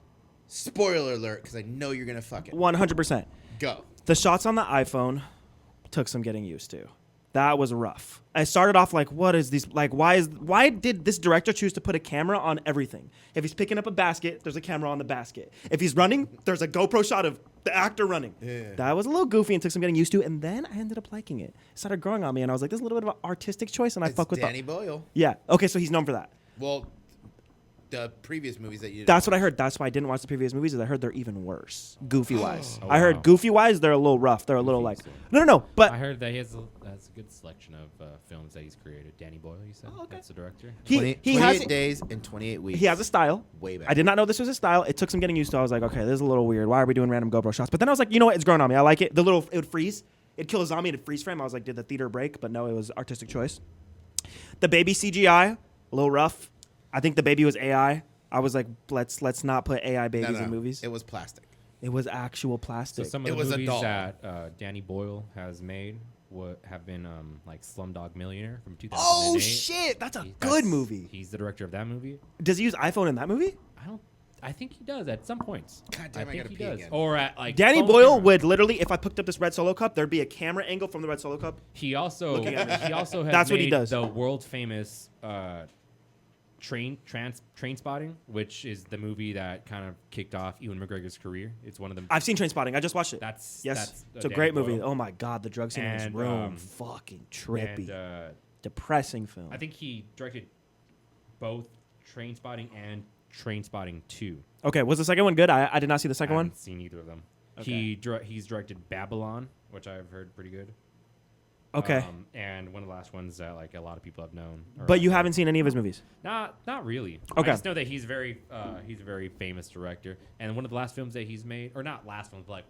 Spoiler alert, because I know you're gonna fuck it. 100%. Go. The shots on the iPhone took some getting used to. That was rough. I started off like, what is these? Like, why did this director choose to put a camera on everything? If he's picking up a basket, there's a camera on the basket. If he's running, there's a GoPro shot of the actor running. Yeah. That was a little goofy and took some getting used to. And then I ended up liking it. It started growing on me, and I was like, this is a little bit of an artistic choice, and I It's fuck with Danny that. Boyle. Yeah. Okay, so he's known for that. Well, the previous movies that you did. That's what I heard. That's why I didn't watch the previous movies. Is I heard they're even worse, goofy wise. Oh, I heard wow. goofy wise, they're a little rough. They're a little like, Goofy, no. But I heard that he has a good selection of films that he's created. Danny Boyle, you said. Oh, okay. That's the director. he 28 has days and 28 weeks. he has a style. Way back. I did not know this was a style. It took some getting used to. I was like, okay, this is a little weird. Why are we doing random GoPro shots? But then I was like, you know what? It's growing on me. I like it. It would freeze. It'd kill a zombie and it'd freeze frame. I was like, did the theater break? But no, it was artistic choice. The baby CGI, a little rough. I think the baby was AI. I was like, let's not put AI babies in movies. It was plastic. It was actual So plastic. some of It the was a movies doll. that Danny Boyle has made have been like Slumdog Millionaire from 2008. Oh shit, that's a good movie. He's the director of that movie. Does he use iPhone in that movie? I think he does at some points. God damn, I think gotta he pee does. again. Or at like Danny phone Boyle camera. would literally, if I picked up this red Solo cup, there'd be a camera angle from the red Solo cup. He also Looking at me. he also has That's what he made does. the world famous Train Spotting, which is the movie that kind of kicked off Ewan McGregor's career. It's one of them. I've seen Trainspotting. I just watched it. That's It's a Danny great movie. Boyle. Oh my god, the drug scene in this And, room, fucking trippy, And, depressing film. I think he directed both Train Spotting and Train Spotting 2. Okay, was the second one good? I did not see the second I one. haven't seen either of them. Okay. He's directed Babylon, which I've heard pretty good. Okay, And one of the last ones that like a lot of people have known. or but you have haven't seen any of his movies. Not really. Okay. I just know that he's a very famous director, and one of the last films that he's made, or not last films, but like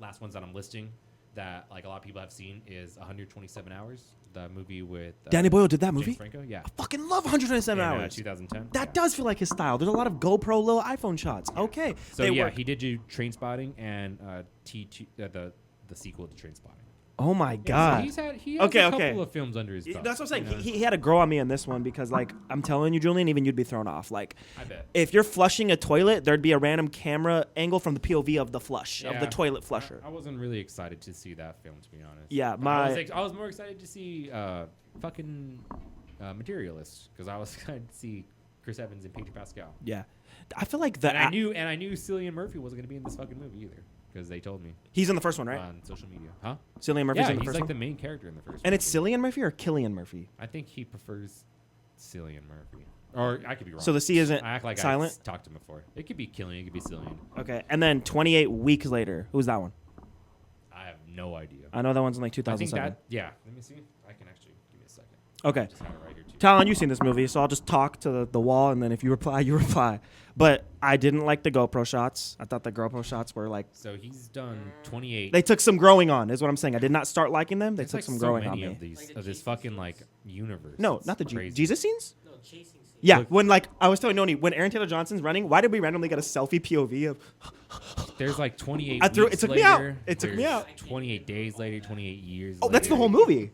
last ones that I'm listing that like a lot of people have seen is 127 Hours, the movie with Danny Boyle did that James movie. Franco. Yeah, I fucking love 127 in, hours. 2010. That yeah. does feel like his style. There's a lot of GoPro little iPhone shots. Okay, So they yeah, work. he did do Train Spotting and T2, the sequel to Train Spotting. Oh my Yeah, god. so he has Okay, a couple okay. of films under his belt. That's what I'm saying. you know? He had to grow on me in this one because, like, I'm telling you, Julian, even you'd be thrown off. Like, I bet. if you're flushing a toilet, there'd be a random camera angle from the POV of the flush, of the Yeah. toilet flusher. I wasn't really excited to see that film, to be honest. Yeah, I was more excited to see fucking Materialist because I was excited to see Chris Evans and Pedro Pascal. Yeah. I feel like the And I knew Cillian Murphy wasn't gonna be in this fucking movie either because they told me he's in the first one, right? on social media. Huh? Cillian Murphy's Yeah, in the he's first like one. the main character in the first. And one. it's Cillian Murphy or Killian Murphy? I think he prefers Cillian Murphy, or I could be wrong. So the C isn't I act like silent? I talked to him before. It could be Killian. It could be Cillian. Okay. And then 28 weeks later, who's that one? I have no idea. I know that one's in like I think 2007. that. Yeah. Let me see. I can actually give me a second. Okay. I just have it right here too. Talon, you've seen this movie, so I'll just talk to the wall, and then if you reply, you reply. But I didn't like the GoPro shots. I thought the GoPro shots were like, So he's done 28. they took some growing on, is what I'm saying. I did not start liking them. They There's took like some so growing on many me. of these Like the of this Jesus fucking scenes? like universe. No, It's not the crazy. Jesus scenes? No, chasing scene. Yeah, Look- when like I was telling Noni, when Aaron Taylor Johnson's running, why did we randomly get a selfie POV of? There's like 28. I threw- it weeks took me out. later, It took me there's out. 28 days later, 28 years. Oh, that's the later. whole movie.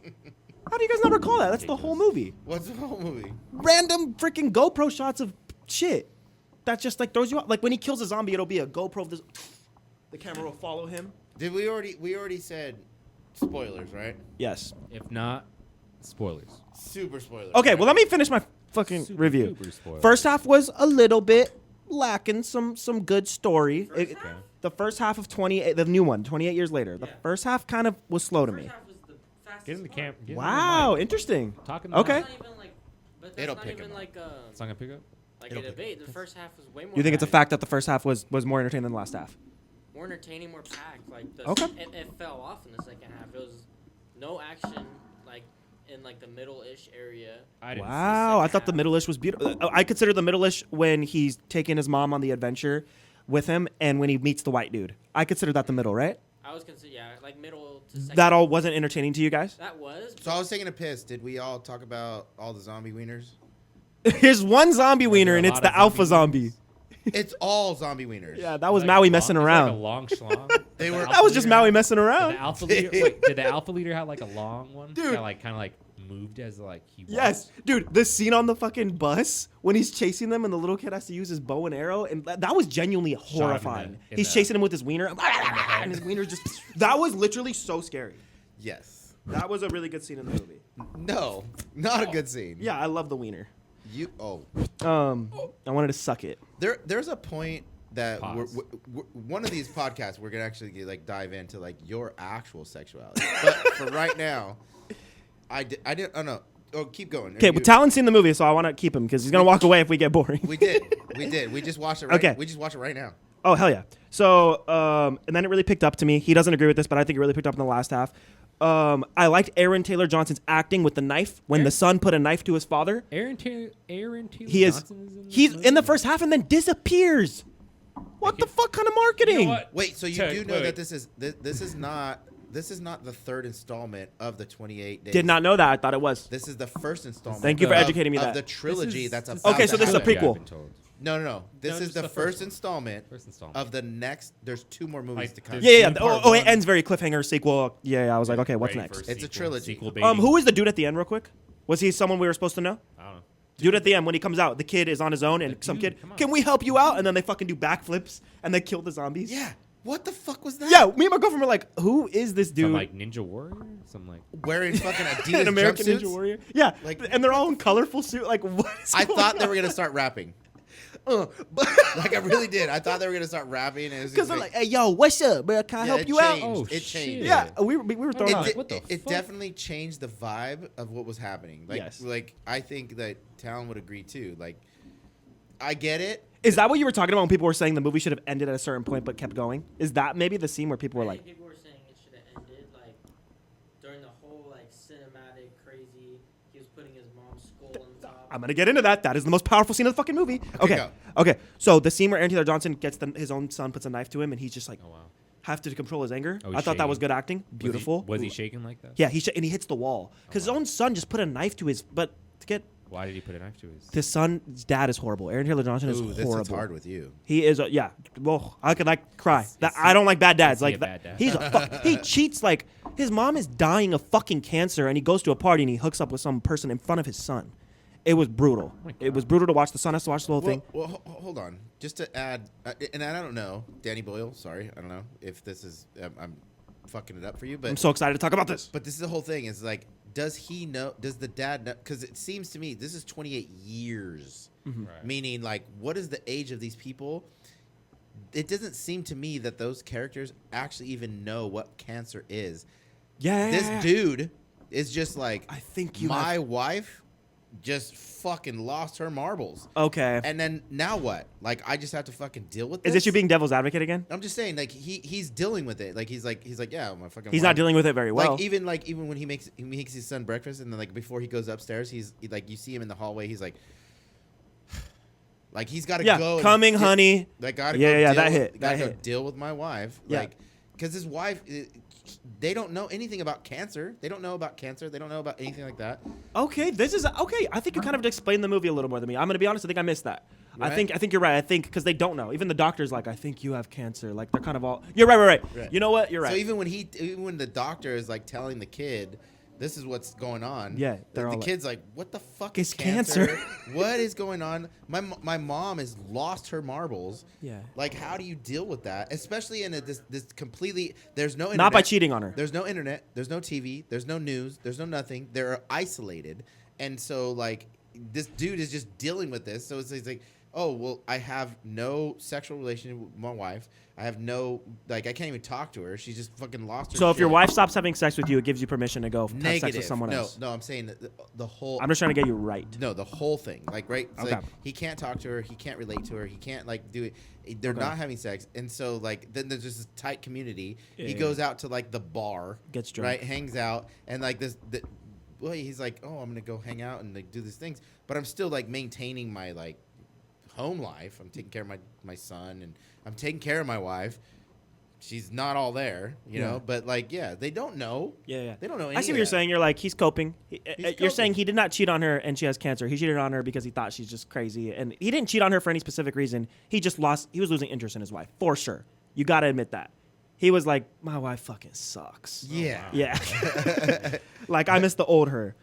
How do you guys not recall that? That's the whole movie. What's the whole movie? Random freaking GoPro shots of shit. That just like throws you out. Like when he kills a zombie, it'll be a GoPro of this. The camera will follow him. Did we already said spoilers, right? Yes. If not, spoilers. Super spoilers. Okay, right? well let me finish my fucking Super review. duper spoilers. First half was a little bit lacking some good story. First Okay. The first half of 28, the new one, 28 years later. The Yeah. first half kind of was slow to First me. half was the fastest Get in the part. camp. Get Wow, In the interesting. mic. Talking. Okay. That's not even like, but that's It'll not pick even 'em up. like It's not gonna pick up. like It'll a pick debate. The first half was way more. You think it's a packed. fact that the first half was more entertaining than the last half? More entertaining, more packed. Like the Okay. it fell off in the second half. It was no action like in like the middle-ish area. I didn't. Wow, I thought the half. middle-ish was beautiful. I consider the middle-ish when he's taking his mom on the adventure with him and when he meets the white dude. I consider that the middle, right? I was consider like middle to second. That all wasn't entertaining to you guys? That was. So I was taking a piss. Did we all talk about all the zombie wieners? There's one zombie Were wiener there and a it's lot the of alpha zombie zombie. It's all zombie wieners. Yeah, that was Like Maui a messing long- around. Like a long schlong. They Did were- the That alpha was just leader Maui have- messing Did around. the alpha leader? Wait, did the alpha leader have like a long one? Dude. That like kind of like moved as like he walked? Yes, dude, the scene on the fucking bus when he's chasing them and the little kid has to use his bow and arrow, and that was genuinely horrifying. in He's the- chasing him with his wiener, and his wiener just. That was literally so scary. Yes. That was a really good scene in the movie. No, not a good scene. Yeah, I love the wiener. You. Oh. I wanted to suck it. There's a point that Pause. we're, one of these podcasts we're gonna actually like dive into like your actual sexuality. But for right now, I didn't. Oh no. Oh, keep going. Okay, but Talon's seen the movie, so I want to keep him because he's gonna walk away if we get boring. We did. We just watched it. Right, Okay. We just watched it right now. Oh hell yeah! So and then it really picked up to me. He doesn't agree with this, but I think it really picked up in the last half. I liked Aaron Taylor Johnson's acting with the knife when the son put a knife to his father. Aaron Taylor He is. Johnson is in this He's movie? in the first half and then disappears. What the fuck kind of marketing? You know what? Wait, so you Ted, do know wait. that this is not this is not the third installment of the 28 days. Did not know that. I thought it was. This is the first installment. Thank you for educating me of that. the trilogy that's this is- about Okay, so to this is a happen. prequel. I've been told. No. This No, is just the the first first installment First installment. of the next. There's 2 more movies Like, to come. there's- Yeah. Part Oh, it one. ends very cliffhanger sequel. Yeah. I was like, okay, what's Ready for next? It's a trilogy. Sequel, baby. Who is the dude at the end, real quick? Was he someone we were supposed to know? I don't know. Dude at the end when he comes out, the kid is on his own, and The some dude, kid, come on. can we help you out? And then they fucking do backflips and they kill the zombies. Yeah. What the fuck was that? Yeah, me and my girlfriend were like, who is this dude? Some like Ninja Warrior? Some like. Wearing fucking Adidas An American jumpsuits. Ninja Warrior. Yeah, Like, and they're all in colorful suit. Like, what is I going thought they on? were gonna start rapping. But Like I really did. I thought they were gonna start rapping. because they're like, hey, yo, what's up, bro? Can I help it you out? changed. Oh, It shit. changed. Yeah, we were thrown It off. did- what the it fuck? definitely changed the vibe of what was happening. Like, Yes. like I think that Talon would agree too. Like, I get it. Is that what you were talking about when people were saying the movie should have ended at a certain point but kept going? Is that maybe the scene where people were I like, think people were saying it should have ended like during the whole like cinematic crazy. He was putting his mom's skull on top. I'm gonna get into that. That is the most powerful scene of the fucking movie. Okay, go. okay. So the scene where Aaron Taylor Johnson gets his own son, puts a knife to him, and he's just like, Oh wow. have to control his anger. Oh, I he's thought that was shaking. good acting. Beautiful. Was he shaking like that? Yeah, and he hits the wall because his own son just put a knife to his. But to get Why did he put a knife to his? his son's dad is horrible. Aaron Taylor Johnson is Ooh, this horrible. is hard with you. He is. Yeah. Well, I could like cry. Is That he- I don't like bad dads. is he Like a that, bad dad? he's a he cheats. Like his mom is dying of fucking cancer, and he goes to a party and he hooks up with some person in front of his son. It was brutal. my It was God. brutal to watch. The son has to watch the whole thing. Hold on. Just to add, and I don't know, Danny Boyle. Sorry, I don't know if this is. I'm fucking it up for you, but I'm so excited to talk about this. But this is the whole thing. Is like, does he know? Does the dad know? Because it seems to me this is 28 years, Right. meaning like, what is the age of these people? It doesn't seem to me that those characters actually even know what cancer is. Yeah. This dude is just like, I think you. my wife just fucking lost her marbles, Okay. and then now what? Like, I just have to fucking deal with this. Is this you being devil's advocate again? I'm just saying, like he's dealing with it. Like he's like, yeah, my fucking. He's wife. not dealing with it very well. Like even when he makes his son breakfast, and then like before he goes upstairs, he's like, you see him in the hallway. He's like he's got to yeah. go. and Coming, get- honey. Like gotta Yeah, go yeah, deal that with, hit, Gotta that go hit. deal with my wife. Yeah. Like, because his wife, they don't know anything about cancer. They don't know about cancer. They don't know about anything like that. Okay, this is okay. I think you kind of explained the movie a little more than me. I'm gonna be honest. I think I missed that. Right? I think you're right. I think because they don't know. Even the doctor's like, I think you have cancer. Like they're kind of all. You're right. Right. You know what? You're right. So even when the doctor is like telling the kid, this is what's going on. Yeah, they're the all like, kid's like, what the fuck "It's is cancer? cancer." What is going on? My mom has lost her marbles. Yeah. Like, how do you deal with that? Especially in this completely. There's no internet. Not by cheating on her. There's no internet. There's no TV. There's no news. There's no nothing. They're isolated, and so like this dude is just dealing with this. So it's like, oh well, I have no sexual relationship with my wife. I have no I can't even talk to her. She's just fucking lost her. So if your shit. wife stops having sex with you, it gives you permission to go have Negative. sex with someone else. No, I'm saying that the whole. I'm just trying to get you right. No, the whole thing. Like, right? It's Okay. like, he can't talk to her. He can't relate to her. He can't, like, do it. They're Okay. not having sex. And so, like, then there's just this tight community. Yeah, he yeah. goes out to, like, the bar. Gets drunk. Right? Hangs out. And, like, well, he's like, oh, I'm going to go hang out and, like, do these things. But I'm still, like, maintaining my, like, home life. I'm taking care of my son. And I'm taking care of my wife. She's not all there, you Yeah. know? But, like, yeah, they don't know. Yeah. They don't know any I see of what you're that. saying. You're like, he's coping. You're coping. saying he did not cheat on her and she has cancer. He cheated on her because he thought she's just crazy. And he didn't cheat on her for any specific reason. He was losing interest in his wife, for sure. You got to admit that. He was like, my wife fucking sucks. Yeah. Yeah. Like, I miss the old her.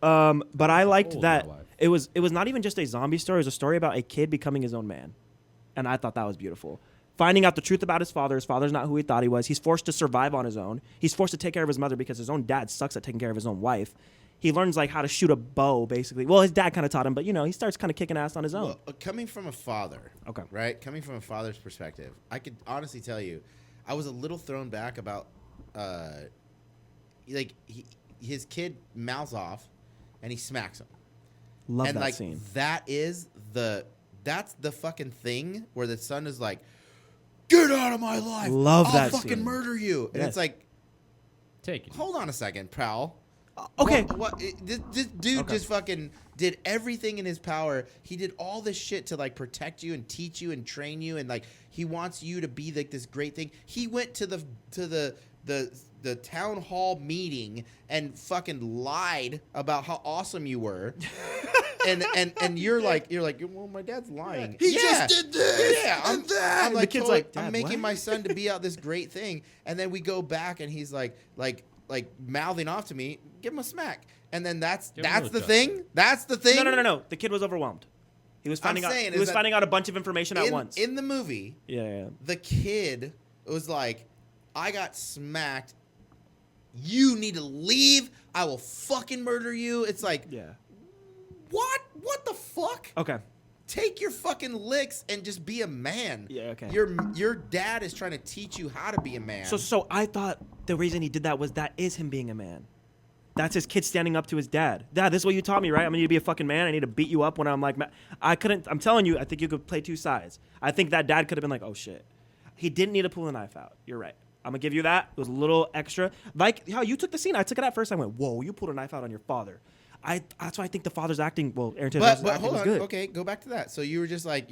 But I liked Old that my wife. it was not even just a zombie story. It was a story about a kid becoming his own man. And I thought that was beautiful. Finding out the truth about his father. His father's not who he thought he was. He's forced to survive on his own. He's forced to take care of his mother because his own dad sucks at taking care of his own wife. He learns like how to shoot a bow, basically. Well, his dad kind of taught him, but he starts kind of kicking ass on his own. Well, coming from a father, Okay. right? Coming from a father's perspective, I could honestly tell you, I was a little thrown back about, his kid mouths off, and he smacks him, Love and that like scene. that's the fucking thing where the son is like, get out of my life, Love I'll that fucking scene. murder you, and Yes. it's like, Take it. hold on a second, pal. Okay. This dude Okay. just fucking did everything in his power. He did all this shit to like protect you and teach you and train you, and like he wants you to be like this great thing. He went to the the town hall meeting and fucking lied about how awesome you were. and you're like, well, my dad's lying. He just did this. Yeah, I'm The like, kid's totally, like, "Dad, I'm making what?" my son to be out this great thing, and then we go back and he's like mouthing off to me, give him a smack, and then that's Give him a the little thing. That's the thing. No. The kid was overwhelmed. He was finding out. saying He is was that finding out a bunch of information at once. In the movie, Yeah. the kid was like, I got smacked. You need to leave. I will fucking murder you. It's like, Yeah. what the fuck? Okay. Take your fucking licks and just be a man. Yeah, okay. Your dad is trying to teach you how to be a man. So I thought the reason he did that was that is him being a man. That's his kid standing up to his dad. Dad, this is what you taught me, right? I'm gonna need to be a fucking man. I need to beat you up when I'm like, I couldn't. I'm telling you, I think you could play two sides. I think that dad could have been like, oh shit, he didn't need to pull a knife out. You're right. I'm gonna give you that. It was a little extra, like how you took the scene. I took it at first. I went, whoa, you pulled a knife out on your father. That's why I think the father's acting. Well, Aaron Taylor's but acting hold was on. good. Okay, go back to that. So you were just like,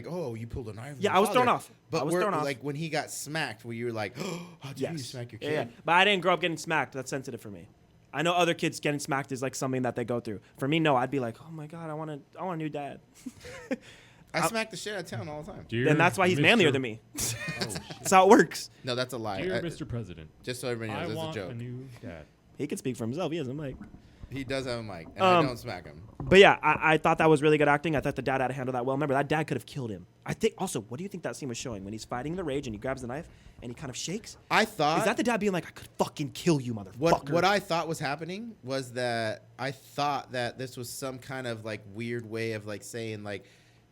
oh, you pulled a knife. on Yeah, your I was thrown father. off. But I was we're, thrown off. like when he got smacked, where you were like, oh, how dare you smack your kid? Yeah. But I didn't grow up getting smacked. That's sensitive for me. I know other kids getting smacked is like something that they go through. For me, no. I'd be like, oh my god, I want a new dad. I smack the shit out of town all the time. And that's why he's manlier than me. That's how it works. No, that's a lie. Dear Mr. President, Just so everybody I knows, want it's a a joke. new dad. He can speak for himself. He has a mic. He does have a mic, and I don't smack him. But yeah, I thought that was really good acting. I thought the dad had to handle that well. Remember, that dad could have killed him. I think also, what do you think that scene was showing when he's fighting the rage and he grabs the knife and he kind of shakes? I thought Is that the dad being like, I could fucking kill you, motherfucker? what I thought was happening was that I thought that this was some kind of like weird way of like saying like,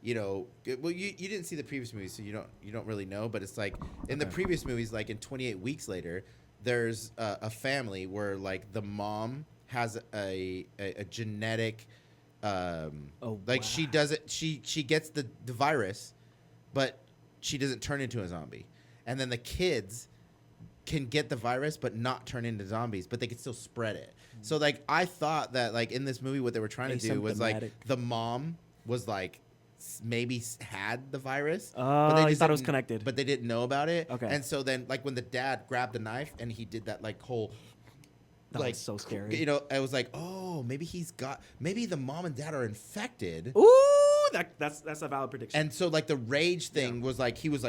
you know, well you didn't see the previous movies, so you don't really know, but it's like in the previous movies, like in 28 Weeks Later, there's a family where like the mom has a genetic like she doesn't she gets the virus, but she doesn't turn into a zombie, and then the kids can get the virus but not turn into zombies, but they can still spread it. So like I thought that like in this movie what they were trying to do was like Asymptomatic. the mom was like maybe had the virus, Oh, they you just thought it was didn't- connected. but they didn't know about it. Okay. And so then like when the dad grabbed the knife and he did that like whole That was so scary. you know, I was like, oh, maybe the mom and dad are infected. Ooh, that's a valid prediction. And so like the rage thing was like he was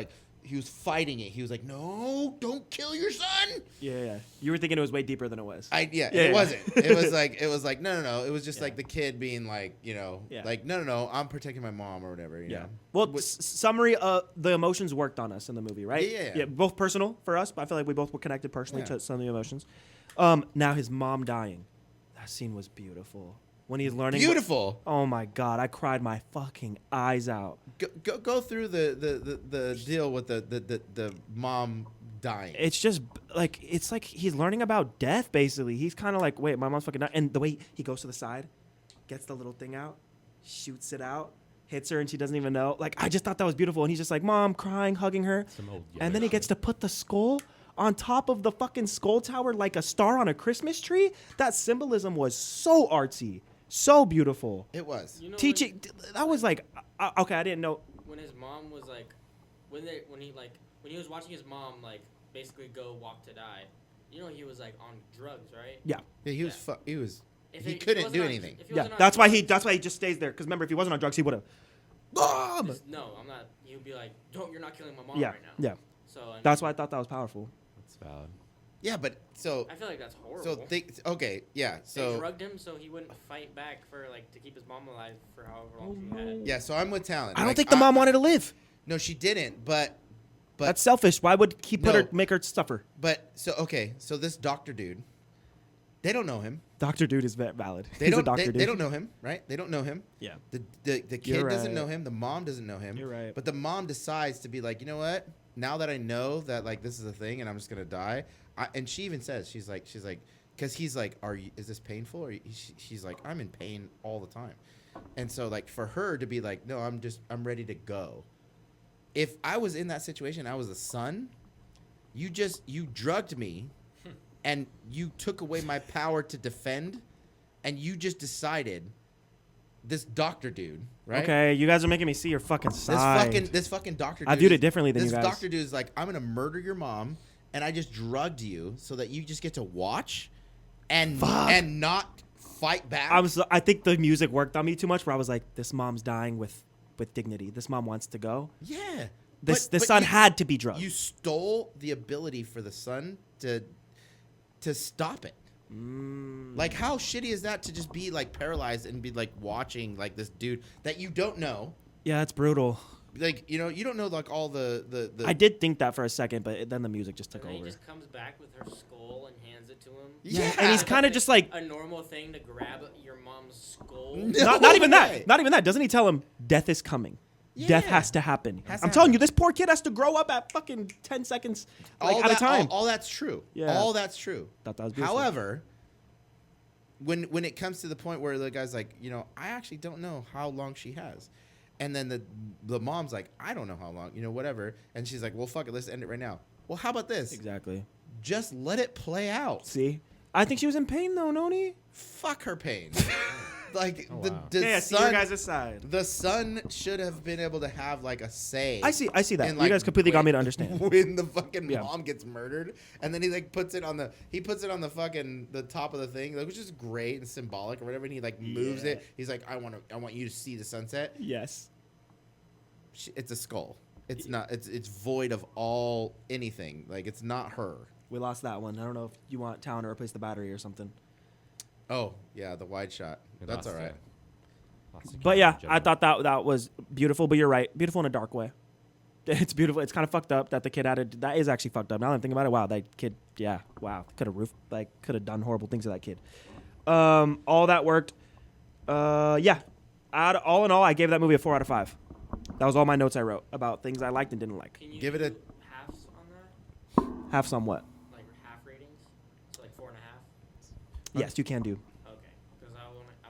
fighting it. He was like, no, don't kill your son. yeah. You were thinking it was way deeper than it was. It wasn't. It was like no. It was just like the kid being like, you know, Yeah. like no, I'm protecting my mom or whatever. You know? Well, summary, the emotions worked on us in the movie, right? Yeah. Both personal for us, but I feel like we both were connected personally Yeah. to some of the emotions. Now his mom dying, that scene was beautiful. When he's learning, Beautiful. oh my god, I cried my fucking eyes out. Go through the deal with the mom dying. It's just like he's learning about death. Basically, he's kind of like, wait, my mom's fucking dying. And the way he goes to the side, gets the little thing out, shoots it out, hits her, and she doesn't even know. Like I just thought that was beautiful. And he's just like, mom, crying, hugging her, Some old and then he yellow gets to put the skull on top of the fucking skull tower like a star on a Christmas tree. That symbolism was so artsy, so beautiful. It was. You know, Teaching, that was like, okay, I didn't know. when his mom was like, when he was watching his mom like basically go walk to die, you know he was like on drugs, right? Yeah, Yeah, he was. Yeah. He was. If He if couldn't wasn't do on- anything. if he yeah. wasn't on That's why drugs- he just stays there. Because remember, if he wasn't on drugs, he would have. No, I'm not. He would be like, "Don't, you're not killing my mom Yeah, right now." yeah. So I mean, That's why I thought that was powerful. That's valid. Yeah, but so I feel like that's horrible. so think. Okay, yeah. they So drugged him so he wouldn't fight back for like to keep his mom alive for however long she had. yeah. So I'm with Talon. I don't Like, think the mom wanted to live. No, she didn't. But That's selfish. Why would he No. make her suffer? so okay. So this doctor dude, they don't know him. Doctor Dude is valid. They He's don't. a doctor They dude. don't know him, right? They don't know him. Yeah. The kid You're doesn't know right. him. The mom doesn't know him. You're right. But the mom decides to be like, you know what? Now that I know that like this is a thing and I'm just gonna die, and she even says she's like, because he's like, is this painful? Or she's like, I'm in pain all the time, and so like for her to be like, no, I'm ready to go. If I was in that situation, I was a son. You drugged me, and you took away my power to defend, and you just decided. This doctor dude, right? Okay, you guys are making me see your fucking side. This fucking doctor dude. I viewed it differently than this you guys. doctor dude is like, I'm gonna murder your mom and I just drugged you so that you just get to watch and Fuck. and not fight back. I think the music worked on me too much. Where I was like, this mom's dying with dignity. This mom wants to go. Yeah. The But son you- had to be drugged. You stole the ability for the son to stop it. Like, how shitty is that to just be like paralyzed and be like watching like this dude that you don't know? Yeah, it's brutal. Like, you know, you don't know like all the I did think that for a second, but then the music just took And then he over. just comes back with her skull and hands it to him. Yeah. And he's kind of just like, A normal thing to grab your mom's skull. No not even way. that. Not even that. Doesn't he tell him death is coming? Death Yeah. has to happen. Has to I'm telling happen. you, this poor kid has to grow up at fucking 10 seconds like, at a time. All that's true. Yeah. All that's true. Thought that was beautiful. However, when it comes to the point where the guy's like, you know, I actually don't know how long she has. And then the mom's like, I don't know how long, you know, whatever. And she's like, well, fuck it, let's end it right now. Well, how about this? Exactly. Just let it play out. See? I think she was in pain though, Noni. Fuck her pain. Like Oh, the, wow. the see your son, guys' side. the son should have been able to have like a say. I see that. and, You guys completely got me to understand. When the fucking Yeah. mom gets murdered, and then he like puts it on the fucking the top of the thing, like, which is great and symbolic or whatever. And he like moves Yeah. it. He's like, I want you to see the sunset. Yes. It's a skull. It's not. It's void of all anything. Like, it's not her. We lost that one. I don't know if you want Talon to replace the battery or something. Oh yeah, the wide shot. We That's lost all right. it. Lost the But camera yeah, in I general. thought that was beautiful. But you're right, beautiful in a dark way. It's beautiful. It's kind of fucked up that the kid added. That is actually fucked up. Now that I'm thinking about it, wow, that kid. Yeah, wow, could have done horrible things to that kid. All that worked. Yeah, all in all, I gave that movie a 4 out of 5. That was all my notes I wrote about things I liked and didn't like. Can you Give it do a- halves on that? Have somewhat. Like half ratings? So like 4.5? Yes, you can do. Okay. Because I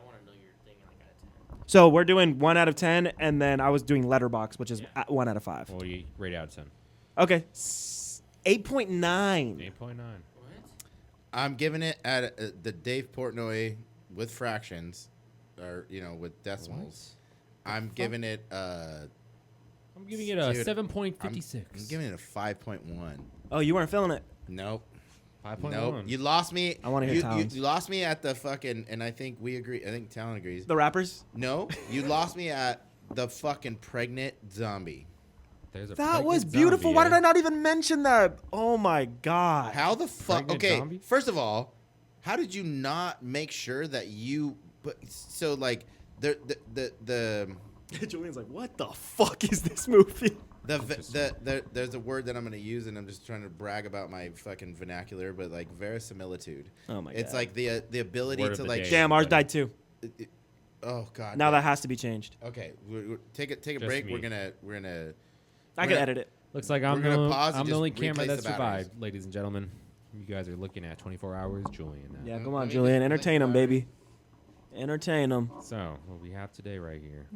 want to know your thing like out of 10. So we're doing 1 out of 10, and then I was doing Letterbox, which is Yeah. at 1 out of 5. What do you rate out of 10? Okay, 8.9. 8.9. What? I'm giving it at the Dave Portnoy with fractions, or you know, with decimals. I'm giving it. I'm giving it a Dude, 7.56. I'm giving it a 5.1. Oh, you weren't feeling it. Nope. 5.1. Nope. You lost me. I wanna hear you, Talon's. you lost me at the fucking, and I think we agree. I think Talon agrees. The rappers. No, you lost me at the fucking pregnant zombie. There's a That was pregnant beautiful. zombie, Why eh? did I not even mention that? Oh my god. How the fuck? Pregnant Okay, zombie? first of all, how did you not make sure that you? But so like the Julian's like, what the fuck is this movie? there's a word that I'm gonna use, and I'm just trying to brag about my fucking vernacular, but like verisimilitude. Oh my It's god. like the ability Word of to the like. day. Damn, ours buddy. died too. Oh god. Now damn. that has to be changed. Okay, take a Just break. me. We're gonna. I We're can gonna- edit it. Looks like We're I'm gonna pause and I'm the just only camera replace that the batteries. survived, ladies and gentlemen. You guys are looking at 24 hours, Julian. Yeah, Mm, come let on, me Julian. just Entertain them, replace the baby. Entertain them. So, what we have today right here.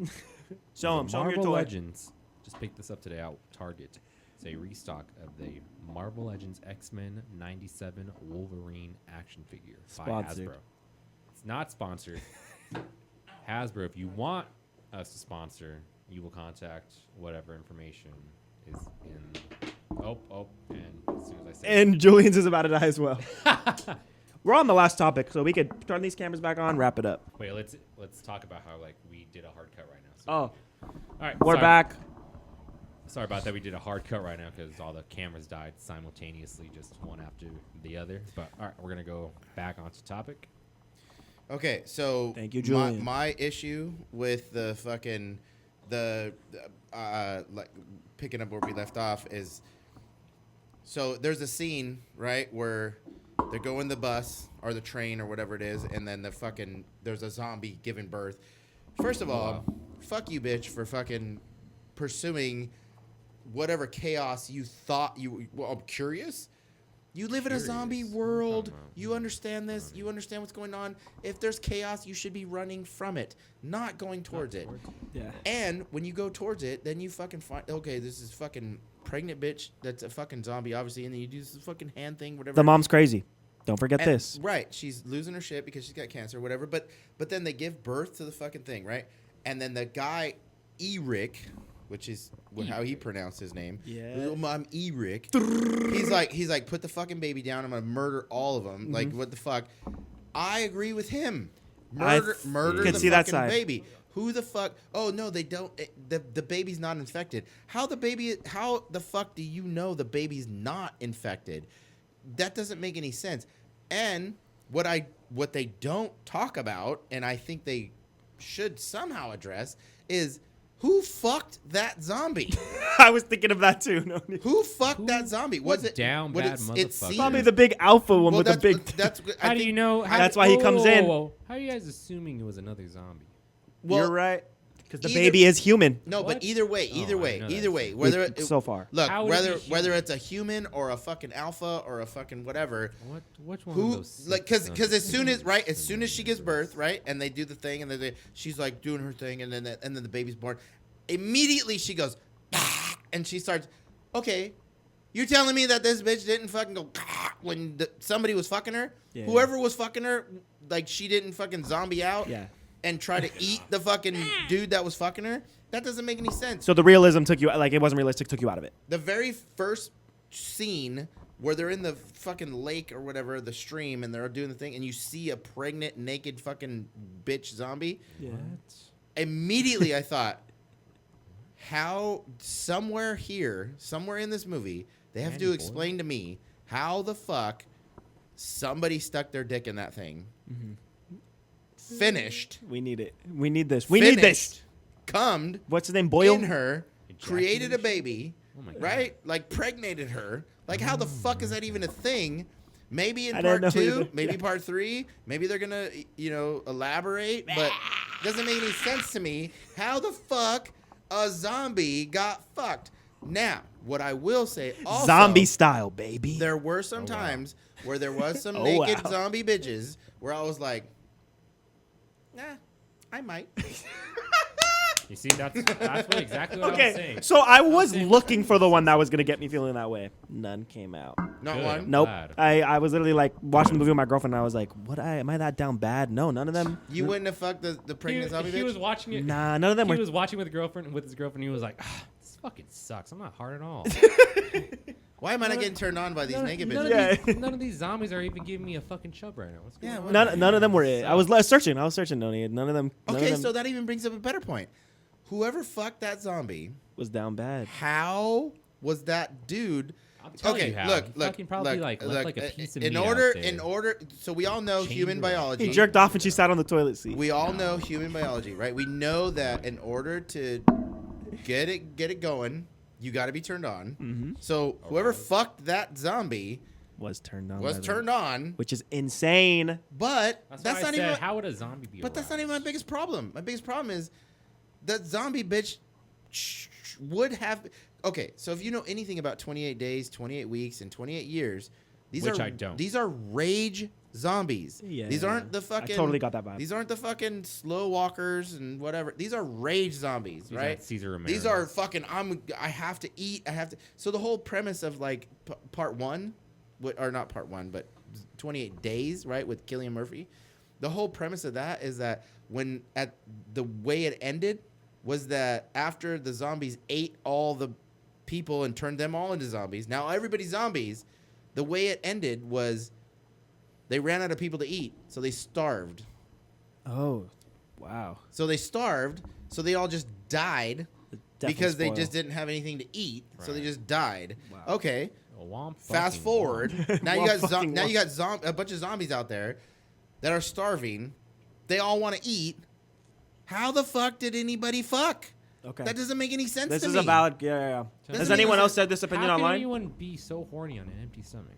Show them. is a Show them your Marvel toy. Legends. Just picked this up today out Target. It's a restock of the Marvel Legends X-Men 97 Wolverine action figure by Sponsored. Hasbro. It's not sponsored. Hasbro, if you want us to sponsor, you will contact whatever information is in. And as soon as I say And Julian's is about to die as well. We're on the last topic, so we could turn these cameras back on, wrap it up. wait, let's talk about how like we did a hard cut right now. So, Oh, all right, we're sorry. back. Sorry about that. We did a hard cut right now because all the cameras died simultaneously, just one after the other. But all right, we're gonna go back onto topic. Okay, so Thank you, Julian. My issue with the fucking like picking up where we left off is, so there's a scene right where they're going the bus or the train or whatever it is, and then there's a zombie giving birth. First of all, fuck you, bitch, for fucking pursuing whatever chaos you thought you. Well, I'm curious. You live in a zombie Curious. world. Oh, no. You understand this. You understand what's going on. If there's chaos, you should be running from it, not going towards it. Yeah. And when you go towards it, then you fucking find, okay, this is fucking pregnant bitch that's a fucking zombie, obviously, and then you do this fucking hand thing, whatever. The mom's crazy. Don't forget And- this. Right. She's losing her shit because she's got cancer or whatever. But then they give birth to the fucking thing, right? And then the guy, Eric, which is how he pronounced his name. Yeah. I'm Eric. he's like, put the fucking baby down. I'm gonna murder all of them. Like, what the fuck? I agree with him. Murder could the see that fucking side. baby. Who the fuck? Oh no, they don't. The baby's not infected. How the fuck do you know the baby's not infected? That doesn't make any sense. And what they don't talk about, and I think they should somehow address, is who fucked that zombie? I was thinking of that too. No, Who fucked that zombie? Was it down bad motherfucker? probably the big alpha one with the big. That's How do you know? That's why he comes in. How are you guys assuming it was another zombie? Well, You're right. Because the either- baby is human. No, What? but either way, Oh, I didn't know that. whether So far. look, How would it be whether human? it's a human or a fucking alpha or a fucking whatever. Which one of Who those? like because as soon as she gives birth, right, and they do the thing, and she's like doing her thing, and then the baby's born. Immediately she goes, and she starts. Okay, you're telling me that this bitch didn't fucking go when somebody was fucking her? Yeah. Whoever was fucking her, like she didn't fucking zombie out Yeah. and try to eat the fucking dude that was fucking her? That doesn't make any sense. So the realism took you, like it wasn't realistic, took you out of it. The very first scene where they're in the fucking lake or whatever, the stream, and they're doing the thing, and you see a pregnant, naked fucking bitch zombie. Yeah. Immediately I thought, how somewhere in this movie, they have Danny to boy. explain to me how the fuck somebody stuck their dick in that thing. Finished. We need it. We need this. We need this. Cummed What's his name? Boyle? in her, created a Ejaculation? baby, Oh my God. right? Like pregnated her. Like how the fuck is that even a thing? Maybe in I don't part know 2, either. maybe Yeah. part 3, maybe they're gonna elaborate, but doesn't make any sense to me how the fuck a zombie got fucked. Now, what I will say also, Zombie style, baby. there were some wow. times where there was some Oh, naked wow. zombie bitches where I was like, nah, I might. You see, that's exactly what I was Okay, saying. so I was looking for the one that was gonna get me feeling that way. None came out. Not Good. one. Nope. Glad. I was literally like watching the movie with my girlfriend, and I was like, "What? Am I that down bad? No, none of them. You wouldn't have fucked the pregnant zombie he bitch? was watching it. Nah, none of them He were. was watching with his girlfriend. He was like, this fucking sucks. I'm not hard at all. Why am I not getting turned on by these naked none, bitches? of these, none of these zombies are even giving me a fucking chub right now. What's going Yeah, on? what- None of them were it. I was searching. Tony. None of them. None Okay, of them so that even brings up a better point. Whoever fucked that zombie, was down bad. how was that dude? I'm telling Okay, you how. look, He look, fucking probably look, left look, like a piece of in meat out order, there. so we all know Chained human around. biology. He jerked off and she sat on the toilet seat. We all know human biology, right? We know that in order to get it going, you got to be turned on. Mm-hmm. So whoever fucked that zombie Was turned on. was by turned them. on, Which is insane. but That's, that's why I not said, even. how would a zombie be? But that's not even my aroused? biggest problem. My biggest problem is that zombie bitch would have. Okay, so if you know anything about 28 days, 28 weeks, and 28 years, these Which are I don't. These are rage zombies. Yeah. These aren't the I fucking. totally got that vibe. These aren't the fucking slow walkers and whatever. These are rage zombies, These right? aren't Caesar Romero. These are fucking. I have to eat. I have to. So the whole premise of like part 1, or not part 1, but 28 days, right, with Cillian Murphy. The whole premise of that is that when at the way it ended was that after the zombies ate all the people and turned them all into zombies, now everybody's zombies. The way it ended was they ran out of people to eat, so they starved. Oh, wow. So they starved, so they all just died Definitely because they spoiled. just didn't have anything to eat, so they Right. just died. Wow. Okay, A womp fast fucking forward. womp. Now you Womp got fucking now womp. you got a bunch of zombies out there that are starving. They all want to eat. How the fuck did anybody fuck? Okay. That doesn't make any sense This to is me. a valid. Yeah. Doesn't Has make anyone any else sense. said this opinion How can online? anyone be so horny on an empty stomach?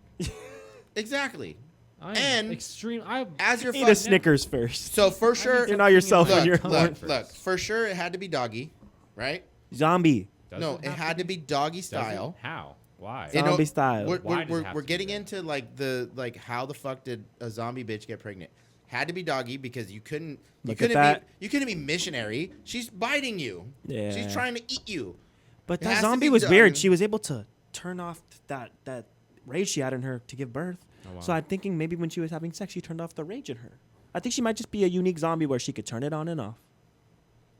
Exactly. I'm And extreme. I As you're Eat a fucking, Snickers first. so for sure, You're not yourself when look, you're look, for sure it had to be doggy, right? Zombie. Does No, it it have had to be doggy Does it? style. How? Why? You know, Zombie style. We're, Why does it we're, have we're to be getting that? into like how the fuck did a zombie bitch get pregnant? Had to be doggy because you couldn't Look at that. you couldn't be missionary. She's biting you. Yeah. She's trying to eat you. But It that has to zombie be was done. weird. She was able to turn off that rage she had in her to give birth. Oh, wow. So I'm thinking maybe when she was having sex, she turned off the rage in her. I think she might just be a unique zombie where she could turn it on and off.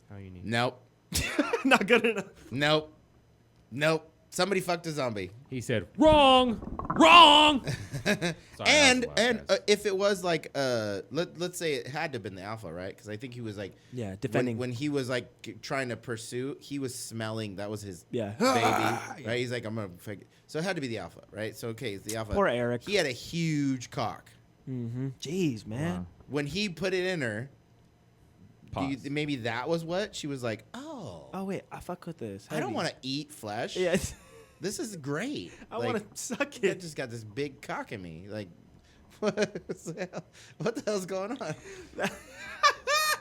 How you need? Nope. Not good enough. Nope. Somebody fucked a zombie. He said, "Wrong, wrong." Sorry, And that was a lot, guys. if it was like let's say it had to have been the alpha, right? Because I think he was like defending. when he was like trying to pursue, he was smelling. That was his Yeah. baby, right? He's like, I'm gonna fake it. So it had to be the alpha, right? So okay, it's the alpha. Poor Eric. He had a huge cock. Mm-hmm. Jeez, man. Wow. When he put it in her, Pause. maybe that was what she was like. Oh, wait, I fuck with this. I don't want to eat flesh. Yeah. This is great. I Like, want to suck I it. just got this big cock in me. Like, what the hell's going on?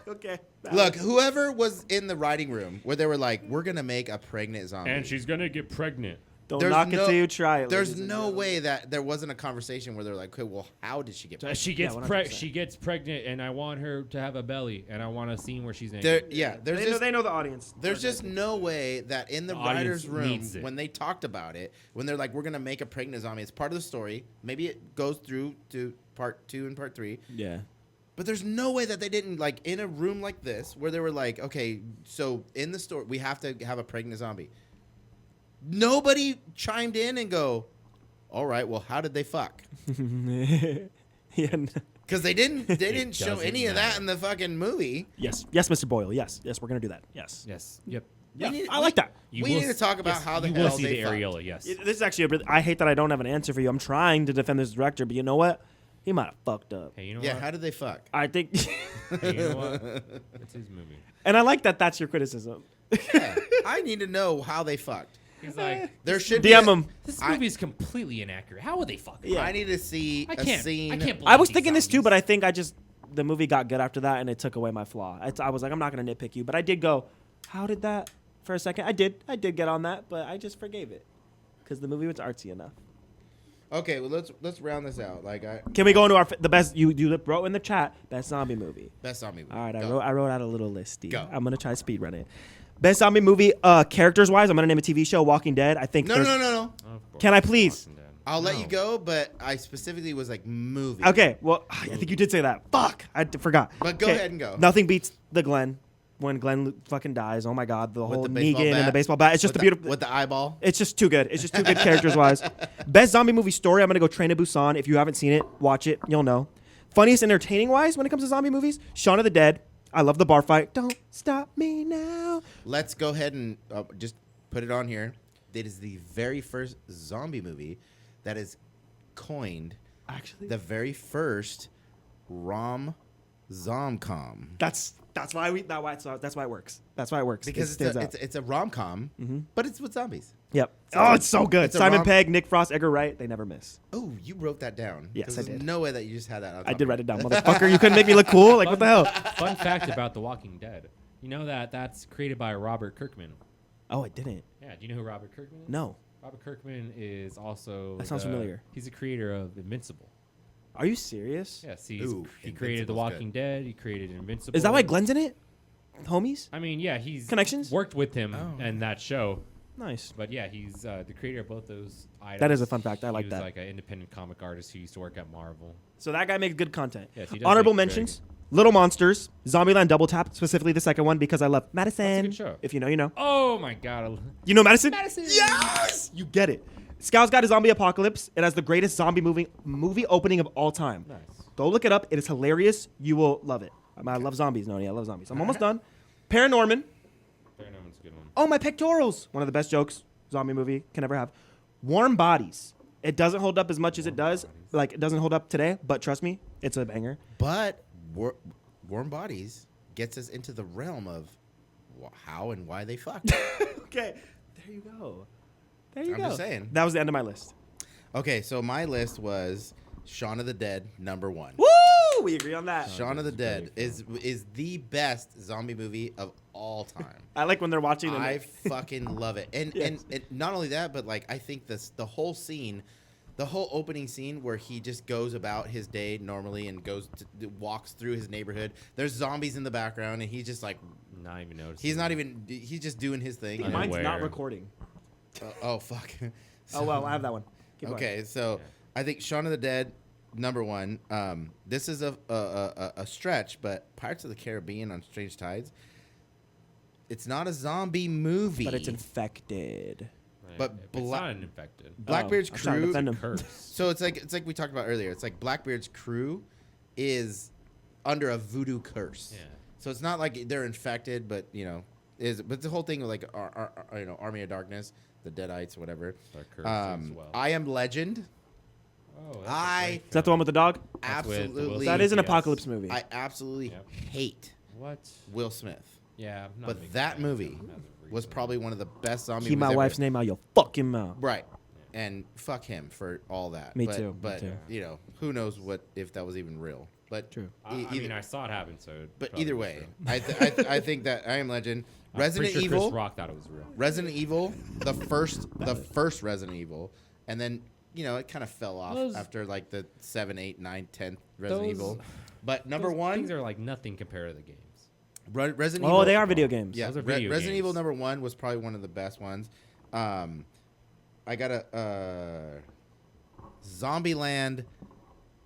Okay. Look, whoever was in the writing room where they were like, we're going to make a pregnant zombie. And she's gonna get pregnant. Don't There's knock it no- till you try it. There's ladies and no gentlemen. way that there wasn't a conversation where they're like, okay, well, how did she get pregnant? She gets 100%. she gets pregnant, and I want her to have a belly, and I want a scene where she's naked. They know the audience. There's just no way that in the The audience writer's room, needs it. when they talked about it, when they're like, we're going to make a pregnant zombie, it's part of the story. Maybe it goes through to part 2 and part 3. Yeah. But there's no way that they didn't, like, in a room like this, where they were like, okay, so in the story, we have to have a pregnant zombie. Nobody chimed in and go, all right, well, how did they fuck? Yeah. Because they didn't show doesn't any of that matter. in the fucking movie. Yes, Mr. Boyle. Yes, we're gonna do that. Yes. Yes. Yep. Yeah, need- I like that. You We will need to talk about yes, how the you hell will see they the fucked. areola. Yes. This is actually I hate that I don't have an answer for you. I'm trying to defend this director, but you know what? He might have fucked up. Hey, you know Yeah, what? how did they fuck? I think, Hey, you know what? It's his movie. and I like that. That's your criticism. Yeah, I need to know how they fucked. He's like, There should be DM him. this I- movie is completely inaccurate. How would they fuck? Yeah. I need to see I a can't. scene. I can't believe I was these thinking this too, zombies. but I think the movie got good after that, and it took away my flaw. I was like, I'm not gonna nitpick you, but I did go, how did that? For a second, I did get on that, but I just forgave it because the movie was artsy enough. Okay, well let's round this out. Like, Can we go into the best? You wrote in the chat best zombie movie. best zombie movie. All right, Go. I wrote out a little listy. Go. I'm gonna try to speed run it. Best zombie movie, characters wise, I'm gonna name a TV show, Walking Dead. I think. No. Of course. Can I please? Walking Dead. I'll let No. you go, but I specifically was like movie. Okay, well, I think you did say that. Fuck, forgot. But go Okay, ahead and go. Nothing beats the Glenn when Glenn fucking dies. Oh my god, the With whole the baseball Negan and the bat. baseball bat. It's just With a beautiful. with the eyeball. It's just too good. It's just too good characters wise. Best zombie movie story. I'm gonna go Train to Busan. If you haven't seen it, watch it. You'll know. Funniest entertaining wise when it comes to zombie movies, Shaun of the Dead. I love the bar fight. Don't stop me now. Let's go ahead and just put it on here. It is the very first zombie movie that is coined Actually, the very first rom-com. that's why that's why it works. That's why it works. Because it stands out. it's a rom-com, but it's with zombies. Yep. Oh, it's so good. it's a Simon rom- Pegg, Nick Frost, Edgar Wright. They never miss. Oh, you wrote that down. Yes, 'Cause I there's did. no way that you just had that on I top did of write you. it down, motherfucker. You couldn't make me look cool. Like what the hell? Fun fact about The Walking Dead. You know that's created by Robert Kirkman. Oh, I didn't. Yeah. Do you know who Robert Kirkman is? No. Robert Kirkman is also. That sounds familiar. He's the creator of Invincible. Are you serious? Yes, Ooh, he created The Invincible's Walking good. Dead. He created Invincible. Is that why Glenn's in it? Homies? I mean, yeah, he's Connections? worked with him Oh. in that show. Nice. But yeah, he's the creator of both those items. That is a fun fact. I like he that. was like an independent comic artist who used to work at Marvel. So that guy makes good content. Yes, he does Honorable make mentions: Little Monsters, Zombieland Double Tap, specifically the second one because I love Madison. good show. If you know, you know. Oh my god. You know Madison? Madison! Yes! You get it. Scout's Guide to Zombie Apocalypse. It has the greatest zombie movie opening of all time. Nice. Go look it up. It is hilarious. You will love it. I love zombies, Noni. I love zombies. I'm almost done. Paranorman. Fair no one's a good one. Oh, my pectorals. One of the best jokes zombie movie can ever have. Warm Bodies. It doesn't hold up as much as it does. Like, it doesn't hold up today, but trust me, it's a banger. But Warm Bodies gets us into the realm of how and why they fucked. Okay. There you go. There you I'm go. just saying. That was the end of my list. Okay, so my list was Shaun of the Dead, #1. Woo! We agree on that. Shaun of the Dead is the best zombie movie of all time. I like when they're watching and I fucking love it. And Yes. and not only that, but like I think the whole scene, the whole opening scene where he just goes about his day normally and walks through his neighborhood. There's zombies in the background and he's just like Not even noticing. he's just doing his thing. I think mine's not Unaware. recording. Oh fuck. Oh, well, I have that one. Keep going. Okay, so I think Shaun of the Dead, #1. This is a stretch, but Pirates of the Caribbean on Strange Tides. it's not a zombie movie. But it's infected. But it's not an infected. Blackbeard's I'm trying to crew. defend him. Curse. So it's like we talked about earlier. It's like Blackbeard's crew is under a voodoo curse. Yeah. So it's not like they're infected, but but the whole thing with like our Army of Darkness, the Deadites, whatever. They're cursed as well. I Am Legend. Oh, that's a I- great Is that the one with the dog? That's with Absolutely. Will That is an Yes. apocalypse movie. I absolutely Yep. hate What? Will Smith. Yeah. I'm not a But big that fan movie of him as of was recently. probably one of the best zombie Keep movies my ever. wife's name out your fucking mouth. Right. And fuck him for all that. Me but, too, me But too. who knows if that was even real? But True. I mean, I saw it happen, so. it But probably either was way, real. I think that I Am Legend, I'm Resident pretty sure Evil, Chris Rock thought it was real. Resident Evil, the first Resident Evil, and then it kind of fell off Those- after like the 7, 8, 9, 10th Resident Those- Evil. But number Those one, things are like nothing compared to the games. Resident Oh, Evil. they are video games. Yeah, Those are video Resident games. Evil number 1 was probably one of the best ones. I got a Zombieland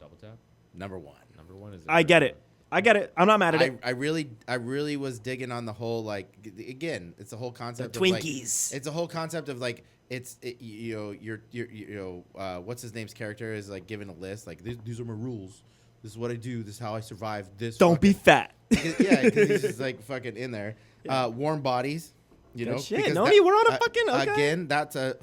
Double tap. number 1. Number one is. I get it. I'm not mad at it. I really was digging on the whole again. It's a whole concept The of like, Twinkies. it's a whole concept of like what's his name's character is like given a list like these are my rules. This is what I do. This is how I survive. This Don't be fat. yeah, because he's just like fucking in there. Warm bodies. You Good know, shit. because Noni, we're on a fucking okay. again. That's a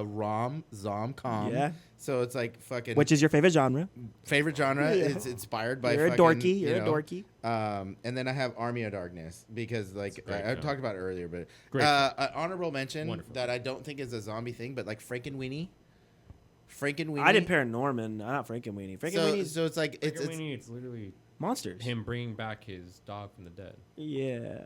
rom-com. Yeah. So it's like fucking Which is your favorite genre? favorite genre. Yeah. It's inspired by You're a fucking, dorky. You're you a know, dorky. and then I have Army of Darkness because like It's a great I film. talked about it earlier, but Great an honorable mention Wonderful. that I don't think is a zombie thing, but like Frankenweenie. Frankenweenie. I did Paranorman, not Frankenweenie. Frankenweenie's So it's like it's It's literally monsters. him bringing back his dog from the dead. Yeah.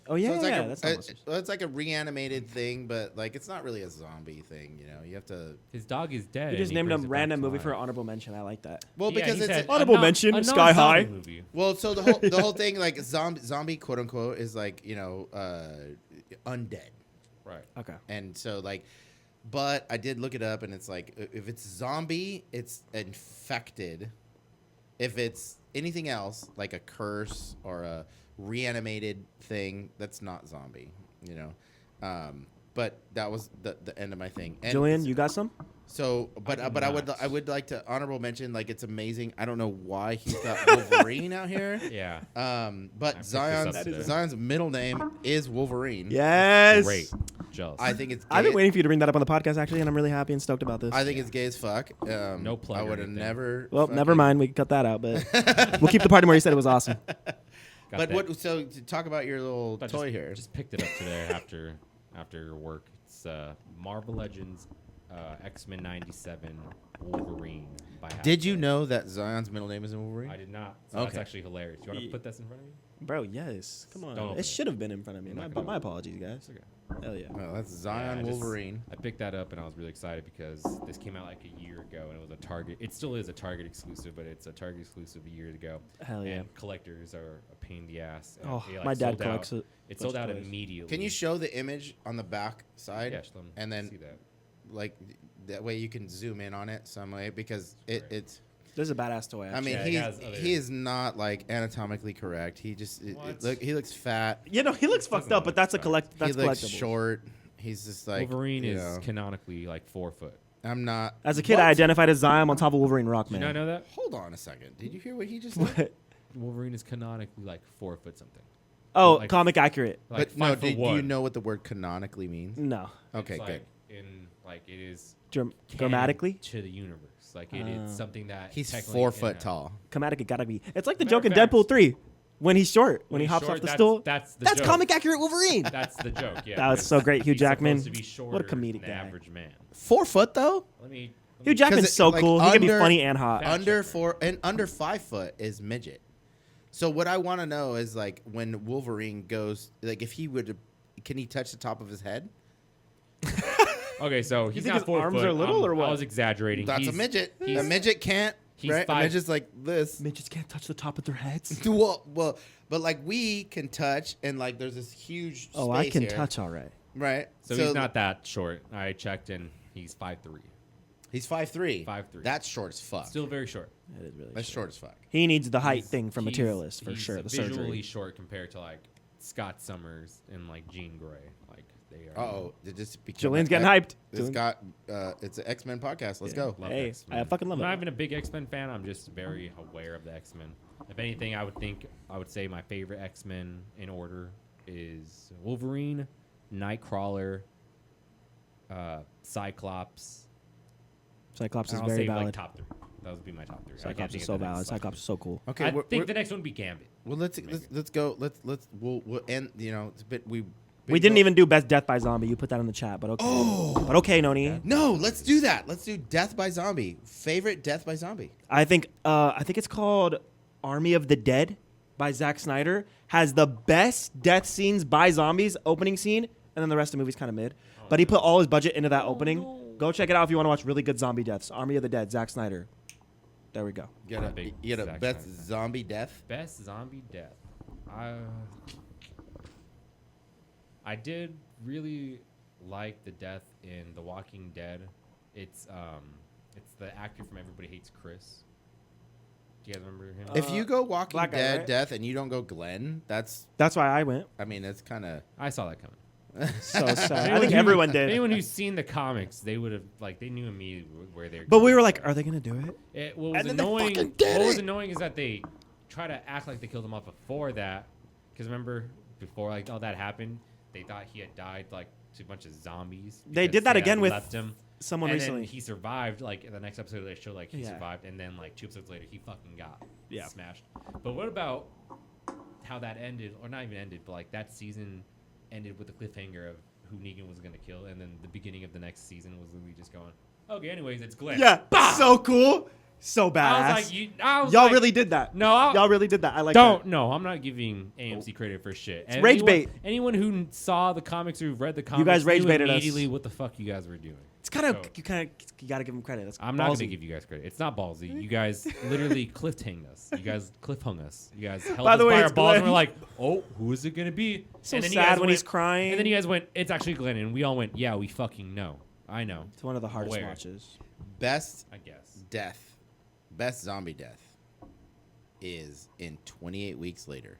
Oh yeah. so it's like That's not monsters. it's like a reanimated thing, but like it's not really a zombie thing. You know, you have to. His dog is dead. You just and he named a brings it back random to movie for life. honorable mention. I like that. Well, Yeah, because he it's said Honorable a mention, a Sky non-zombie High. Movie. well, so the whole thing like zombie quote unquote is like undead. Right. Okay. And so like, but I did look it up, and it's like if it's zombie, it's infected. If it's anything else, like a curse or a reanimated thing, that's not zombie. You know, but that was the end of my thing. And Julian, you got some? so, but I do but not. I would like to honorable mention like it's amazing. I don't know why he's got Wolverine out here. Yeah. But picked this up today. Zion's middle name is Wolverine. Yes. Great. Jealous. I think it's. I've been gay- waiting for you to bring that up on the podcast actually, and I'm really happy and stoked about this. I think it's gay as fuck. No plug I or would have anything. never. Well, never fucking- mind. We can cut that out, but we'll keep the part where you said it was awesome. Got But that. what? So to talk about your little I toy here. Just picked it up today after work. It's Marvel Legends X-Men '97 Wolverine by Did you Hasbro. know that Zion's middle name is Wolverine? I did not. So that's Okay. actually hilarious. You want to put this in front of me? Bro, yes. Come on. Don't open It it. should have been in front of me. I'm My, not but gonna my open it. apologies, guys. It's okay. Hell yeah. Well, that's Yeah, Zion I just- Wolverine. I picked that up and I was really excited because this came out like a year ago and it was a Target. It still is a Target exclusive, but it's a Target exclusive a year ago. Hell yeah. And collectors are a pain in the ass. And Oh, it, like, my dad sold out. collects it. It sold bunch out of toys. immediately. Can you show the image on the back side? Yeah, just let 'em and then see that. like that way you can zoom in on it some way because it's. This is a badass toy. I mean, Yeah, it has other- he is not like anatomically correct. He just What? he looks fat. you know, he looks fucked Doesn't up, but look that's a fat. collect. That's he looks collectible. short. He's just like Wolverine you is know, canonically like 4 foot. I'm not. As a kid, What? I identified as Zion on top of Wolverine Rock, Did you man. not know that? Hold on a second. Did you hear what he just said? What? Wolverine is canonically like 4 foot something. Oh, Like- comic accurate. Like But no, 5 foot do you 1. know what the word canonically means? No. Okay, It's good. like in like it is Dram- canon grammatically? to the universe. Like it is something that He's technically 4 in foot a- tall. Comatic, it gotta be. It's like the Matter joke in of fact- Deadpool 3 when he's short, when he he's hops short, off the that's- stool. That's the That's joke. comic accurate Wolverine. That's the joke. Yeah, That was because so great, Hugh he's Jackman. supposed to be What a shorter comedic than the guy. average man. 4 foot though. Hugh Jackman's it- so like, cool. He can be under- funny and hot. Fact Under checker. 4 and under 5 foot is midget. So what I want to know is like when Wolverine goes, like if he would, can he touch the top of his head? Okay, so he's think not his 4 arms foot. are little or what? I was exaggerating. That's He's- a midget. A he's- midget can't. he's Right? A 5 midget's like this. Midgets can't touch the top of their heads. Well, but like we can touch, and like there's this huge. Oh, I space can here, touch all right. Right. So he's not that short. I checked and he's 5'3". He's 5'3". 5'3". That's short as fuck. Still very short. That is really That's short. short as fuck. He needs the height He's- thing from he's- Materialist for he's sure. The visually surgery. short compared to like Scott Summers and like Jean Grey. Like they are. Oh, it just became Julian's getting hyped. It's got it's an X-Men podcast. Let's go. Love Hey, X-Men. I fucking love I'm it. not even a big X-Men fan. I'm just very aware of the X-Men. If anything, I would say my favorite X-Men in order is Wolverine, Nightcrawler, Cyclops. Cyclops And is I'll very say valid. like top 3. Those would be my top 3. I can't Cyclops think is of so the next valid. left Cyclops is so cool. Okay, I we're- think we're- the next one would be Gambit. well, let's go. We'll end. You know, it's a bit We didn't even do best death by zombie. You put that in the chat, but okay. Oh. But okay, Noni. No, let's do that. Let's do Death by Zombie. Favorite Death by Zombie. I think it's called Army of the Dead by Zack Snyder. Has the best death scenes by zombies opening scene, and then the rest of the movie's kind of mid. But he put all his budget into that opening. no. Go check it out if you want to watch really good zombie deaths. Army of the Dead, Zack Snyder. There we go. You I'm got a big you got a Zack best Snyder fan. zombie death. Best zombie death. I did really like the death in The Walking Dead. It's the actor from Everybody Hates Chris. Do you guys remember him? If you go Walking Black guy, Dead right? death and you don't go Glenn, that's. That's why I went. I mean, it's kind of. I saw that coming. So sad. I Anyone think who- everyone did. Anyone who's seen the comics, they would have they knew immediately where they're. But we going. were like, are they gonna do it? What was And then they annoying? fucking did What was it. annoying is that they try to act like they killed him off before that, because remember before like all that happened, they thought he had died like to a bunch of zombies. They because did that had again with left him. Someone And recently. then he survived. Like in the next episode, they showed like he Yeah. survived, and then like 2 episodes later, he fucking got Yeah. smashed. But what about how that ended, or not even ended, but like that season ended with the cliffhanger of who Negan was gonna kill, and then the beginning of the next season was literally just going, okay, anyways, it's Glenn. Yeah, so cool, so badass. I was like, Y'all really did that. No, y'all really did that. I like don't. that. No, I'm not giving AMC credit for shit. It's rage bait. Anyone who saw the comics or read the comics, guys rage knew baited us. immediately what the fuck you guys were doing. It's kind of So- you gotta give him credit. That's I'm not ballsy. gonna give you guys credit. It's not ballsy. You guys literally cliffhanged us. You guys cliffhung us. You guys held By us the way, by our it's balls and Glenn. we're like, oh, who is it gonna be? So and then you sad guys when went, he's crying. And then you guys went, it's actually Glenn, and we all went, yeah, we fucking know. I know. It's one of the hardest Where? watches. Best I guess. death, best zombie death is in 28 weeks later.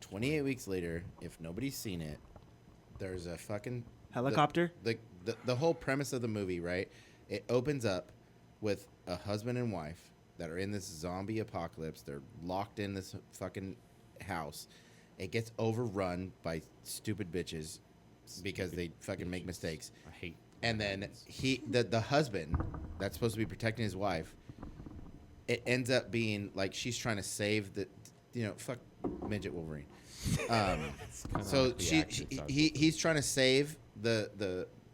28 weeks later, if nobody's seen it, there's a fucking Helicopter. The whole premise of the movie, right? It opens up with a husband and wife that are in this zombie apocalypse. They're locked in this fucking house. It gets overrun by stupid bitches because they fucking make mistakes. I hate. And then the husband that's supposed to be protecting his wife, it ends up being like she's trying to save the, fuck midget Wolverine. So like the actor sucks. he's trying to save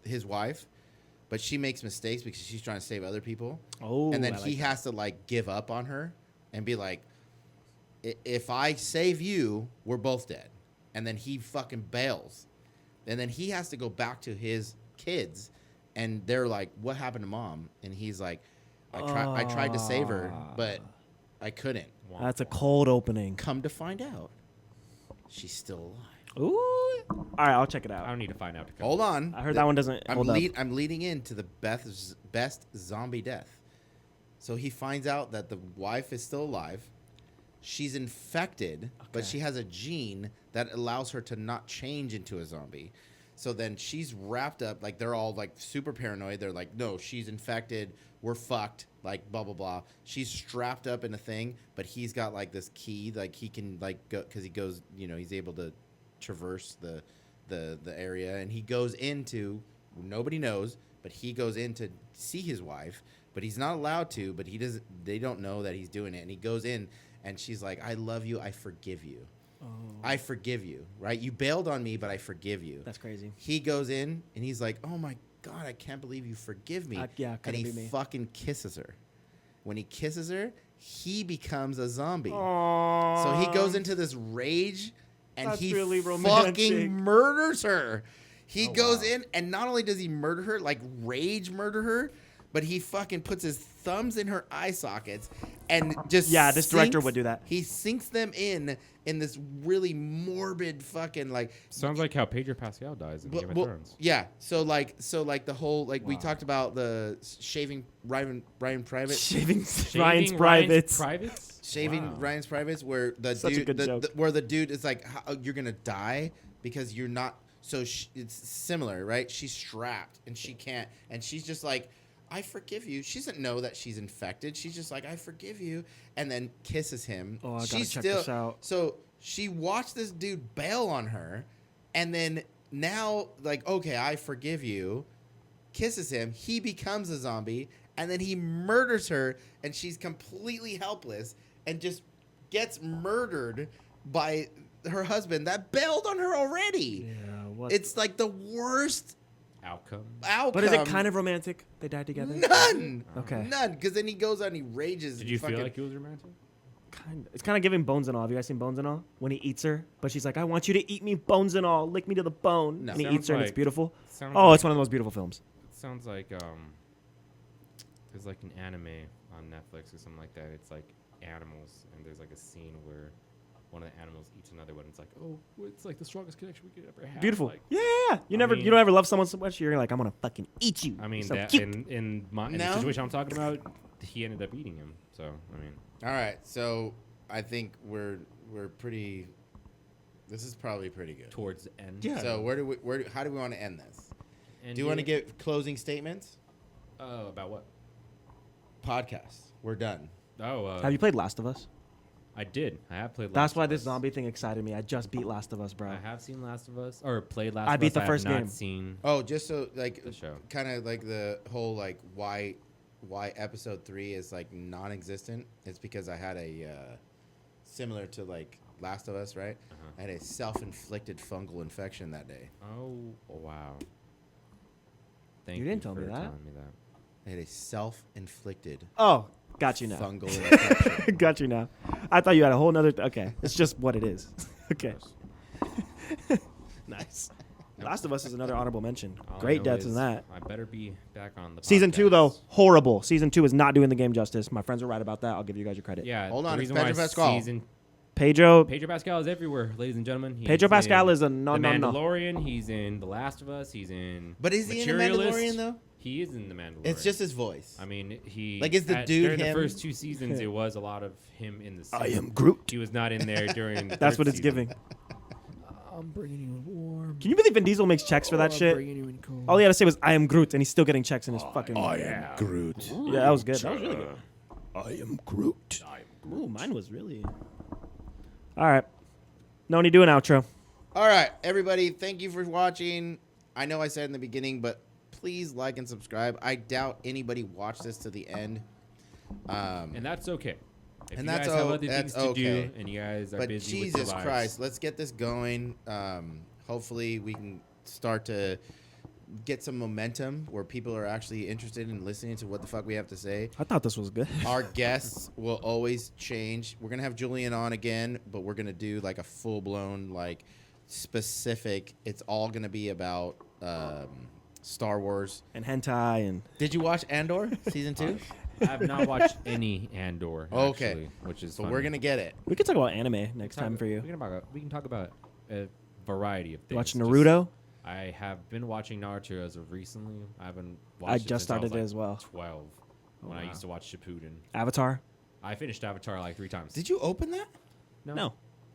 his wife, but she makes mistakes because she's trying to save other people. Oh, And then I like he that. has to like give up on her and be like, if I save you, we're both dead. And then he fucking bails. And then he has to go back to his kids, and they're like, what happened to mom? And he's like, I tried to save her, but I couldn't. That's a cold opening. Come to find out, she's still alive. Ooh. All right, I'll check it I out. don't need to find out. To come. Hold on. I heard that one doesn't hold up. I'm leading into the best zombie death. So he finds out that the wife is still alive. She's infected, but Okay. she has a gene that allows her to not change into a zombie. So then she's wrapped up, like they're all like super paranoid. They're like, no, she's infected. We're fucked. Like blah, blah, blah. She's strapped up in a thing, but he's got like this key. Like he can like go, because he goes, he's able to traverse the area. And he goes into, nobody knows, but he goes in to see his wife. But he's not allowed to, but they don't know that he's doing it. And he goes in, and she's like, I love you. I forgive you. Oh, I forgive you, right? You bailed on me, but I forgive you. that's crazy. He goes in, and he's like, oh, my God, I can't believe you forgive me. Yeah, and couldn't he be me. fucking kisses her. When he kisses her, he becomes a zombie. Aww. So he goes into this rage, and That's he really romantic. fucking murders her. He Oh, goes wow. in, and not only does he murder her, like rage murder her, but he fucking puts his thumbs in her eye sockets and just this director would do that. He sinks them in this really morbid fucking like. Sounds like how Pedro Pascal dies in Game of Thrones. Yeah. So like the whole we talked about the shaving Ryan Private. Shaving Ryan's privates. Shaving Ryan's privates, where the Such a dude, good joke. where the dude is like, you're gonna die because you're not. So it's similar, right? She's strapped and she can't, and she's just like, I forgive you. She doesn't know that she's infected. She's just like, I forgive you, and then kisses him. Oh, I gotta she's check still, this out. So she watched this dude bail on her, and then now like, okay, I forgive you, kisses him. He becomes a zombie, and then he murders her, and she's completely helpless and just gets murdered by her husband that bailed on her already. Yeah, what? It's like the worst Outcome. But is it kind of romantic? They died together? None. Okay. None. Because then he goes out and he rages. Did you feel like it was romantic? It's kind of giving Bones and All. Have you guys seen Bones and All? When he eats her, but she's like, I want you to eat me, Bones and All. Lick me to the bone. No. And he Sounds eats her and it's like- beautiful. sounds Oh, like- it's one of the most beautiful films. It sounds like there's like an anime on Netflix or something like that. It's like animals, and there's like a scene where one of the animals eats another one. It's like, oh, it's like the strongest connection we could ever have. Beautiful. Like, Yeah. You I mean- don't ever love someone so much. You're like, I'm gonna fucking eat you. I mean, You're so that cute. in the No. situation I'm talking about, he ended up eating him. So I mean, All right. So I think we're pretty. This is probably pretty good. towards the end. Yeah. So how do we want to end this? And Do you want to give closing statements? about what? Podcast. We're done. Oh, Have you played Last of Us? I did. I have played. That's Last why of this Us. zombie thing excited me. I just beat Last of Us, bro. I have seen Last of Us or played Last. I of beat Us. the I first have not game. Seen Oh, just so like the show. kind of like the whole like why episode 3 is like non-existent. It's because I had a similar to like Last of Us, right? Uh-huh. I had a self-inflicted fungal infection that day. Oh wow. Thank You didn't tell for me that. telling me that. I had a self-inflicted Oh, got you now. fungal infection. Got you now. I thought you had a whole nother. Okay, it's just what it is. Okay, nice. Last of Us is another honorable mention. All I Great know deaths in is that. I better be back on the Season 2 though, podcast. horrible. Season 2 is not doing the game justice. My friends are right about that. I'll give you guys your credit. Yeah. Hold the on, it's reason Pedro why Pascal. Season Pedro Pascal is everywhere, ladies and gentlemen. Pedro He's Pascal in is a no, The no, no. Mandalorian. He's in The Last of Us. He's in. But is he in The Materialist. Mandalorian though? He is in The Mandalorian. It's just his voice. I mean, he Like, is the dude during him? the first 2 seasons? It was a lot of him in the. I suit. am Groot. He was not in there during. The That's third what it's season. giving. I'm bringing you warm. Can you believe Vin Diesel makes checks for that shit? All he had to say was "I am Groot," and he's still getting checks in his fucking. yeah. Groot. Yeah, that was good. That was really good. I am Groot. Ooh, mine was really. All right. No need to do an outro. All right, everybody, thank you for watching. I know I said in the beginning, but please like and subscribe. I doubt anybody watched this to the end. And that's okay. If And you that's guys have o- other that's things to okay. do and you guys are But busy with Jesus your lives, Christ, let's get this going. Hopefully, we can start to get some momentum where people are actually interested in listening to what the fuck we have to say. I thought this was good. Our guests will always change. We're gonna have Julian on again, but we're gonna do like a full blown, like specific. It's all gonna be about Star Wars. And hentai and Did you watch Andor season 2? I have not watched any Andor. Okay. Actually, which is. So funny. we're gonna get it. we could talk about anime next time for you. We can talk about a variety of things. Watch Just- Naruto. I have been watching Naruto as of recently. I haven't watched I it just since started was, like, it as well. 12 when I wow. used to watch Shippuden. Avatar. I finished Avatar like 3 times. Did you open that? No.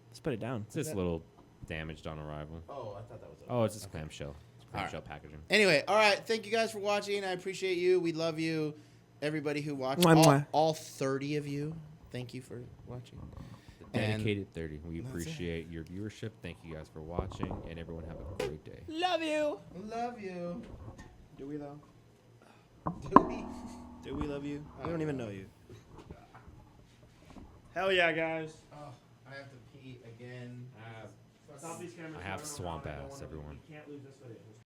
Let's put it down. It's just a little damaged on arrival. Oh, I thought that was. Oh, it's just clamshell. It's All right. clamshell packaging. Anyway, all right. Thank you guys for watching. I appreciate you. We love you. Everybody who watched, Mwah, mwah. all 30 of you. Thank you for watching. The And dedicated 30. We that's it. appreciate your viewership. Thank you guys for watching, and everyone have a great day. Love you. Love you. Do we though? Do we? Do we love you? We don't even know you. Hell yeah, guys. Oh, I have to pee again. I have swamp ass, everyone. You can't lose this video.